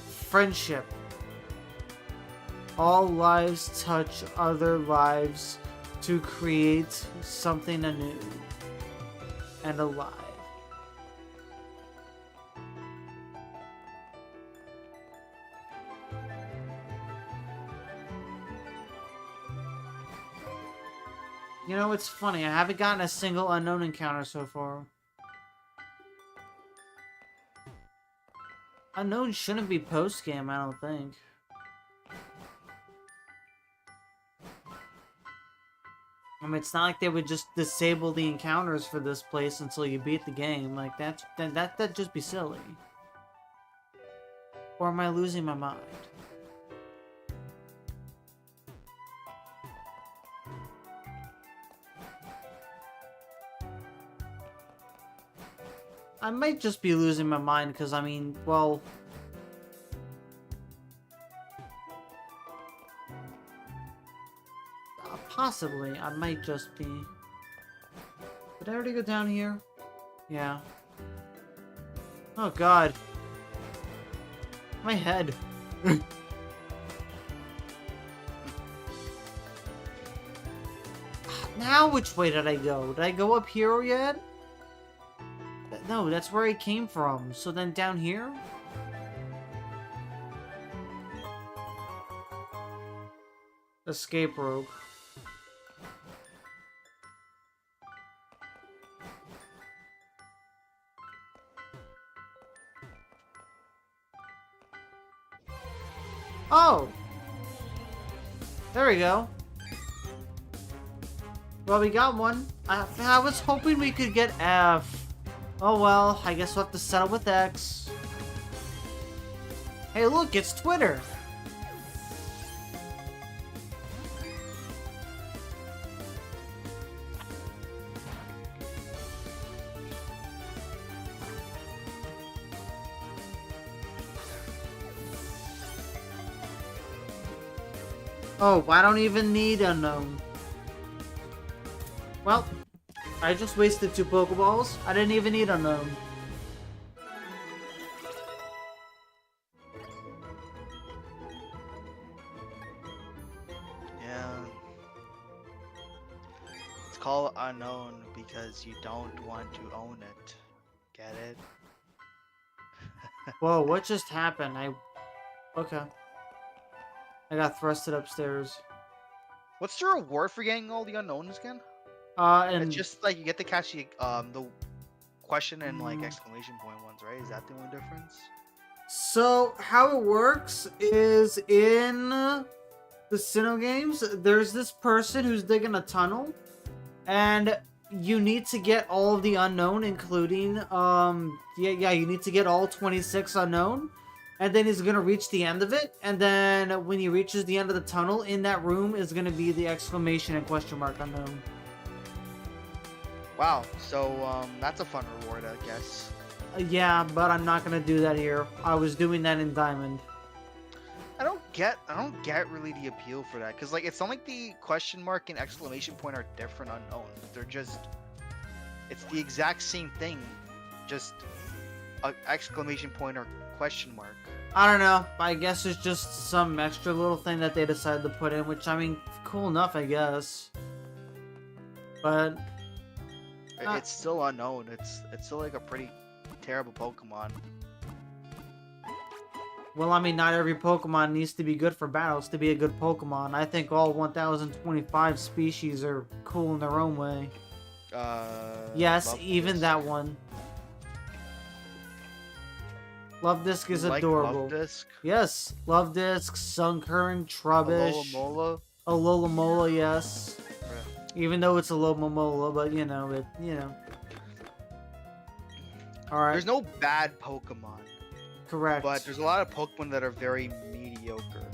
Friendship. All lives touch other lives to create something anew and alive. You know, it's funny. I haven't gotten a single unknown encounter so far. Unknown shouldn't be post-game, I don't think. I mean, it's not like they would just disable the encounters for this place until you beat the game. Like, that'd just be silly. Or am I losing my mind? I might just be losing my mind because, I mean, well... possibly, I might just be... Did I already go down here? Yeah. Oh god. My head. Now which way did I go? Did I go up here yet? No, that's where I came from. So then down here? Escape rope. Oh! There we go. Well, we got one. I was hoping we could get F. Oh well, I guess we'll have to settle with X. Hey look, it's Twitter! Oh, I don't even need unknown. Well, I just wasted 2 Pokeballs. I didn't even need unknown. Yeah. It's called unknown because you don't want to own it. Get it? Whoa, what just happened? Okay. I got thrusted upstairs. What's the reward for getting all the unknowns again? And It's just like you get to catch the question and like exclamation point ones, right? Is that the only difference? so how it works is in the Sinnoh games, there's this person who's digging a tunnel, and you need to get all of the unknown, including you need to get all 26 unknown, and then he's gonna reach the end of it, and then when he reaches the end of the tunnel, in that room is gonna be the exclamation and question mark unknown. Wow. So that's a fun reward, I guess. Yeah, but I'm not gonna do that here. I was doing that in Diamond. I don't get really the appeal for that, because like it's not like the question mark and exclamation point are different unknowns. They're just, it's the exact same thing, just a exclamation point or question mark. I don't know. I guess it's just some extra little thing that they decided to put in, which, I mean, cool enough, I guess. But It's still unknown. It's still like a pretty terrible Pokemon. Well, I mean, not every Pokemon needs to be good for battles to be a good Pokemon. I think all 1025 species are cool in their own way. Yes, Love even Disc. that one. Love Disc is Like adorable. Love Disc. Yes, Love Disc, Sunkern, Trubbish, Alola Alomomola, yes. Bruh. Even though it's a Lomomola, but you know, Alright, There's no bad Pokemon, correct. but there's a lot of Pokemon that are very mediocre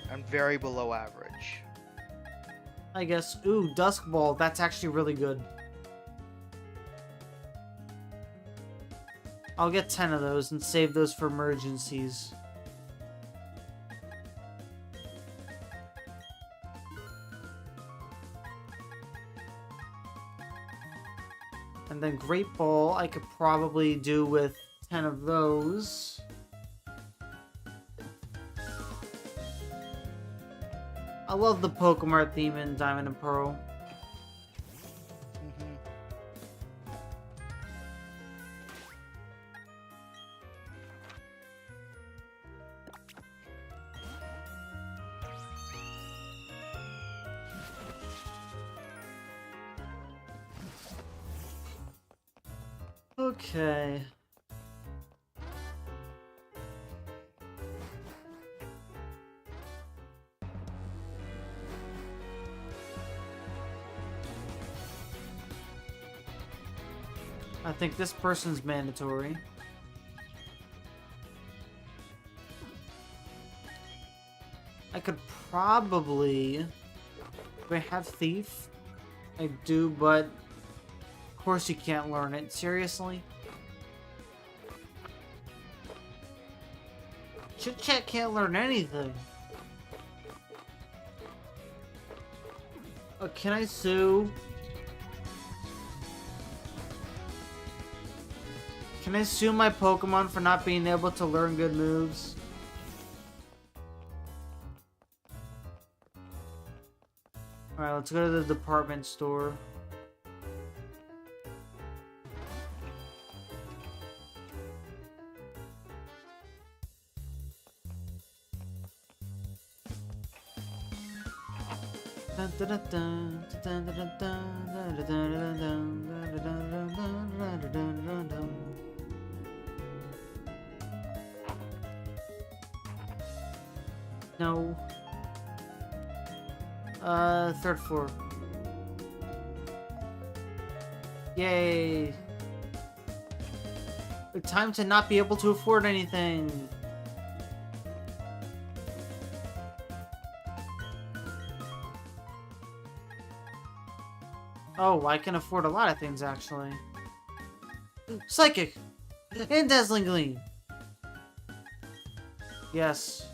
and very below average. I guess, ooh, Dusk Ball, that's actually really good. I'll get 10 of those and save those for emergencies. And then Great Ball, I could probably do with 10 of those. I love the Pokemon theme in Diamond and Pearl. Mhm. Okay. I think this person's mandatory. I could probably... Do I have Thief? I do, but... Of course you can't learn it. Seriously? Chit Chat can't learn anything. Oh, can I sue? Can I sue my Pokemon for not being able to learn good moves? Alright, let's go to the department store. No. Third floor. Yay. Time to not be able to afford anything. Oh, I can afford a lot of things, actually. Psychic! And Dazzling Gleam! Yes.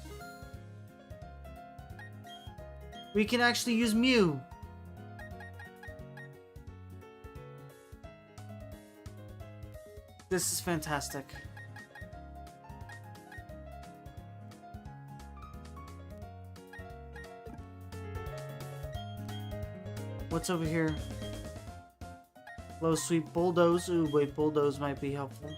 We can actually use Mew! This is fantastic. What's over here? Low Sweep Bulldoze. Ooh, wait, Bulldoze might be helpful.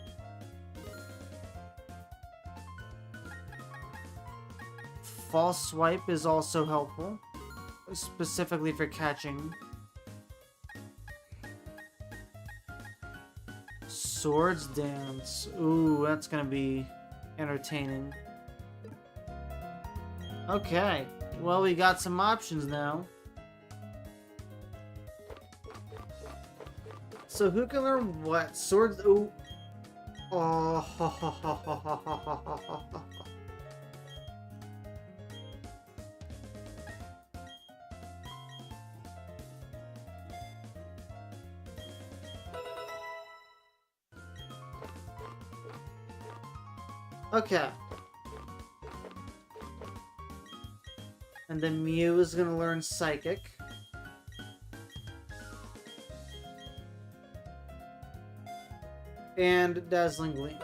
False Swipe is also helpful, specifically for catching. Swords Dance. Ooh, that's gonna be entertaining. Okay, well, we got some options now. So who can learn what? Swords? Ooh. Oh. Okay. And then Mew is gonna learn Psychic. And Dazzling Gleam.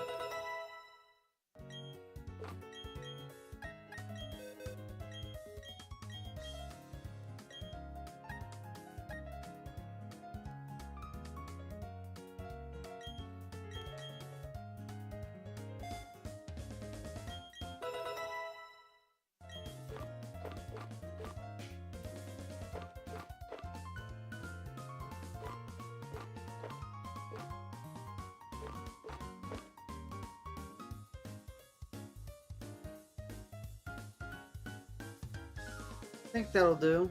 think that'll do.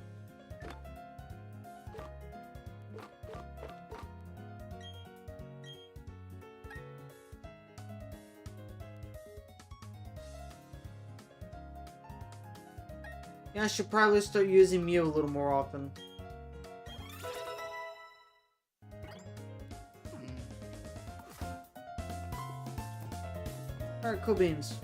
Yeah, I should probably start using Mew a little more often. Alright, cool beans.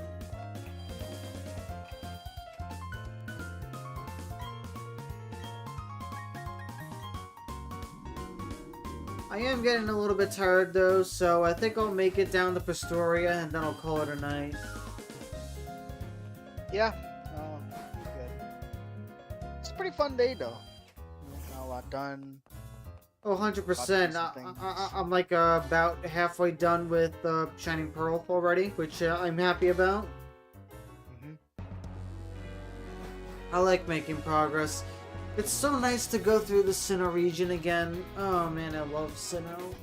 I am getting a little bit tired though, so I think I'll make it down to Pastoria and then I'll call it a night. Yeah. Good. It's a pretty fun day though. Got a lot done. Oh, 100%. I'm like about halfway done with Shining Pearl already, which I'm happy about. I like making progress. It's so nice to go through the Sinnoh region again. Oh man, I love Sinnoh.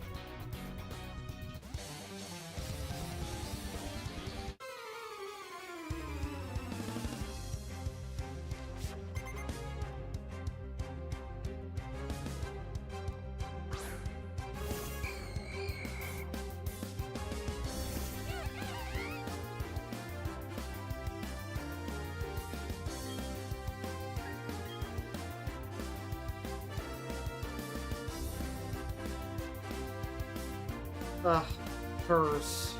Ugh, purse.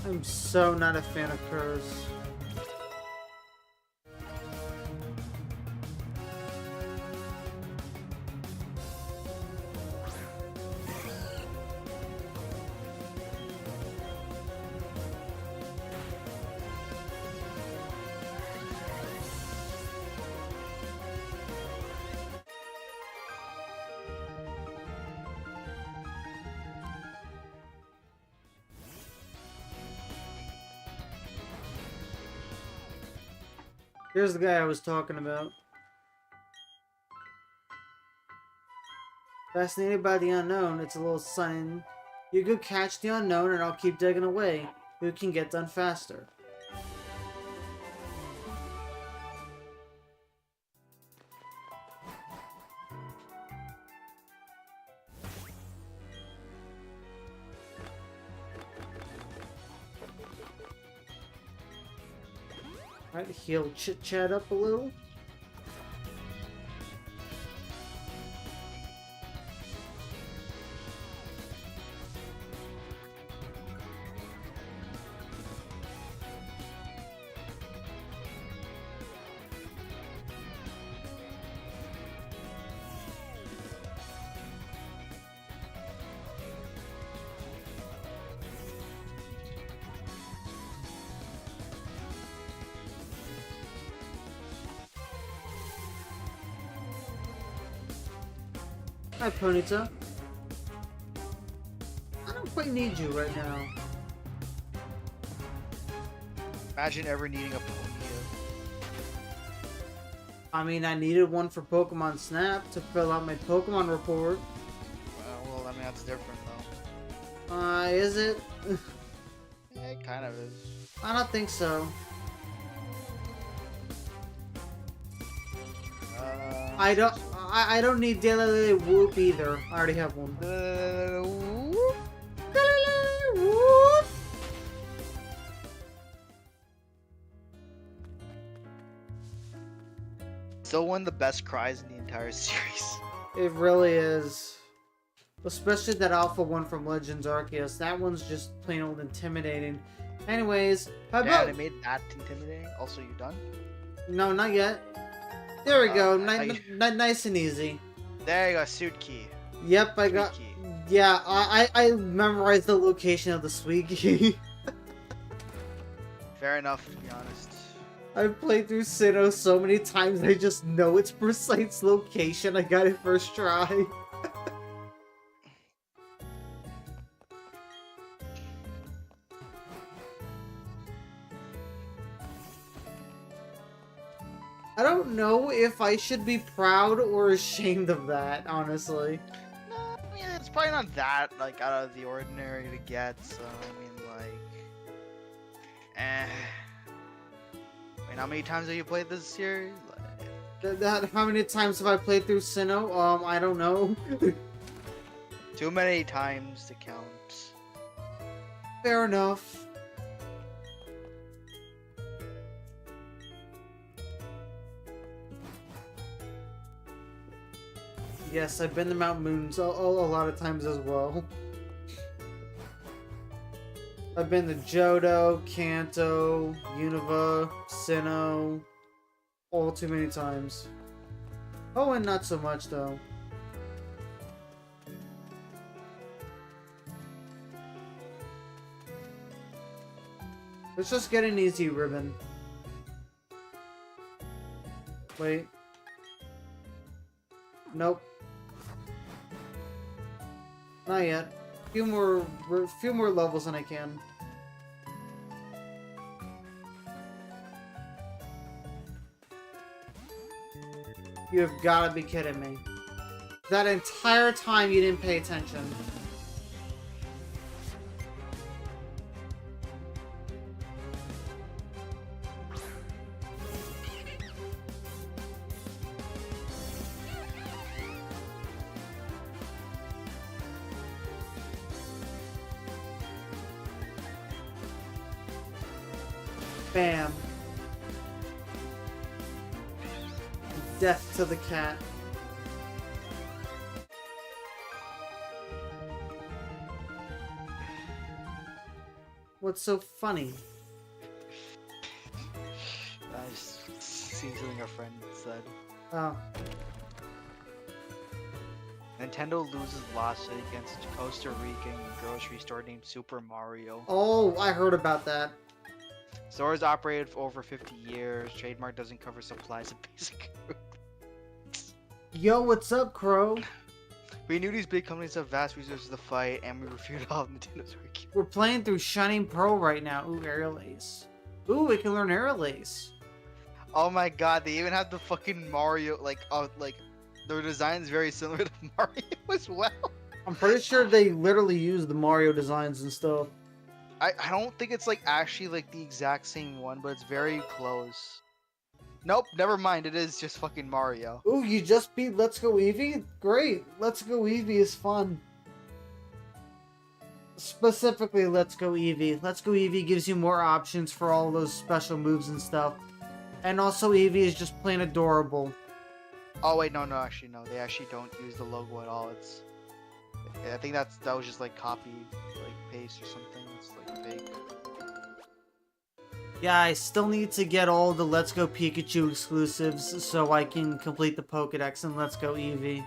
I'm so not a fan of Curse. Here's the guy I was talking about. Fascinated by the unknown, it's a little sign. You go catch the unknown and I'll keep digging away. Who can get done faster? Alright, he'll chit-chat up a little. Hi, Ponyta. I don't quite need you right now. Imagine ever needing a Ponyta. I mean, I needed one for Pokemon Snap to fill out my Pokemon report. Well, I mean, that's different though. Is it? Yeah, it kind of is. I don't think so. I don't need Daily Whoop either. I already have one. Whoop. Whoop. Still one of the best cries in the entire series. It really is. Especially that alpha one from Legends Arceus. That one's just plain old intimidating. Anyways, how about... Damn, it made that intimidating. Also, you done? No, not yet. There we go. Nice and easy. There you go, suit key. Yep, I Sweet got... key. Yeah, I memorized the location of the sweet key. Fair enough, to be honest. I've played through Sinnoh so many times, I just know its precise location. I got it first try. I don't know if I should be proud or ashamed of that, honestly. No, I mean it's probably not that like out of the ordinary to get. So I mean like, I mean, how many times have you played this series? Like, How many times have I played through Sinnoh? I don't know. too many times to count. Fair enough. Yes, I've been to Mount Moons a lot of times as well. I've been to Johto, Kanto, Unova, Sinnoh, all too many times. Oh, and not so much though. Let's just get an easy ribbon. Wait. Nope. Not yet. Few more levels than I can. You have gotta be kidding me. That entire time you didn't pay attention. Bam. Death to the cat. What's so funny? I just seen something a friend said. Oh. Nintendo loses lawsuit against Costa Rican grocery store named Super Mario. Oh, I heard about that. Store has operated for over 50 years. Trademark doesn't cover supplies of basic goods. Yo, what's up, Crow? We knew these big companies have vast resources to fight, and we reviewed all of Nintendo's work. We're playing through Shining Pearl right now. Ooh, Aerial Ace. Ooh, we can learn Aerial Ace. Oh my god, they even have the fucking Mario, like their design's very similar to Mario as well. I'm pretty sure they literally use the Mario designs and stuff. I don't think it's like actually like the exact same one, but it's very close. Nope, never mind. It is just fucking Mario. Ooh, you just beat Let's Go Eevee? Great. Let's Go Eevee is fun. Specifically, Let's Go Eevee. Let's Go Eevee gives you more options for all those special moves and stuff. And also, Eevee is just plain adorable. Oh wait, no, actually no. They actually don't use the logo at all. It's, I think that was just like copy, like paste or something. It's like fake. Yeah, I still need to get all the Let's Go Pikachu exclusives so I can complete the Pokédex in Let's Go Eevee.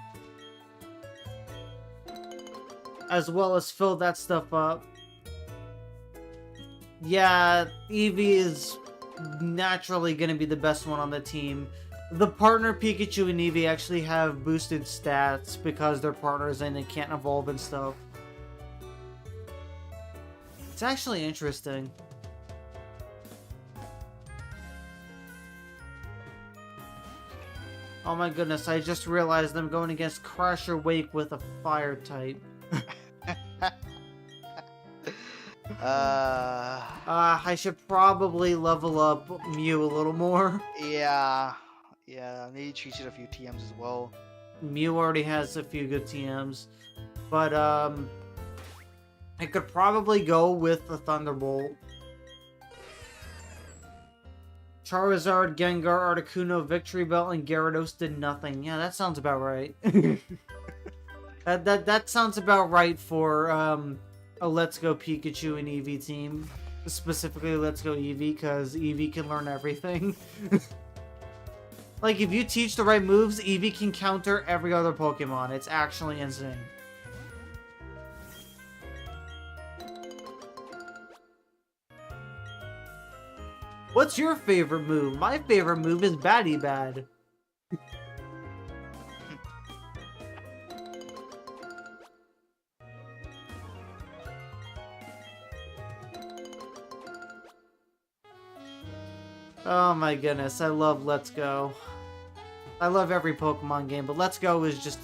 As well as fill that stuff up. Yeah, Eevee is naturally going to be the best one on the team. The partner Pikachu and Eevee actually have boosted stats because they're partners and they can't evolve and stuff. It's actually interesting. Oh my goodness, I just realized I'm going against Crash or Wake with a fire type. I should probably level up Mew a little more. Yeah, I need to treat a few TMs as well. Mew already has a few good TMs, but I could probably go with the Thunderbolt. Charizard, Gengar, Articuno, Victory Belt, and Gyarados did nothing. Yeah, that sounds about right. that sounds about right for a Let's Go Pikachu and Eevee team. Specifically, Let's Go Eevee, because Eevee can learn everything. Like, if you teach the right moves, Eevee can counter every other Pokemon. It's actually insane. What's your favorite move? My favorite move is Batty Bad. Oh my goodness, I love Let's Go. I love every Pokemon game, but Let's Go is just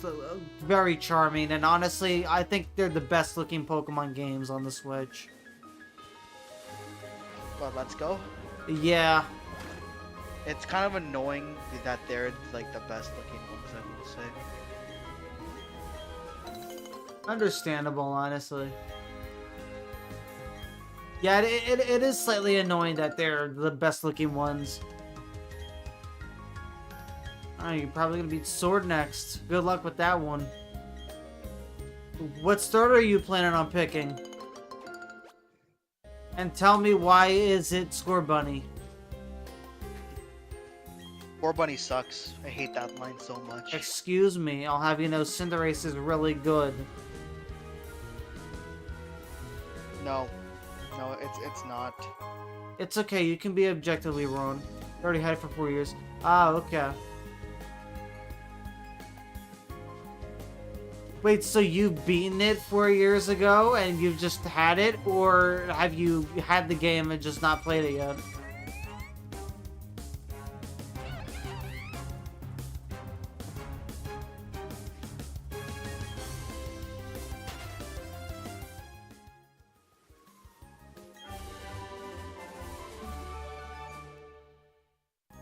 very charming, and honestly, I think they're the best looking Pokemon games on the Switch. But let's go. Yeah, It's kind of annoying that they're like the best looking ones, I will say. understandable, honestly. Yeah, it is slightly annoying that they're the best looking ones. Oh, you're probably gonna beat Sword next. Good luck with that one. What starter are you planning on picking? And tell me, why is it Score Bunny? War Bunny sucks. I hate that line so much. Excuse me, I'll have you know Cinderace is really good. No, no, it's not. It's okay, you can be objectively wrong. You already had it for 4 years. Ah, okay. Wait, so you've beaten it 4 years ago and you've just had it? Or have you had the game and just not played it yet?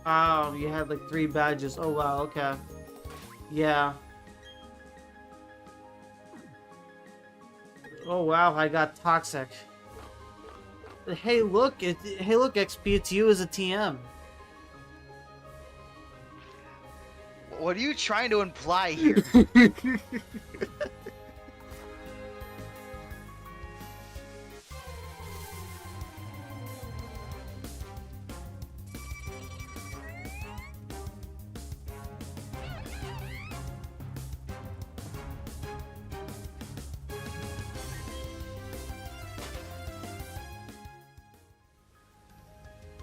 Oh, you had like 3 badges. Oh wow, okay. Yeah. Oh wow, I got toxic. Hey look, XP, it's you as a TM. What are you trying to imply here?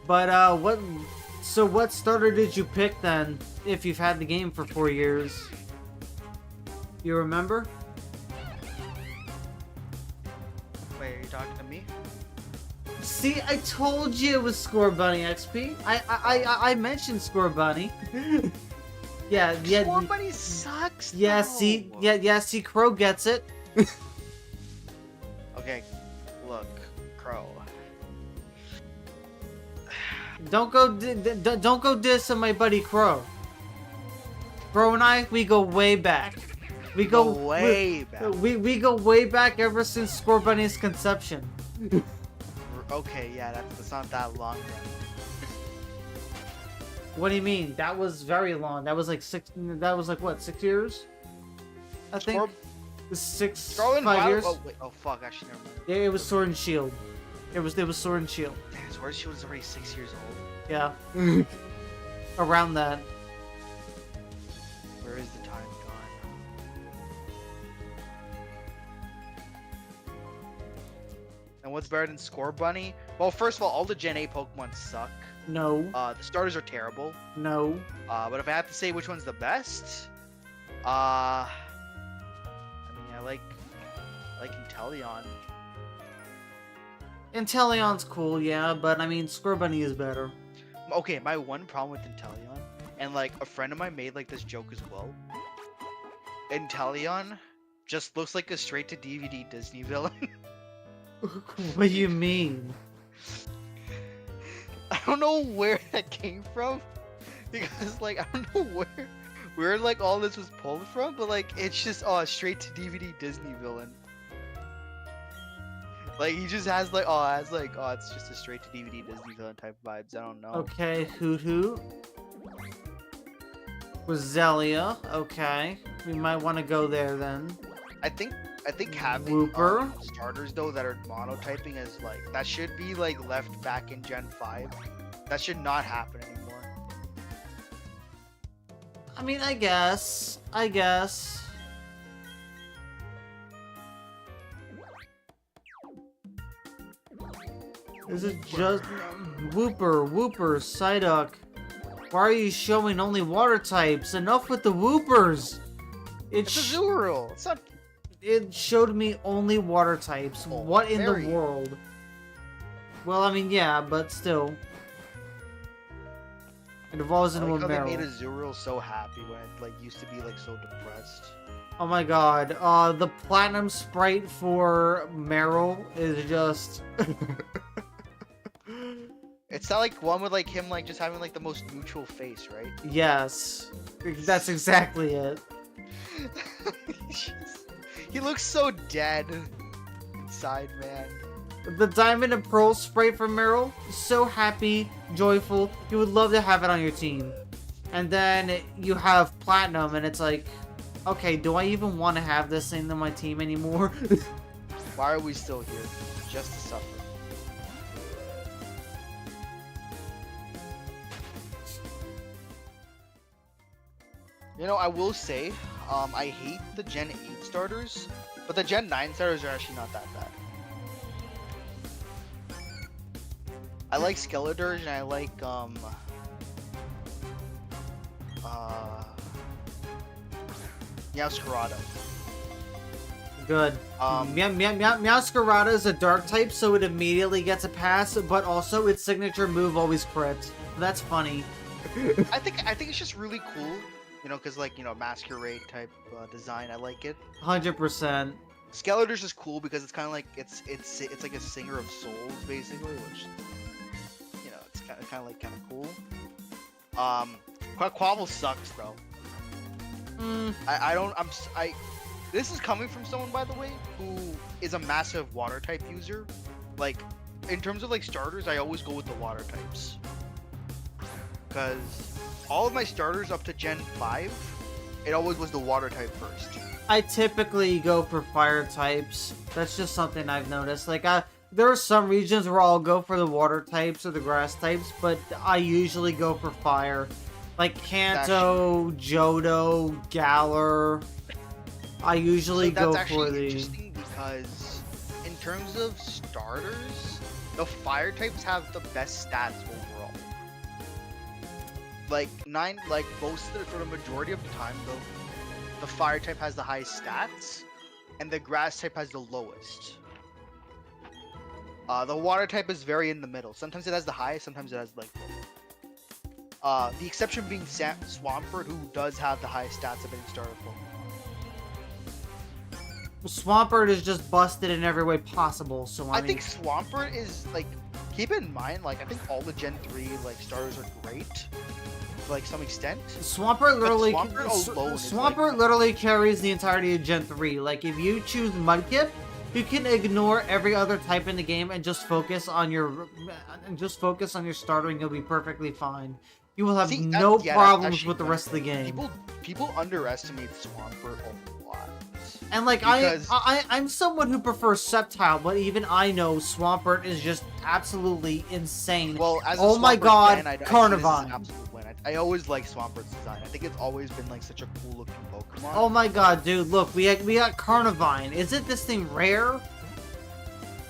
But what starter did you pick then, if you've had the game for 4 years? You remember? Wait, are you talking to me? See, I told you it was Score Bunny XP. I mentioned Score Bunny. yeah, War Bunny sucks. Yeah, though. see, Crow gets it. Okay, look, Crow. Don't go dissing my buddy Crow. Crow and I, we go way back. We go way back. We go way back ever since Score Bunny's conception. Okay, yeah, that's not that long then. What do you mean? That was very long. That was like 6. That was like what, 6 years? I think. Score- 5 years. Oh, wait, oh fuck, actually never mind. Yeah, it was Sword and Shield. It was Sword and Shield. Damn, Sword and Shield was already 6 years old. Yeah. Around that. Where is the time gone? And what's better than Score Bunny? Well, first of all the Gen 8 Pokemon suck. No. The starters are terrible. No. But if I have to say which one's the best, I mean, I like Inteleon. Inteleon's cool, yeah, but I mean, Score Bunny is better. Okay, my one problem with Inteleon, and like a friend of mine made like this joke as well. Inteleon just looks like a straight to DVD Disney villain. What do you mean? I don't know where that came from, because like I don't know where like all this was pulled from, but like it's just straight to DVD Disney villain. Like he just has like it's just a straight to DVD Disney villain type of vibes. I don't know. Okay, Hoot Hoot. Roselia, okay. We might want to go there then. I think having Wooper. starters though that are monotyping is like that should be like left back in Gen 5. That should not happen anymore. I mean, I guess. This is just Wooper, Psyduck. Why are you showing only water types? Enough with the Woopers. It's a Zooral. It's not. It showed me only water types. Oh, What in very. the world? Well, I mean, yeah, but still. It evolves I into like a how they made a Meryl. Zooral so happy when it like used to be like so depressed. Oh my god. The platinum sprite for Meryl is just... It's not like one with like him like just having like the most neutral face, right? Yes. That's exactly it. He looks so dead inside, man. The Diamond and Pearl sprite for Meryl, so happy, joyful, you would love to have it on your team. And then you have Platinum, and it's like, okay, do I even want to have this thing on my team anymore? Why are we still here? Just to suffer. You know, I will say, I hate the Gen 8 starters, but the Gen 9 starters are actually not that bad. I like Skeledirge and I like, Meowscarada. Good. Meowscarada is a dark type, so it immediately gets a pass, but also its signature move always crits. That's funny. I think it's just really cool, you know, because like, you know, masquerade type design, I like it. 100%. Skeledirge is cool because it's kind of like it's like a singer of souls basically, which, you know, it's kind of cool. Quavel sucks, bro. This is coming from someone, by the way, who is a massive water type user. Like, in terms of like starters, I always go with the water types. Because all of my starters up to Gen 5, it always was the water type first. I typically go for fire types. That's just something I've noticed. Like, there are some regions where I'll go for the water types or the grass types, but I usually go for fire. Like Kanto, Johto, Galar. I usually go that's for actually the... interesting because in terms of starters, the fire types have the best stats overall. Like for the majority of the time, though, the fire type has the highest stats, and the grass type has the lowest. The water type is very in the middle. Sometimes it has the highest, sometimes it has like low. The exception being Swampert, who does have the highest stats of any starter Pokemon. Swampert is just busted in every way possible, so I think Swampert is, like, keep in mind, like, I think all the Gen 3, like, starters are great, to, like, some extent. Swampert literally... Swampert literally carries the entirety of Gen 3. Like, if you choose Mudkip, you can ignore every other type in the game and just focus on your... starter and you'll be perfectly fine. You will have no problems with the rest of the game. People underestimate Swampert a lot. And like I'm someone who prefers Sceptile, but even I know Swampert is just absolutely insane. Well, as a oh my Swampert god, fan, Carnivine. I always like Swampert's design. I think it's always been like such a cool looking Pokemon. Oh my god, dude! Look, we got Carnivine. Isn't this thing rare?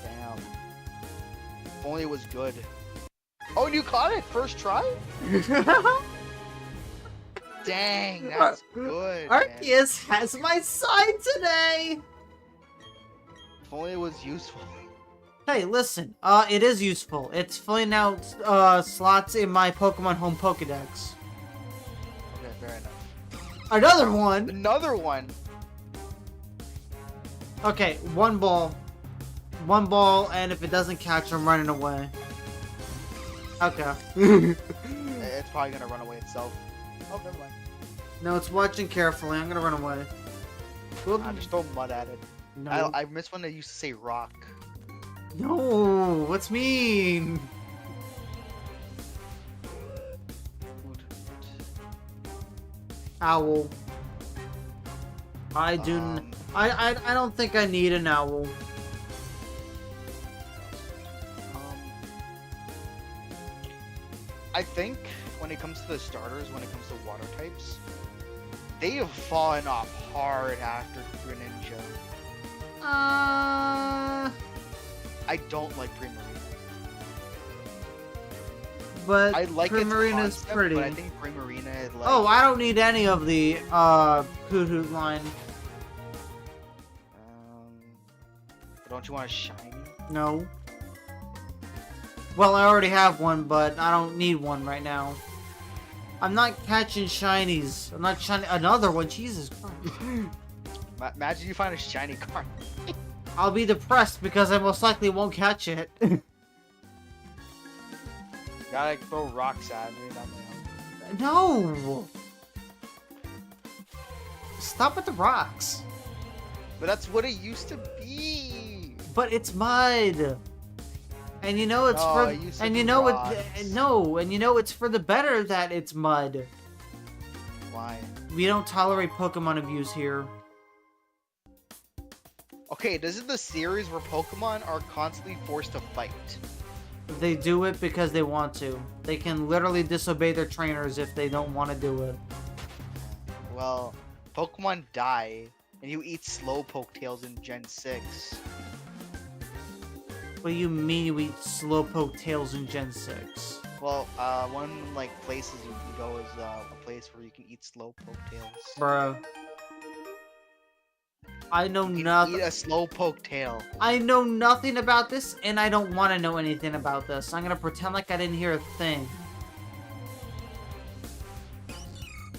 Damn. If only it was good. Oh, and you caught it first try? Dang, that's good. Arceus has my side today. If only it was useful. Hey, listen. It is useful. It's filling out slots in my Pokemon Home Pokedex. Okay, fair enough. Another one. Another one. Okay, one ball, and if it doesn't catch, I'm running away. Okay. It's probably gonna run away itself. Oh, never mind. No, it's watching carefully. I'm gonna run away. I just throw mud at it. No. I miss when they used to say rock. No, what's mean? Owl. I don't think I need an owl. I think when it comes to the starters, when it comes to water types, they have fallen off hard after Greninja. I don't like Primarina. but I like its Primarina's concept, pretty. but I think Primarina is like. Oh, I don't need any of the Hoot Hoot line. Don't you want a shiny? No. Well, I already have one, but I don't need one right now. I'm not catching shinies. I'm not shiny another one. Jesus Christ. Imagine you find a shiny card. I'll be depressed because I most likely won't catch it. Gotta like, throw rocks at me. Not my own. No. Stop with the rocks. But that's what it used to be. But it's mud. And you know it's No, for it used to and be you know rocks. it no, and you know it's for the better that it's mud. Why? We don't tolerate Pokemon abuse here. Okay, this is the series where Pokemon are constantly forced to fight. They do it because they want to. They can literally disobey their trainers if they don't want to do it. Well, Pokemon die, and you eat Slowpoke tails in Gen 6. What do you mean you eat Slowpoke tails in Gen 6? Well, one like places you can go is a place where you can eat Slowpoke tails. Bro. I know You can nothing. eat a Slowpoke tail. I know nothing about this, and I don't want to know anything about this. I'm gonna pretend like I didn't hear a thing.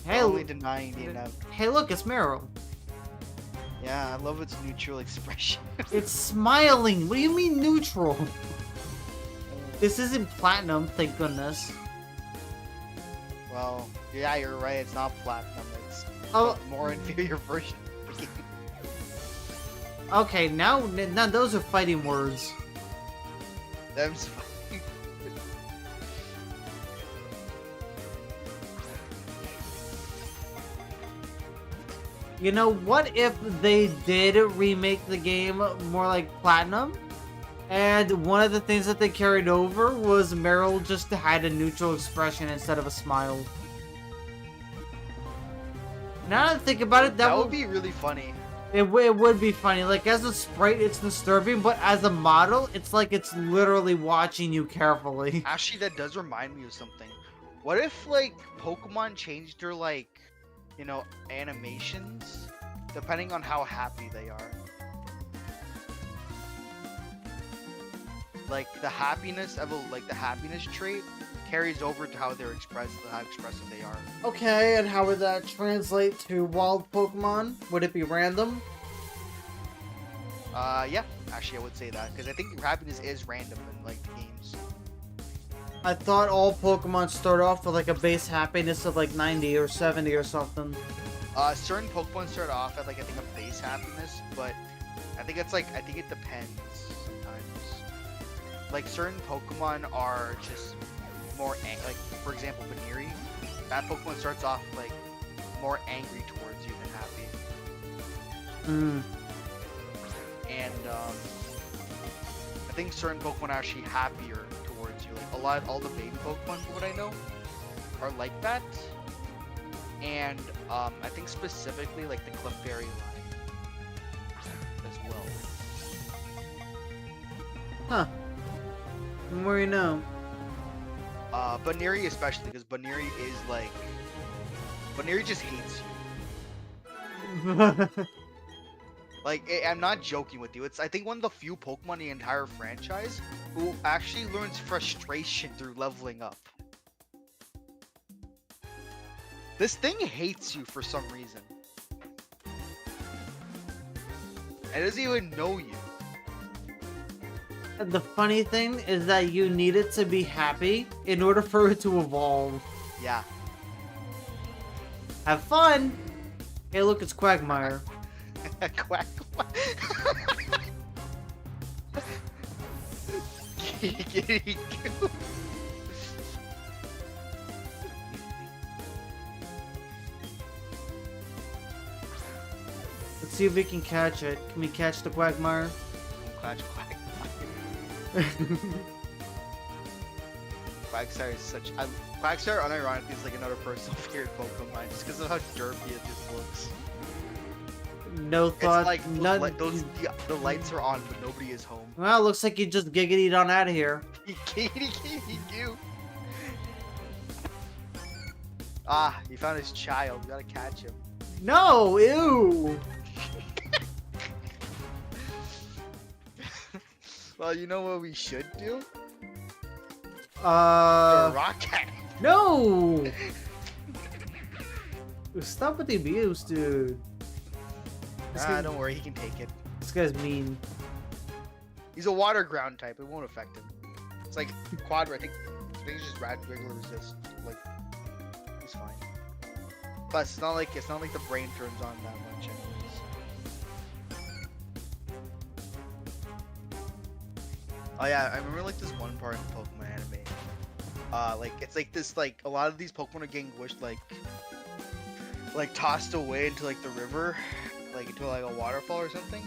Hey, Only denying the inevitable. hey, look, it's Meryl. Yeah, I love its neutral expression. It's smiling. What do you mean neutral? This isn't platinum, thank goodness. Well, yeah, you're right. It's not platinum. It's Oh. a more inferior version of the game. Okay, now those are fighting words. Them's You know, what if they did remake the game more like Platinum? And one of the things that they carried over was Meryl just had a neutral expression instead of a smile. Now that I think about it, that would be really funny. it would be funny. Like, as a sprite, it's disturbing, but as a model, it's like it's literally watching you carefully. Actually, that does remind me of something. What if, like, Pokemon changed their, like, you know, animations depending on how happy they are? Like, the happiness the happiness trait carries over to how they're how expressive they are. Okay, and how would that translate to wild Pokemon? Would it be random? Yeah, actually, I would say that because I think happiness is random in like the games. I thought all Pokemon start off with like a base happiness of like 90 or 70 or something. Certain Pokemon start off at like I think a base happiness, but I think it depends sometimes. Like certain Pokemon are just more like for example Baniri, that Pokemon starts off like more angry towards you than happy. And I think certain Pokemon are actually happier towards you. Like all the baby Pokemon, from what I know, are like that. And I think specifically like the Clefairy line as well. Huh. The more you know. Baniri especially, because Baniri is like... Baniri just hates you. Like, I'm not joking with you. It's, I think, one of the few Pokemon in the entire franchise who actually learns frustration through leveling up. This thing hates you for some reason. It doesn't even know you. The funny thing is that you need it to be happy in order for it to evolve. Yeah. Have fun! Hey, look, it's Quagmire. Quack. Giddy goo. Let's see if we can catch it. Can we catch the Quagmire? Quack. Quagsire is such. Quagsire, unironically, is like another personal favorite Pokemon just because of how derpy it just looks. No thought. It's like none. the lights are on, but nobody is home. Well, looks like you just giggitied on out of here. Giddy goo. Ah, you found his child. You gotta catch him. No, ew. Well, you know what we should do? The Uh, rocket. no. Stop with the abuse, dude. Don't worry, he can take it. This guy's mean. He's a water ground type. It won't affect him. It's like Quadra. I think it's just regular resist. Like he's fine. Plus, it's not like the brain turns on that much, anyways. Oh yeah, I remember like this one part in the Pokemon anime. Like it's like this like a lot of these Pokemon are getting wished like tossed away into like the river, like into like a waterfall or something.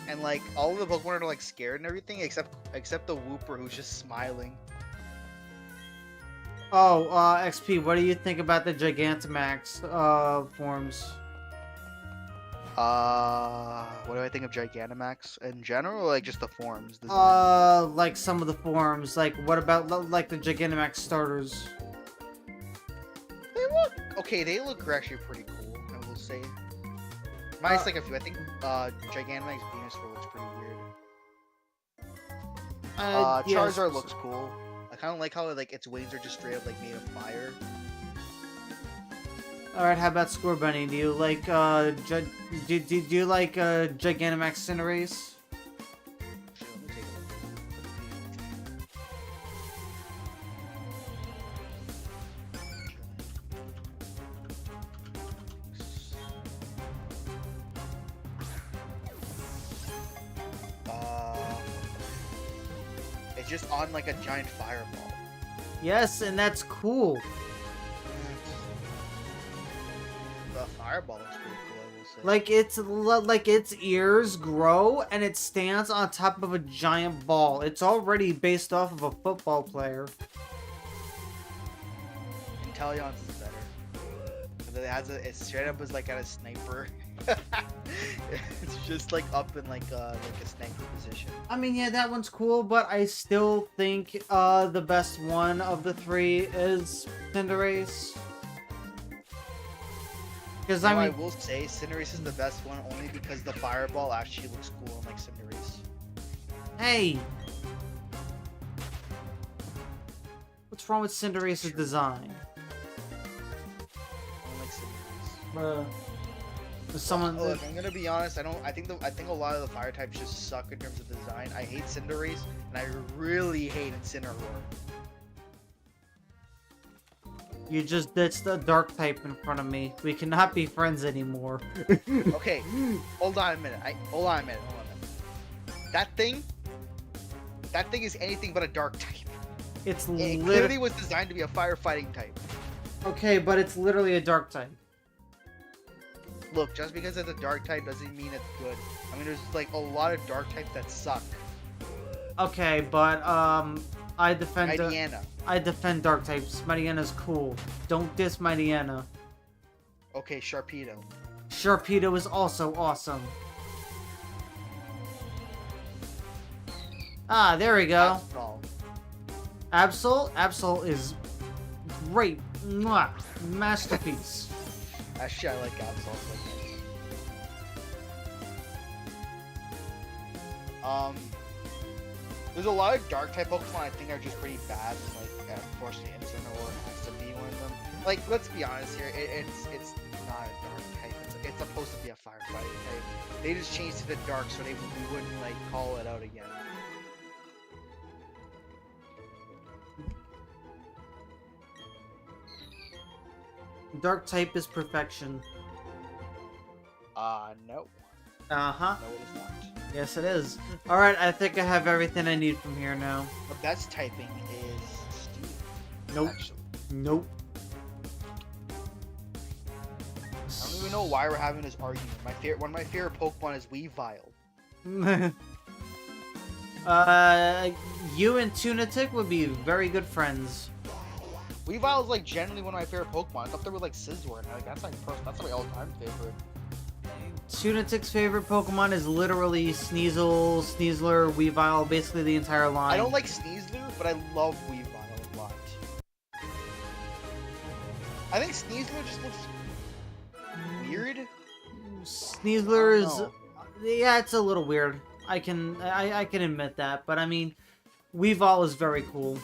And like all of the Pokemon are like scared and everything except the Wooper who's just smiling. Oh, XP, what do you think about the Gigantamax forms? What do I think of Gigantamax in general, or like just the forms? Design? Like some of the forms. Like, what about like the Gigantamax starters? They look actually pretty cool, I will say. Minus like a few. I think Gigantamax Venusaur looks pretty weird. Yes. Charizard looks cool. I kind of like how like its wings are just straight up like made of fire. Alright, how about Scorbunny? Do you like, do you like, Gigantamax Cinderace? Actually, let me take a look. It's just on like a giant fireball. Yes, and that's cool. The fireball looks pretty cool, I will say. Like its ears grow and it stands on top of a giant ball. It's already based off of a football player. Inteleon's is better. It's straight up as like at a sniper. It's just like up in like a sniper position. I mean, yeah, that one's cool, but I still think the best one of the three is Cinderace. Because I I mean, will say Cinderace is the best one only because the fireball actually looks cool in like Cinderace. hey, what's wrong with Cinderace's design? I don't like Cinderace. Bruh. Someone. Look, I'm gonna be honest. I think a lot of the fire types just suck in terms of design. I hate Cinderace, and I really hate Incineroar. You just ditched the dark type in front of me. We cannot be friends anymore. Okay, hold on a minute. Hold on a minute. That thing is anything but a dark type. It's It literally clearly was designed to be a firefighting type. okay, but it's literally a dark type. Look, just because it's a dark type doesn't mean it's good. I mean, there's like a lot of dark types that suck. Okay, but I defend Mightyena. I defend dark types. Mightyana's cool. Don't diss Mightyena. Okay, Sharpedo. Sharpedo is also awesome. Ah, there we go. Absol. Absol is great. Mwah. Masterpiece. Actually, I like Absol. There's a lot of dark type Pokemon I think are just pretty bad. Like, unfortunately, Incineroar has to be one of them. Like, let's be honest here. It's not a dark type. It's supposed to be a firefighting type. They just changed to the dark so we wouldn't like call it out again. Dark type is perfection. No. Uh-huh. No, it is not. Yes, it is. Alright, I think I have everything I need from here now. The best typing is Steel. Nope. Actually. Nope. I don't even know why we're having this argument. One of my favorite Pokemon is Weavile. You and Tunatic would be very good friends. Weavile is like generally one of my favorite Pokemon. It's up there with like Scizor, and like that's my all-time favorite. Tunatic's favorite Pokemon is literally Sneasel, Sneasler, Weavile, basically the entire line. I don't like Sneasler, but I love Weavile a lot. I think Sneasler just looks weird. I Sneasler don't is, know. yeah, it's a little weird. I can admit that, but I mean, Weavile is very cool.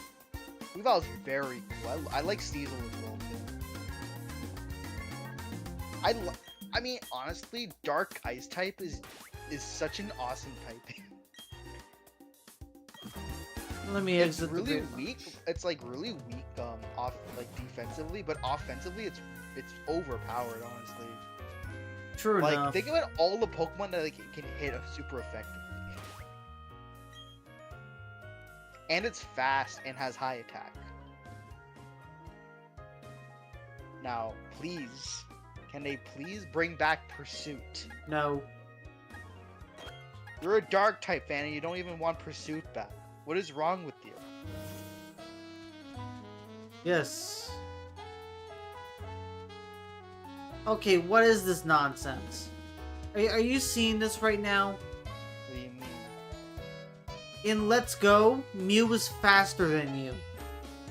Weavile is very cool. I like Sneasel as well too. I mean, honestly, Dark Ice type is such an awesome type. Let me It's exit really the weak. It's like really weak, off like defensively, but offensively, it's overpowered. Honestly, True like enough. think about all the Pokemon that like can hit super effectively, and it's fast and has high attack. Now, please, can they please bring back Pursuit? No. You're a Dark type fan and you don't even want Pursuit back. What is wrong with you? Yes. Okay, what is this nonsense? Are you seeing this right now? What do you mean? In Let's Go, Mew is faster than you.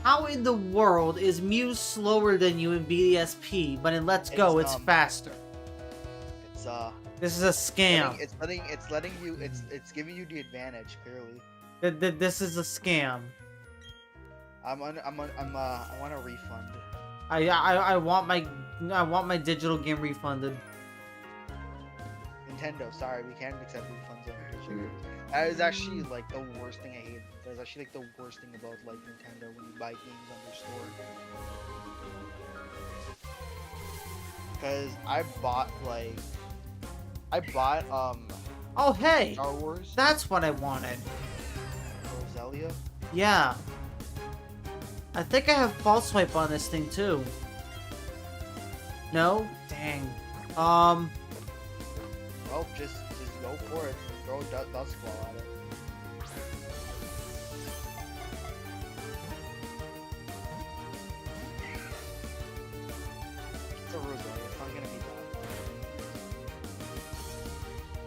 How in the world is Mew slower than you in BDSP, but in Let's Go, it's faster? It's This is a scam. It's letting you. It's giving you the advantage clearly. This is a scam. I want a refund. I want my digital game refunded. Nintendo, sorry, we can't accept refunds on digital games. That is actually like the worst thing I hate. That is actually like the worst thing about like Nintendo when you buy games on their store. Cause I bought Oh hey, Star Wars that's what I wanted. Roselia. Yeah. I think I have false swipe on this thing too. No? Dang. Well, just go for it. Throw Dust Claw at it. It's a Roselia. It's not gonna be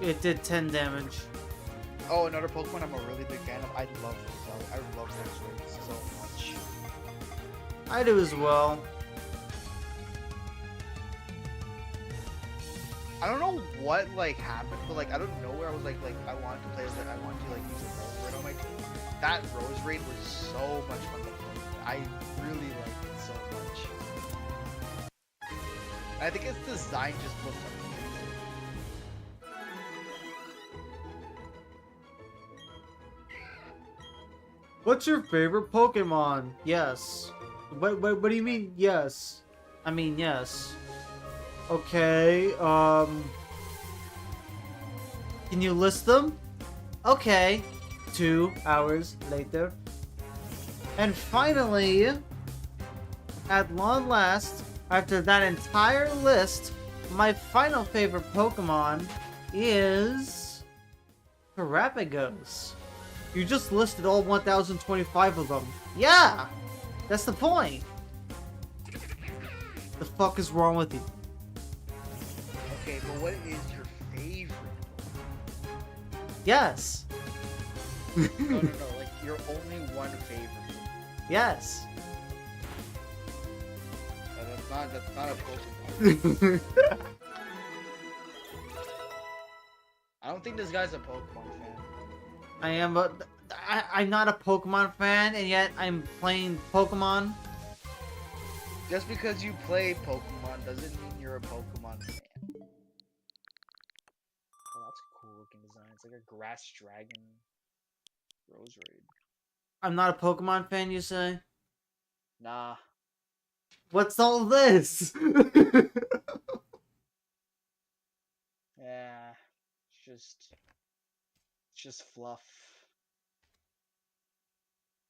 bad. It did 10 damage. Oh, another Pokemon I'm a really big fan of. I love Roselia. I love Roselia so much. I do as well. I don't know what like happened, but like I don't know where I was like I wanted to play as I wanted to like use a Rose Raid on my team. That Rose Raid was so much fun to play. I really liked it so much. I think its design just looks amazing. What's your favorite Pokemon? Yes. What do you mean, yes? I mean, yes. Okay, can you list them? Okay. 2 hours later. And finally, at long last, after that entire list, my final favorite Pokemon is Terapagos. You just listed all 1025 of them. Yeah! That's the point! The fuck is wrong with you? Okay, but what is your favorite? Yes. No, like your only one favorite. Yes. That's not a Pokemon. I don't think this guy's a Pokemon fan. I am, but I'm not a Pokemon fan, and yet I'm playing Pokemon. Just because you play Pokemon doesn't mean you're a Pokemon fan. Oh, that's a cool looking design. It's like a grass dragon Rose Raid. I'm not a Pokemon fan, you say? Nah. What's all this? Yeah. It's just fluff.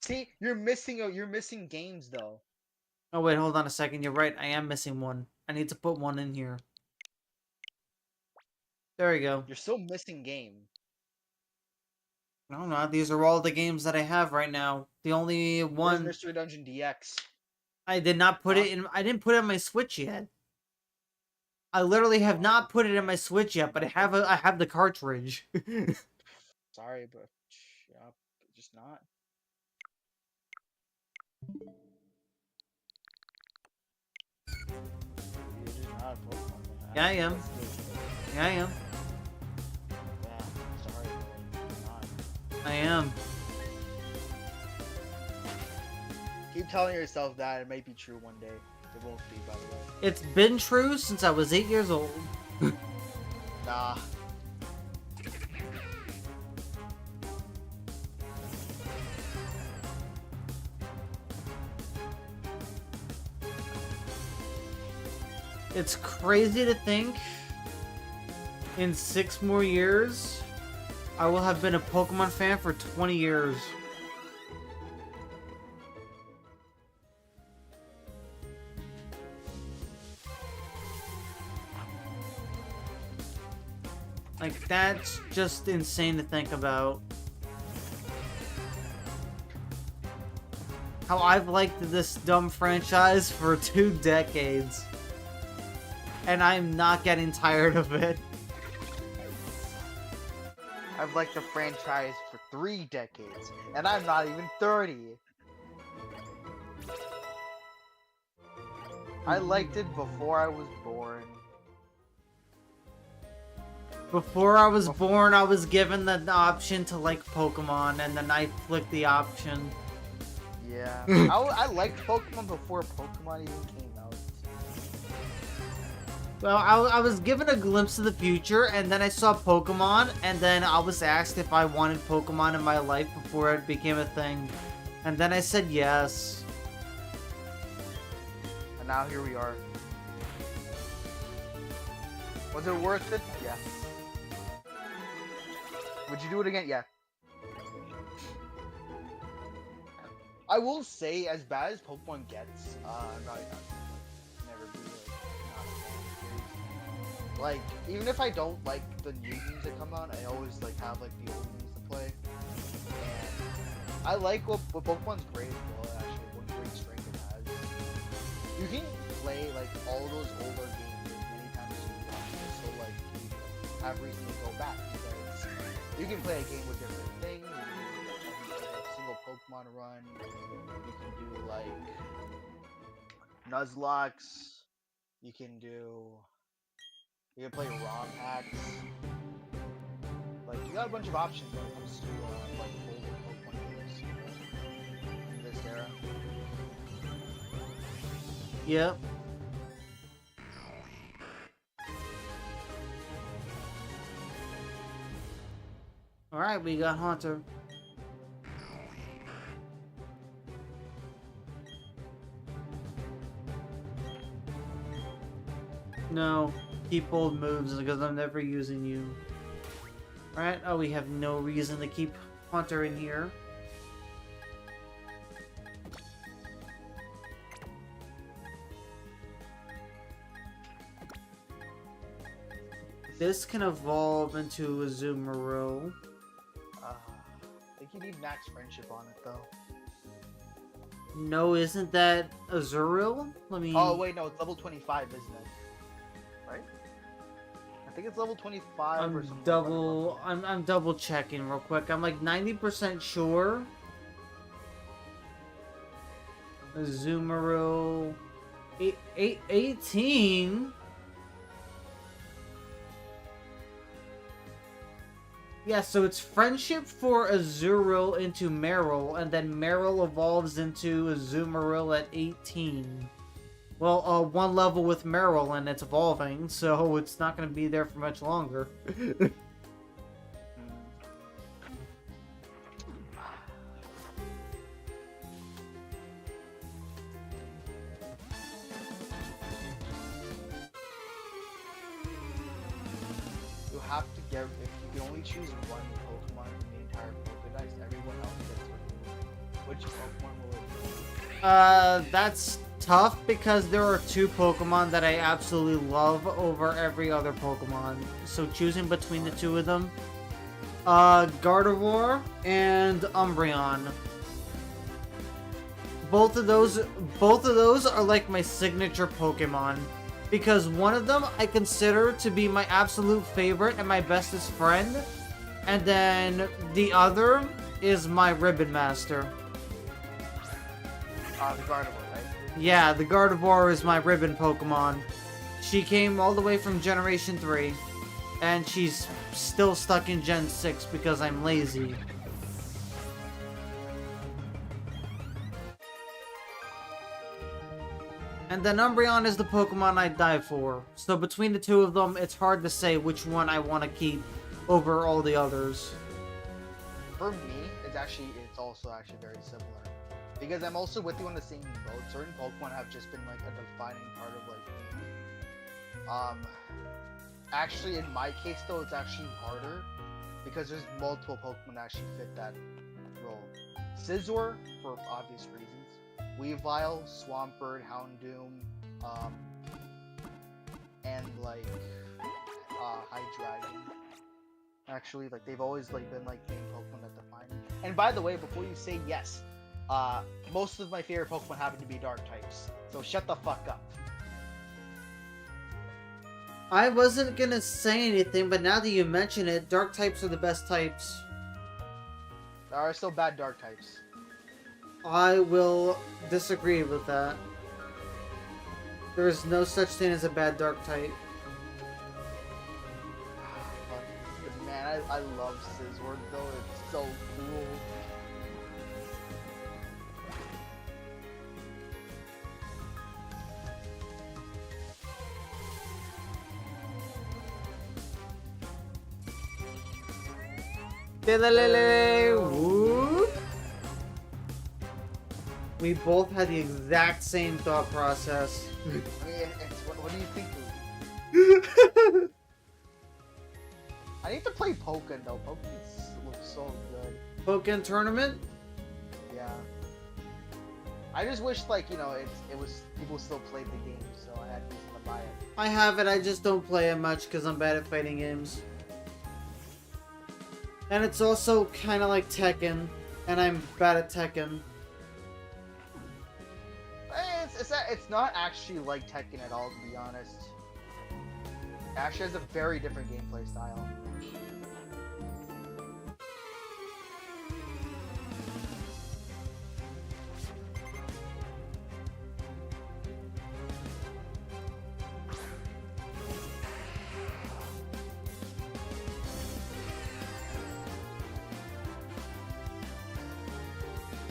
See, you're missing games though. Oh wait, hold on a second. You're right. I am missing one. I need to put one in here. There we go. You're still missing game. No, no, these are all the games that I have right now. The only Where's one Mystery Dungeon DX? I did not put it in. I didn't put it on my Switch yet. I literally have not put it in my Switch yet, but I have the cartridge. Sorry, but yeah, just not. not a Pokemon fan. Yeah, I am. That's good. Yeah, I am. Yeah, sorry, but like, you're not. I am. Keep telling yourself that it might be true one day. It won't be, by the way. It's been true since I was 8 years old. Nah. It's crazy to think in 6 more years, I will have been a Pokemon fan for 20 years. Like, that's just insane to think about. How I've liked this dumb franchise for 2 decades. And I'm not getting tired of it. I've liked the franchise for 3 decades, and I'm not even 30. I liked it before I was born. Before I was born, I was given the option to like Pokemon, and then I flicked the option. Yeah. I liked Pokemon before Pokemon even came out. Well, I was given a glimpse of the future, and then I saw Pokemon, and then I was asked if I wanted Pokemon in my life before it became a thing. And then I said yes. And now here we are. Was it worth it? Yeah. Would you do it again? Yeah. I will say, as bad as Pokemon gets, I'm not never be not a fan of the series. Like, even if I don't like the new games that come out, I always like have like the old games to play. And I like what Pokemon's great as well. Actually, what great strength it has. You can play like all those older games as many times as you want, so like you have reason to go back because you can play a game with different things. You can do like a single Pokemon run. You can do like Nuzlocke. You can play ROM packs. Like you got a bunch of options when it comes to like older Pokemon games in this era. Yep. Alright, we got Haunter. No, keep old moves because I'm never using you. Alright, oh, we have no reason to keep Haunter in here. This can evolve into a Azumarill. I think you need max friendship on it though. No, isn't that Azurill? Let me... Oh wait, no, it's level 25, isn't it? Right? I think it's level 25 or I'm something. I'm double checking real quick. I'm like 90% sure. Azumarill 18. Yeah, so it's friendship for Azurill into Marill, and then Marill evolves into Azumarill at 18. Well, one level with Marill and it's evolving, so it's not going to be there for much longer. You have to get, if you can only choose one Pokemon from the entire Pokédex, everyone else gets removed. Which Pokemon will it be? That's tough because there are 2 Pokemon that I absolutely love over every other Pokemon. So choosing between the 2 of them, Gardevoir and Umbreon. Both of those are like my signature Pokemon. Because one of them I consider to be my absolute favorite and my bestest friend. And then the other is my Ribbon Master. The Gardevoir, right? Yeah, the Gardevoir is my Ribbon Pokemon. She came all the way from Generation 3, and she's still stuck in Gen 6 because I'm lazy. And then Umbreon is the Pokemon I die for. So between the two of them, it's hard to say which one I want to keep over all the others. For me, it's also actually very similar. Because I'm also with you on the same boat. Certain Pokemon have just been like a defining part of like me. Actually in my case though, it's actually harder because there's multiple Pokemon that actually fit that role. Scizor, for obvious reasons. Weavile, Swampert, Houndoom, and like Hydreigon. Actually, like they've always like been like main Pokemon that define me. And by the way, before you say yes, most of my favorite Pokemon happen to be Dark types. So shut the fuck up. I wasn't gonna say anything, but now that you mention it, Dark types are the best types. There are still bad Dark types. I will disagree with that. There is no such thing as a bad Dark type. But man, I love Scizor though. It's so cool. Whoop. We both had the exact same thought process. I mean, what do you think? I need to play Pokken though. Pokken looks so good. Pokken tournament? Yeah. I just wish like it was people still played the game, so I had reason to buy it. I have it, I just don't play it much because I'm bad at fighting games. And it's also kind of like Tekken, and I'm bad at Tekken. It's not actually like Tekken at all, to be honest. It actually has a very different gameplay style.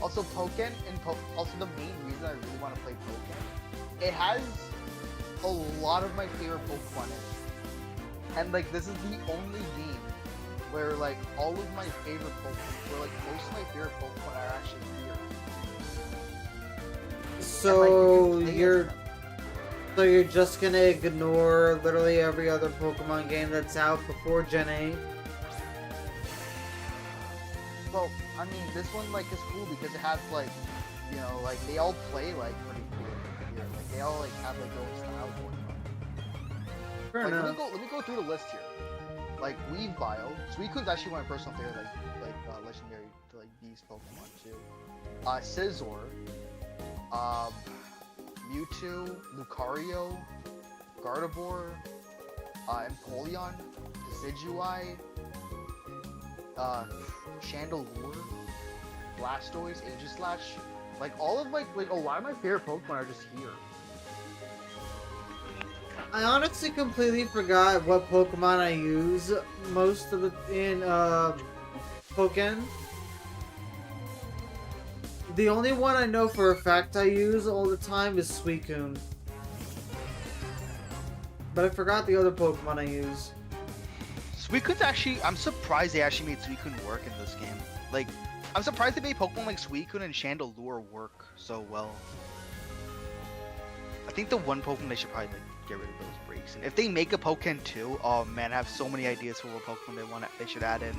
Also, Pokken and also the main reason I really want to play Pokken, it has a lot of my favorite Pokemon in it. And like this is the only game where like all of my favorite Pokemon, where like most of my favorite Pokemon are actually here. So And, like, you're just gonna ignore literally every other Pokemon game that's out before Gen 8? Well, I mean, this one like is cool because it has like, like they all play like pretty cool here. Like they all like have like their own style going on. Fair Like, enough. let me go through the list here. Like Weavile, Suicune's actually my personal favorite, legendary to like these Pokemon too. Scizor, Mewtwo, Lucario, Gardevoir, Empoleon, Decidueye, Chandelure, Blastoise, Aegislash. Like all of a lot of my favorite Pokemon are just here. I honestly completely forgot what Pokemon I use most of the in Pokken. The only one I know for a fact I use all the time is Suicune. But I forgot the other Pokemon I use. Suicune's actually, I'm surprised they actually made Suicune work in this game. Like, I'm surprised they made Pokemon like Suicune and Chandelure work so well. I think the one Pokemon they should probably like get rid of those breaks. And if they make a Pokken 2, oh man, I have so many ideas for what Pokemon they should add in.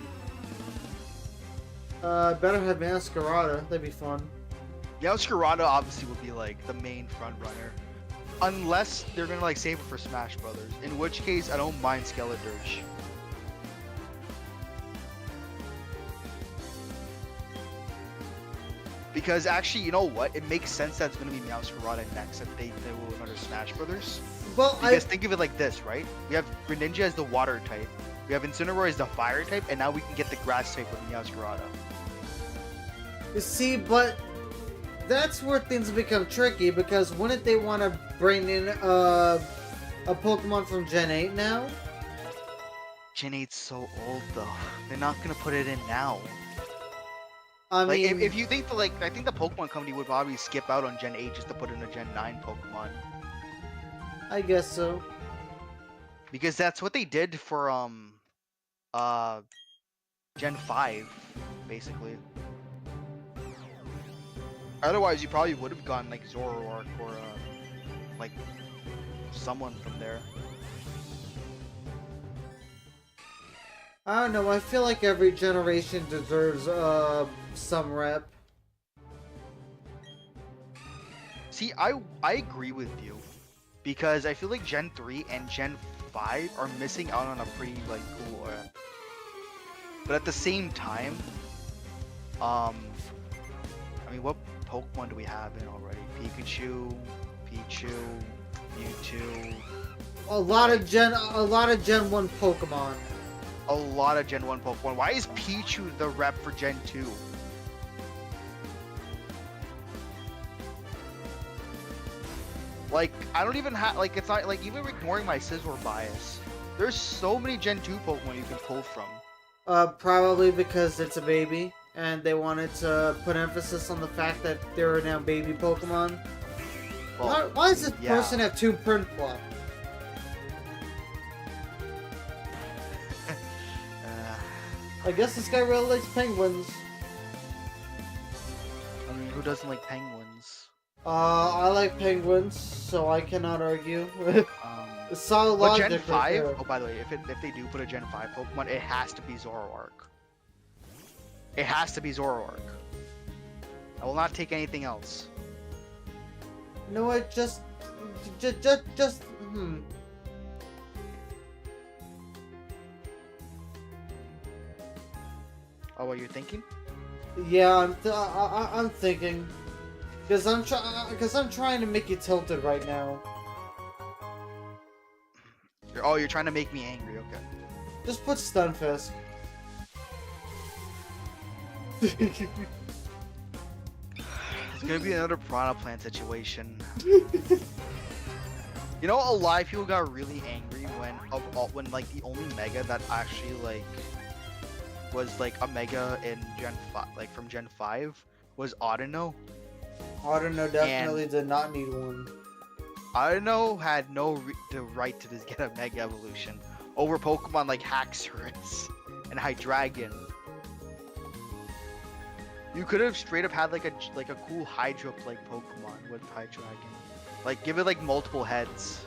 Better have Masquerada. That'd be fun. Meowscarada obviously would be like the main front runner. Unless they're gonna like save it for Smash Brothers. In which case, I don't mind Skeledirge. Because actually, you know what? It makes sense that it's gonna be Meowscarada next if they do another Smash Brothers. Well, Because think of it like this, right? We have Greninja as the water type, we have Incineroar as the fire type, and now we can get the grass type with Meowscarada. you see, but that's where things become tricky because wouldn't they want to bring in A Pokemon from Gen 8 now? Gen 8's so old though. They're not gonna put it in now. I Like mean, if you think that, like, I think the Pokemon company would probably skip out on Gen 8 just to put in a Gen 9 Pokemon. I guess so. Because that's what they did for uh Gen 5, basically. Otherwise you probably would have gotten like Zoroark or like someone from there. I don't know, I feel like every generation deserves some rep. See, I agree with you, because I feel like Gen 3 and Gen 5 are missing out on a pretty like cool aura. But at the same time, I mean, what Pokemon do we have in already? Pikachu, Pichu, Mewtwo, A lot of Gen 1 Pokemon. a lot of Gen 1 Pokemon. Why is Pichu the rep for Gen 2? Like, I don't even have, like, it's not, like, even ignoring my Scizor bias, there's so many Gen 2 Pokemon you can pull from. Probably because it's a baby, and they wanted to put emphasis on the fact that there are now baby Pokemon. Well, Why does this yeah. person have 2 Prinplup? I guess this guy really likes penguins. I mean, who doesn't like penguins? I like penguins, so I cannot argue. Um, Solid but logic Gen right 5, there. oh, by the way, if they do put a Gen 5 Pokemon, it has to be Zoroark. It has to be Zoroark. I will not take anything else. You know what? Just, Oh, what you're thinking? Yeah, I'm thinking, because I'm trying to make you tilted right now. You're trying to make me angry, okay. Just put Stunfisk. It's gonna be another Piranha Plant situation. You know, a lot of people got really angry when like the only Mega that actually like was like a Mega in Gen 5, like from Gen 5, was Audino. Audino definitely did not need one. Audino had the right to just get a Mega Evolution over Pokemon like Haxorus and Hydreigon. You could have straight up had like a cool Hydro-like Pokemon with Hydreigon. Like, give it like multiple heads.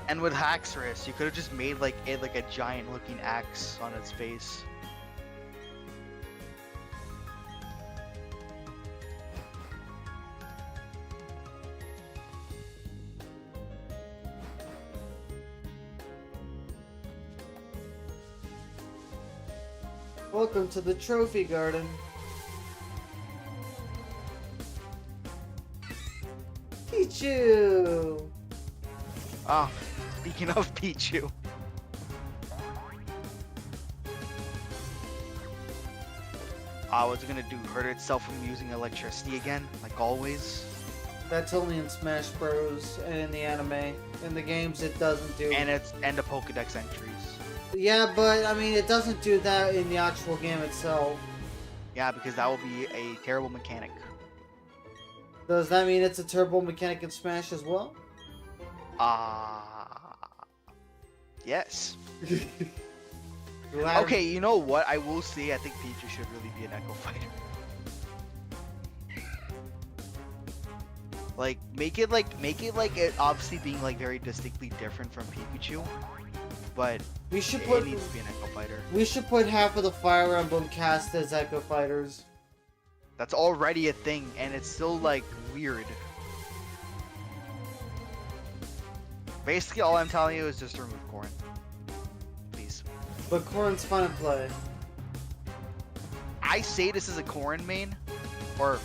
And with Haxorus, you could have just made like it like a giant looking axe on its face. Welcome to the Trophy Garden. Pichu! Oh, speaking of Pichu. What's it gonna do? Hurt itself from using electricity again? Like always? That's only in Smash Bros. And in the anime. In the games, it doesn't do. And the Pokedex entries. Yeah, but I mean, it doesn't do that in the actual game itself. Yeah, because that will be a terrible mechanic. Does that mean it's a turbo mechanic in Smash as well? Yes. Glad- Okay, you know what? I will say I think Pichu should really be an Echo Fighter. Like, make it like it obviously being like very distinctly different from Pikachu, but we should it put needs to be an Echo Fighter. we should put half of the Fire Emblem cast as Echo Fighters. That's already a thing, and it's still like weird. Basically, all I'm telling you is just remove Corrin, please. But Corrin's fun to play. I say this is a Corrin main, or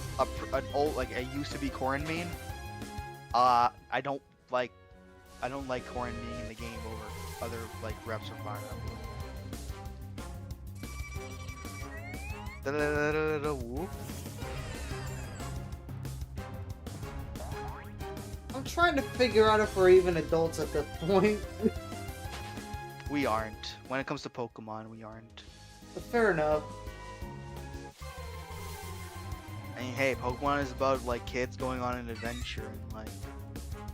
an old like a used to be Corrin main. I don't like Corrin being in the game over other like reps or Fire Emblem. Whoop. I'm trying to figure out if we're even adults at this point. We aren't. When it comes to Pokemon, we aren't. But fair enough. I mean, hey, Pokemon is about like kids going on an adventure, and like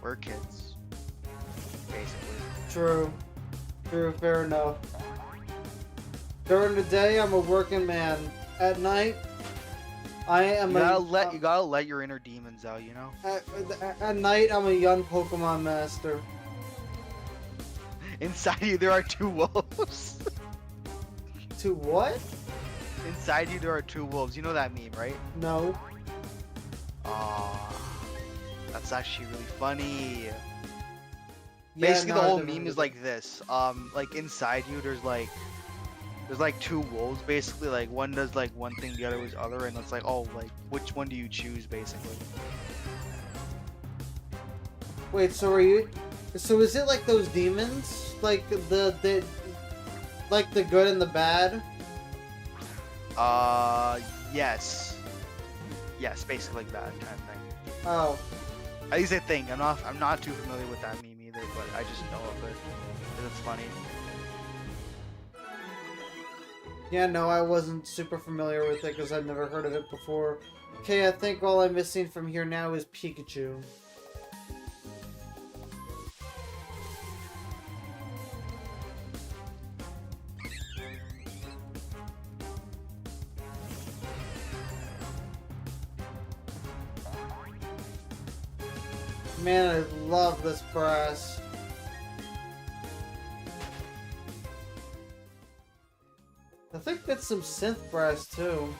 we're kids, basically. True. True, fair enough. During the day, I'm a working man. At night, I am You gotta let your inner demons out, you know. At night, I'm a young Pokemon master. Inside you, there are two wolves. To what? Inside you, there are two wolves. You know that meme, right? No. Aw, that's actually really funny. Yeah, Basically, no, the I've whole never meme heard is of like this. Like inside you, there's like two wolves. Basically, like one does like one thing, the other is other, and it's like, oh, like which one do you choose, basically? it. Wait, so are you? So is it like those demons? Like the like the good and the bad? Yes. Yes, basically like that kind of thing. Oh. At least I think. I'm not too familiar with that meme either, but I just know of it. 'Cause it's funny. Yeah, no, I wasn't super familiar with it because I've never heard of it before. Okay, I think all I'm missing from here now is Pikachu. Man, I love this brass. I think that's some synth brass too.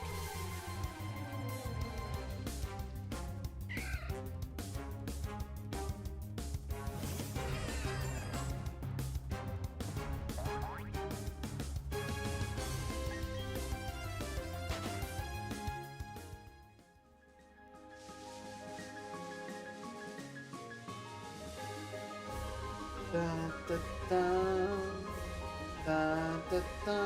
Da, da, da, da, da, da, da, da.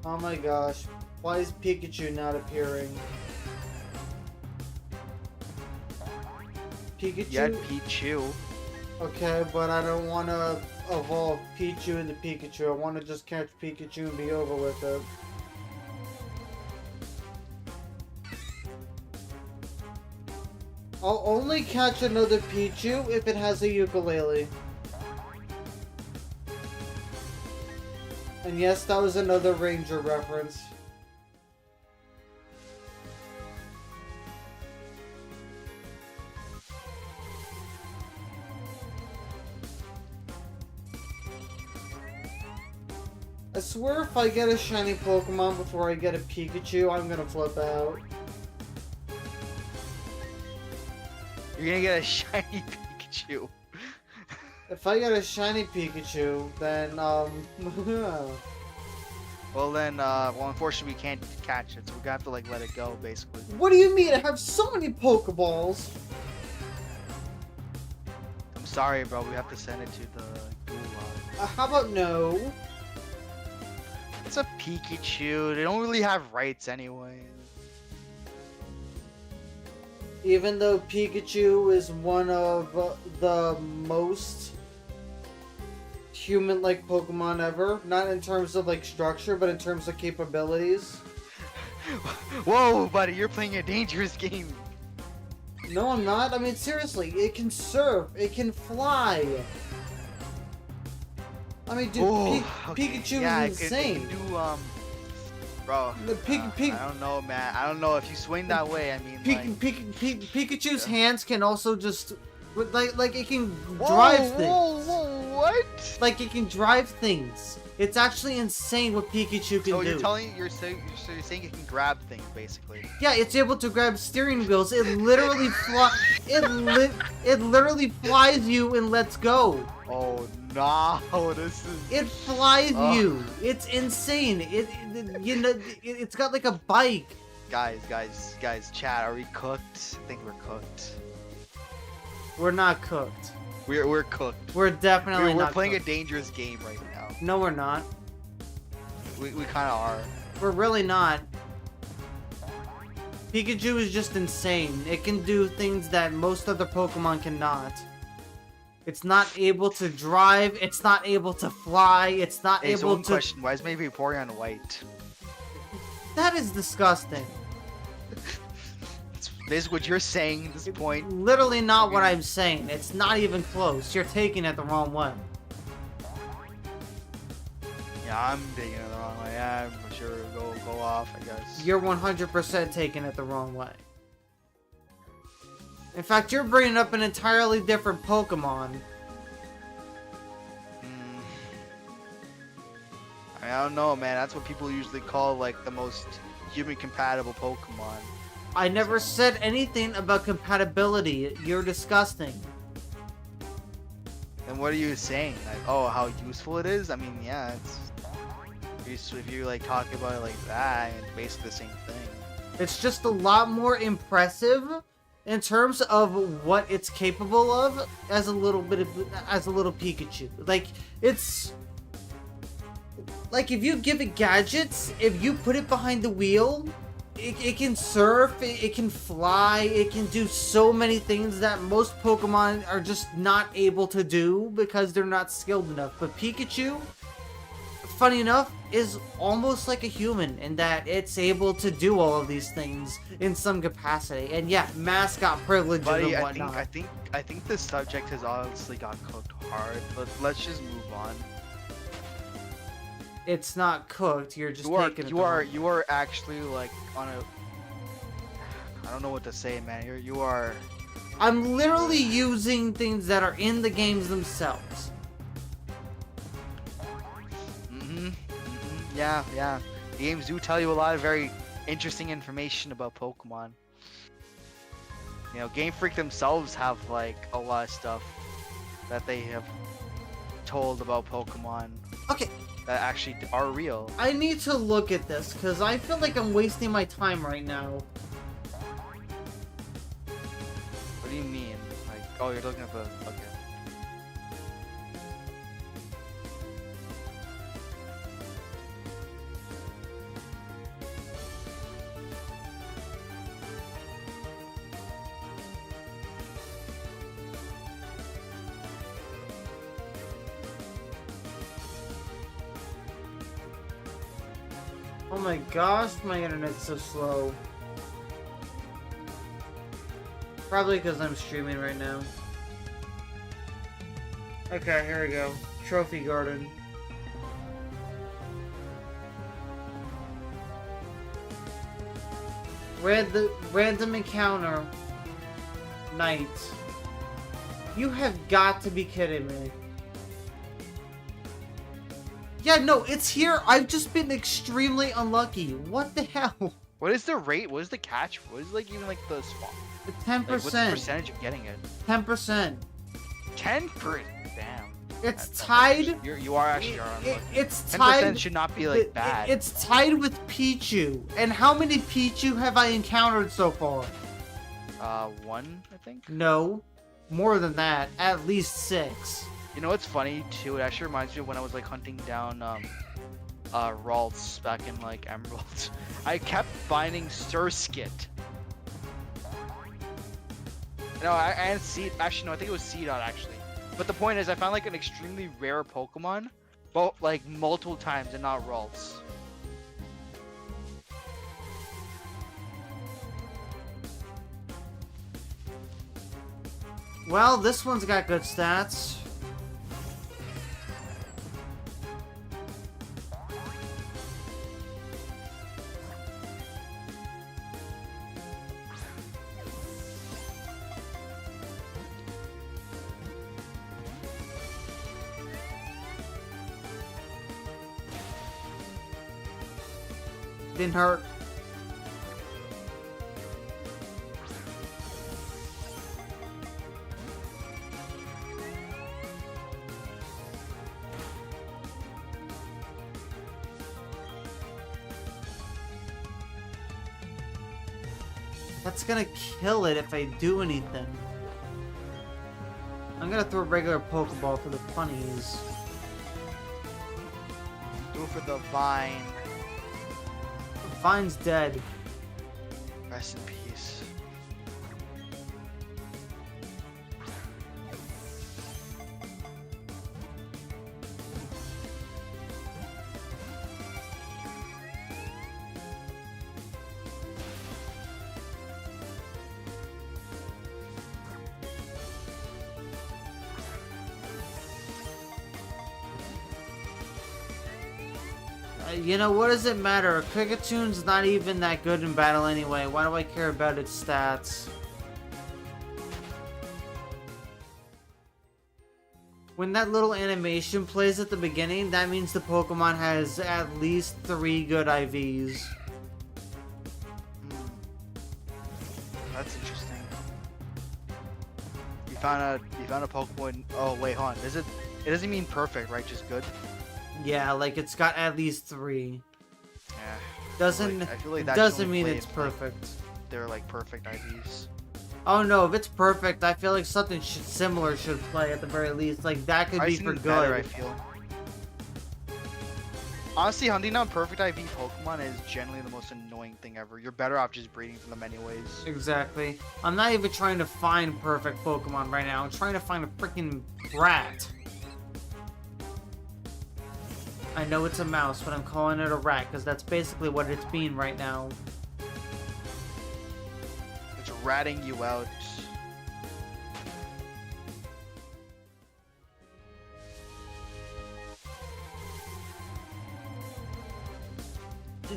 Oh my gosh, why is Pikachu not appearing? Pikachu? You had Pichu. Okay, but I don't want to evolve Pichu into Pikachu. I want to just catch Pikachu and be over with it. I'll only catch another Pichu if it has a ukulele. And yes, that was another Ranger reference. I swear if I get a shiny Pokemon before I get a Pikachu, I'm gonna flip out. You're gonna get a shiny Pikachu. If I get a shiny Pikachu, then, Well then, well unfortunately we can't catch it, so we're gonna have to like let it go, basically. What do you mean? I have so many Pokeballs! I'm sorry, bro. We have to send it to the Gulag. How about no? It's a Pikachu. They don't really have rights anyway. Even though Pikachu is one of the most human-like Pokemon ever, not in terms of like structure, but in terms of capabilities. Whoa, buddy, you're playing a dangerous game. No, I'm not. I mean, seriously, it can surf, it can fly. I mean, dude, Ooh, okay. Pikachu Yeah, is insane. It can do, bro. I don't know, man. I don't know if you swing that way. I mean, Pikachu's hands can also just, like it can whoa, drive things. Whoa, what? Like it can drive things. It's actually insane what Pikachu can So do. you're saying it can grab things, basically. Yeah, it's able to grab steering wheels. It literally it literally flies you and lets go. Oh no, this is. It flies you. It's insane. It's got like a bike. Guys, chat. Are we cooked? I think we're cooked. We're not cooked. We're cooked. We're definitely We're not playing cooked. a dangerous game right now. No, we're not. We kind of are. We're really not. Pikachu is just insane. It can do things that most other Pokemon cannot. It's not able to drive. It's not able to fly. It's not Hey, so able one to... question: why is maybe Vaporeon white? That is disgusting. It's basically what you're saying at this point. Literally not what I'm saying. It's not even close. You're taking it the wrong way. Yeah, I'm taking it the wrong way. Yeah, I'm sure. Go off, I guess. You're 100% taking it the wrong way. In fact, you're bringing up an entirely different Pokemon. Mm. I don't know, man. That's what people usually call like the most human-compatible Pokemon. I never said anything about compatibility. You're disgusting. Then what are you saying? Like, oh, how useful it is? I mean, yeah, if you like talk about it like that, it's basically the same thing. It's just a lot more impressive in terms of what it's capable of as a little Pikachu. Like, it's like if you give it gadgets, if you put it behind the wheel, it can surf, it can fly, it can do so many things that most Pokemon are just not able to do because they're not skilled enough. But Pikachu, funny enough, is almost like a human in that it's able to do all of these things in some capacity. And yeah, mascot privileges Buddy, and I whatnot. think this subject has honestly got cooked hard. Let's just move on. It's not cooked. You're just taking it. You are actually like on a. I don't know what to say, man. You are. I'm literally using things that are in the games themselves. Yeah. The games do tell you a lot of very interesting information about Pokemon. You know, Game Freak themselves have like a lot of stuff that they have told about Pokemon Okay, that actually are real. I need to look at this because I feel like I'm wasting my time right now. What do you mean? Like, oh, you're looking at the. Okay. Oh my gosh, my internet's so slow. Probably because I'm streaming right now. Okay, here we go. Trophy Garden. Random encounter. Night. You have got to be kidding me. Yeah, no, it's here. I've just been extremely unlucky. What the hell? What is the rate? What is the catch? What is like even like the spot? 10%. Like, what's the percentage of getting it? 10%. 10%. Damn. It's That's tied. You are actually are unlucky. It's 10% tied. should not be like bad. It's tied with Pichu. And how many Pichu have I encountered so far? One, I think. No, more than that. At least 6. You know what's funny too? It actually reminds me of when I was like hunting down Ralts back in like Emerald. I kept finding Surskit. No, I didn't see. Actually, no, I think it was Seedot actually. But the point is, I found like an extremely rare Pokemon, both like multiple times, and not Ralts. Well, this one's got good stats. Didn't hurt. That's gonna kill it if I do anything. I'm I'm gonna throw a regular Pokeball for the funnies. Do it for the vine. Vine's dead. Rest in peace. You know, what does it matter? Kricketune not even that good in battle anyway. Why do I care about its stats? When that little animation plays at the beginning, that means the Pokemon has at least 3 good IVs. That's interesting. You found a Pokemon. Oh wait, hold on. Is it? It doesn't mean perfect, right? Just good. Yeah, like it's got at least 3. Yeah. Doesn't I feel like it that doesn't should only mean play it's if, like, perfect. they're like perfect IVs. Oh no, if it's perfect, I feel like something similar should play at the very least. Like that could I've be seen for it better, I good. feel. Honestly, hunting down perfect IV Pokemon is generally the most annoying thing ever. You're better off just breeding from them anyways. Exactly. I'm not even trying to find perfect Pokemon right now. I'm trying to find a freaking rat. I know it's a mouse, but I'm calling it a rat because that's basically what it's being right now. It's ratting you out.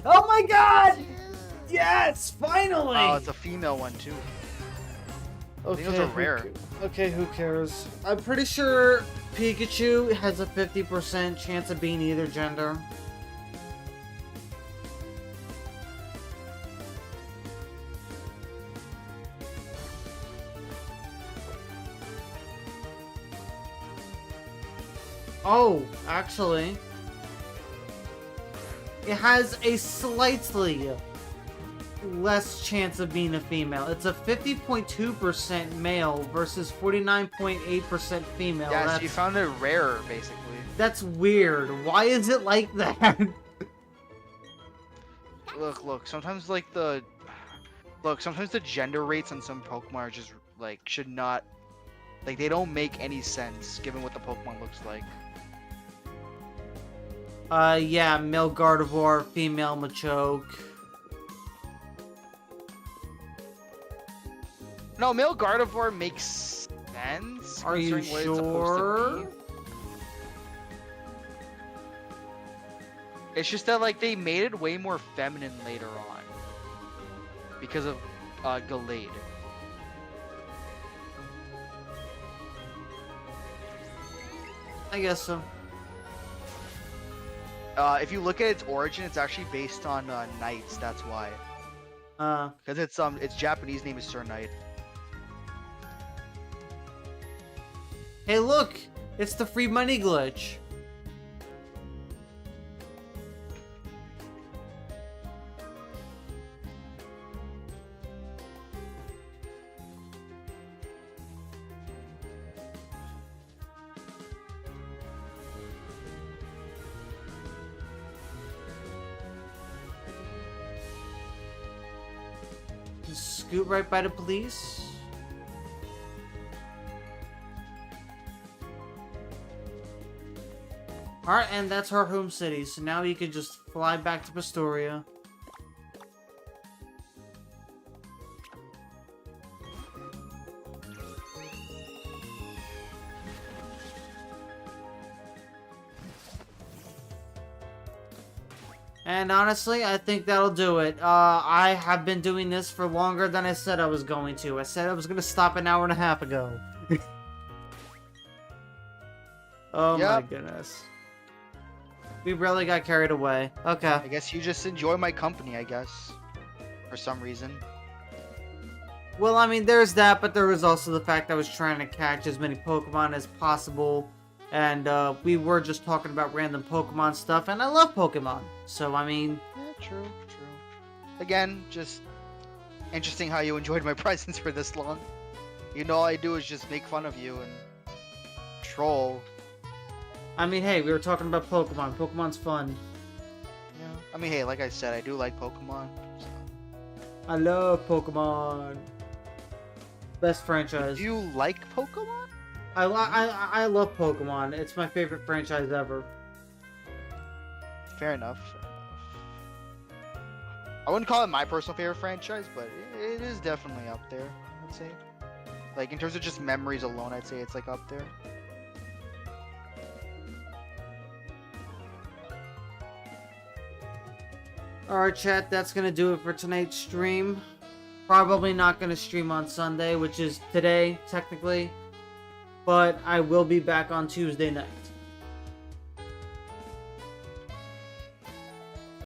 Oh my god! Yes! Finally! Oh, it's a female one too. Okay, those are rare. Okay, who cares? I'm pretty sure Pikachu has a 50% chance of being either gender. Oh, actually, it has a slightly less chance of being a female. It's a 50.2% male versus 49.8% female. Yeah, so that's, you found it rare, basically. that's weird. Why is it like that? Look. Sometimes sometimes the gender rates on some Pokemon are just like should not, like they don't make any sense given what the Pokemon looks like. Yeah, male Gardevoir, female Machoke. No, male Gardevoir makes sense. Are you considering what it's supposed to sure? be. It's just that like they made it way more feminine later on because of Gallade. I guess so. If you look at its origin, it's actually based on knights. That's why. Because its Japanese name is Sir Knight. Hey, look! It's the free money glitch. Scoot right by the police. Alright, and that's our home city, so now you can just fly back to Pastoria. And honestly, I think that'll do it. I have been doing this for longer than I said I was going to. I said I was going to stop an hour and a half ago. Oh my Yep. goodness. We really got carried away. Okay. I guess you just enjoy my company, I guess. For some reason. Well, I mean, there's that, but there was also the fact I was trying to catch as many Pokemon as possible. And we were just talking about random Pokemon stuff, and I love Pokemon. So, I mean... Yeah, true. Again, just interesting how you enjoyed my presence for this long. You know, all I do is just make fun of you and troll. I mean, hey, we were talking about Pokemon. Pokemon's fun. Yeah. I mean, hey, like I said, I do like Pokemon. So. I love Pokemon. Best franchise. Do you like Pokemon? I love Pokemon. It's my favorite franchise ever. Fair enough. I wouldn't call it my personal favorite franchise, but it is definitely up there, I'd say. Like, in terms of just memories alone, I'd say it's, like, up there. Alright, chat, that's gonna do it for tonight's stream. Probably not gonna stream on Sunday, which is today, technically. But I will be back on Tuesday night.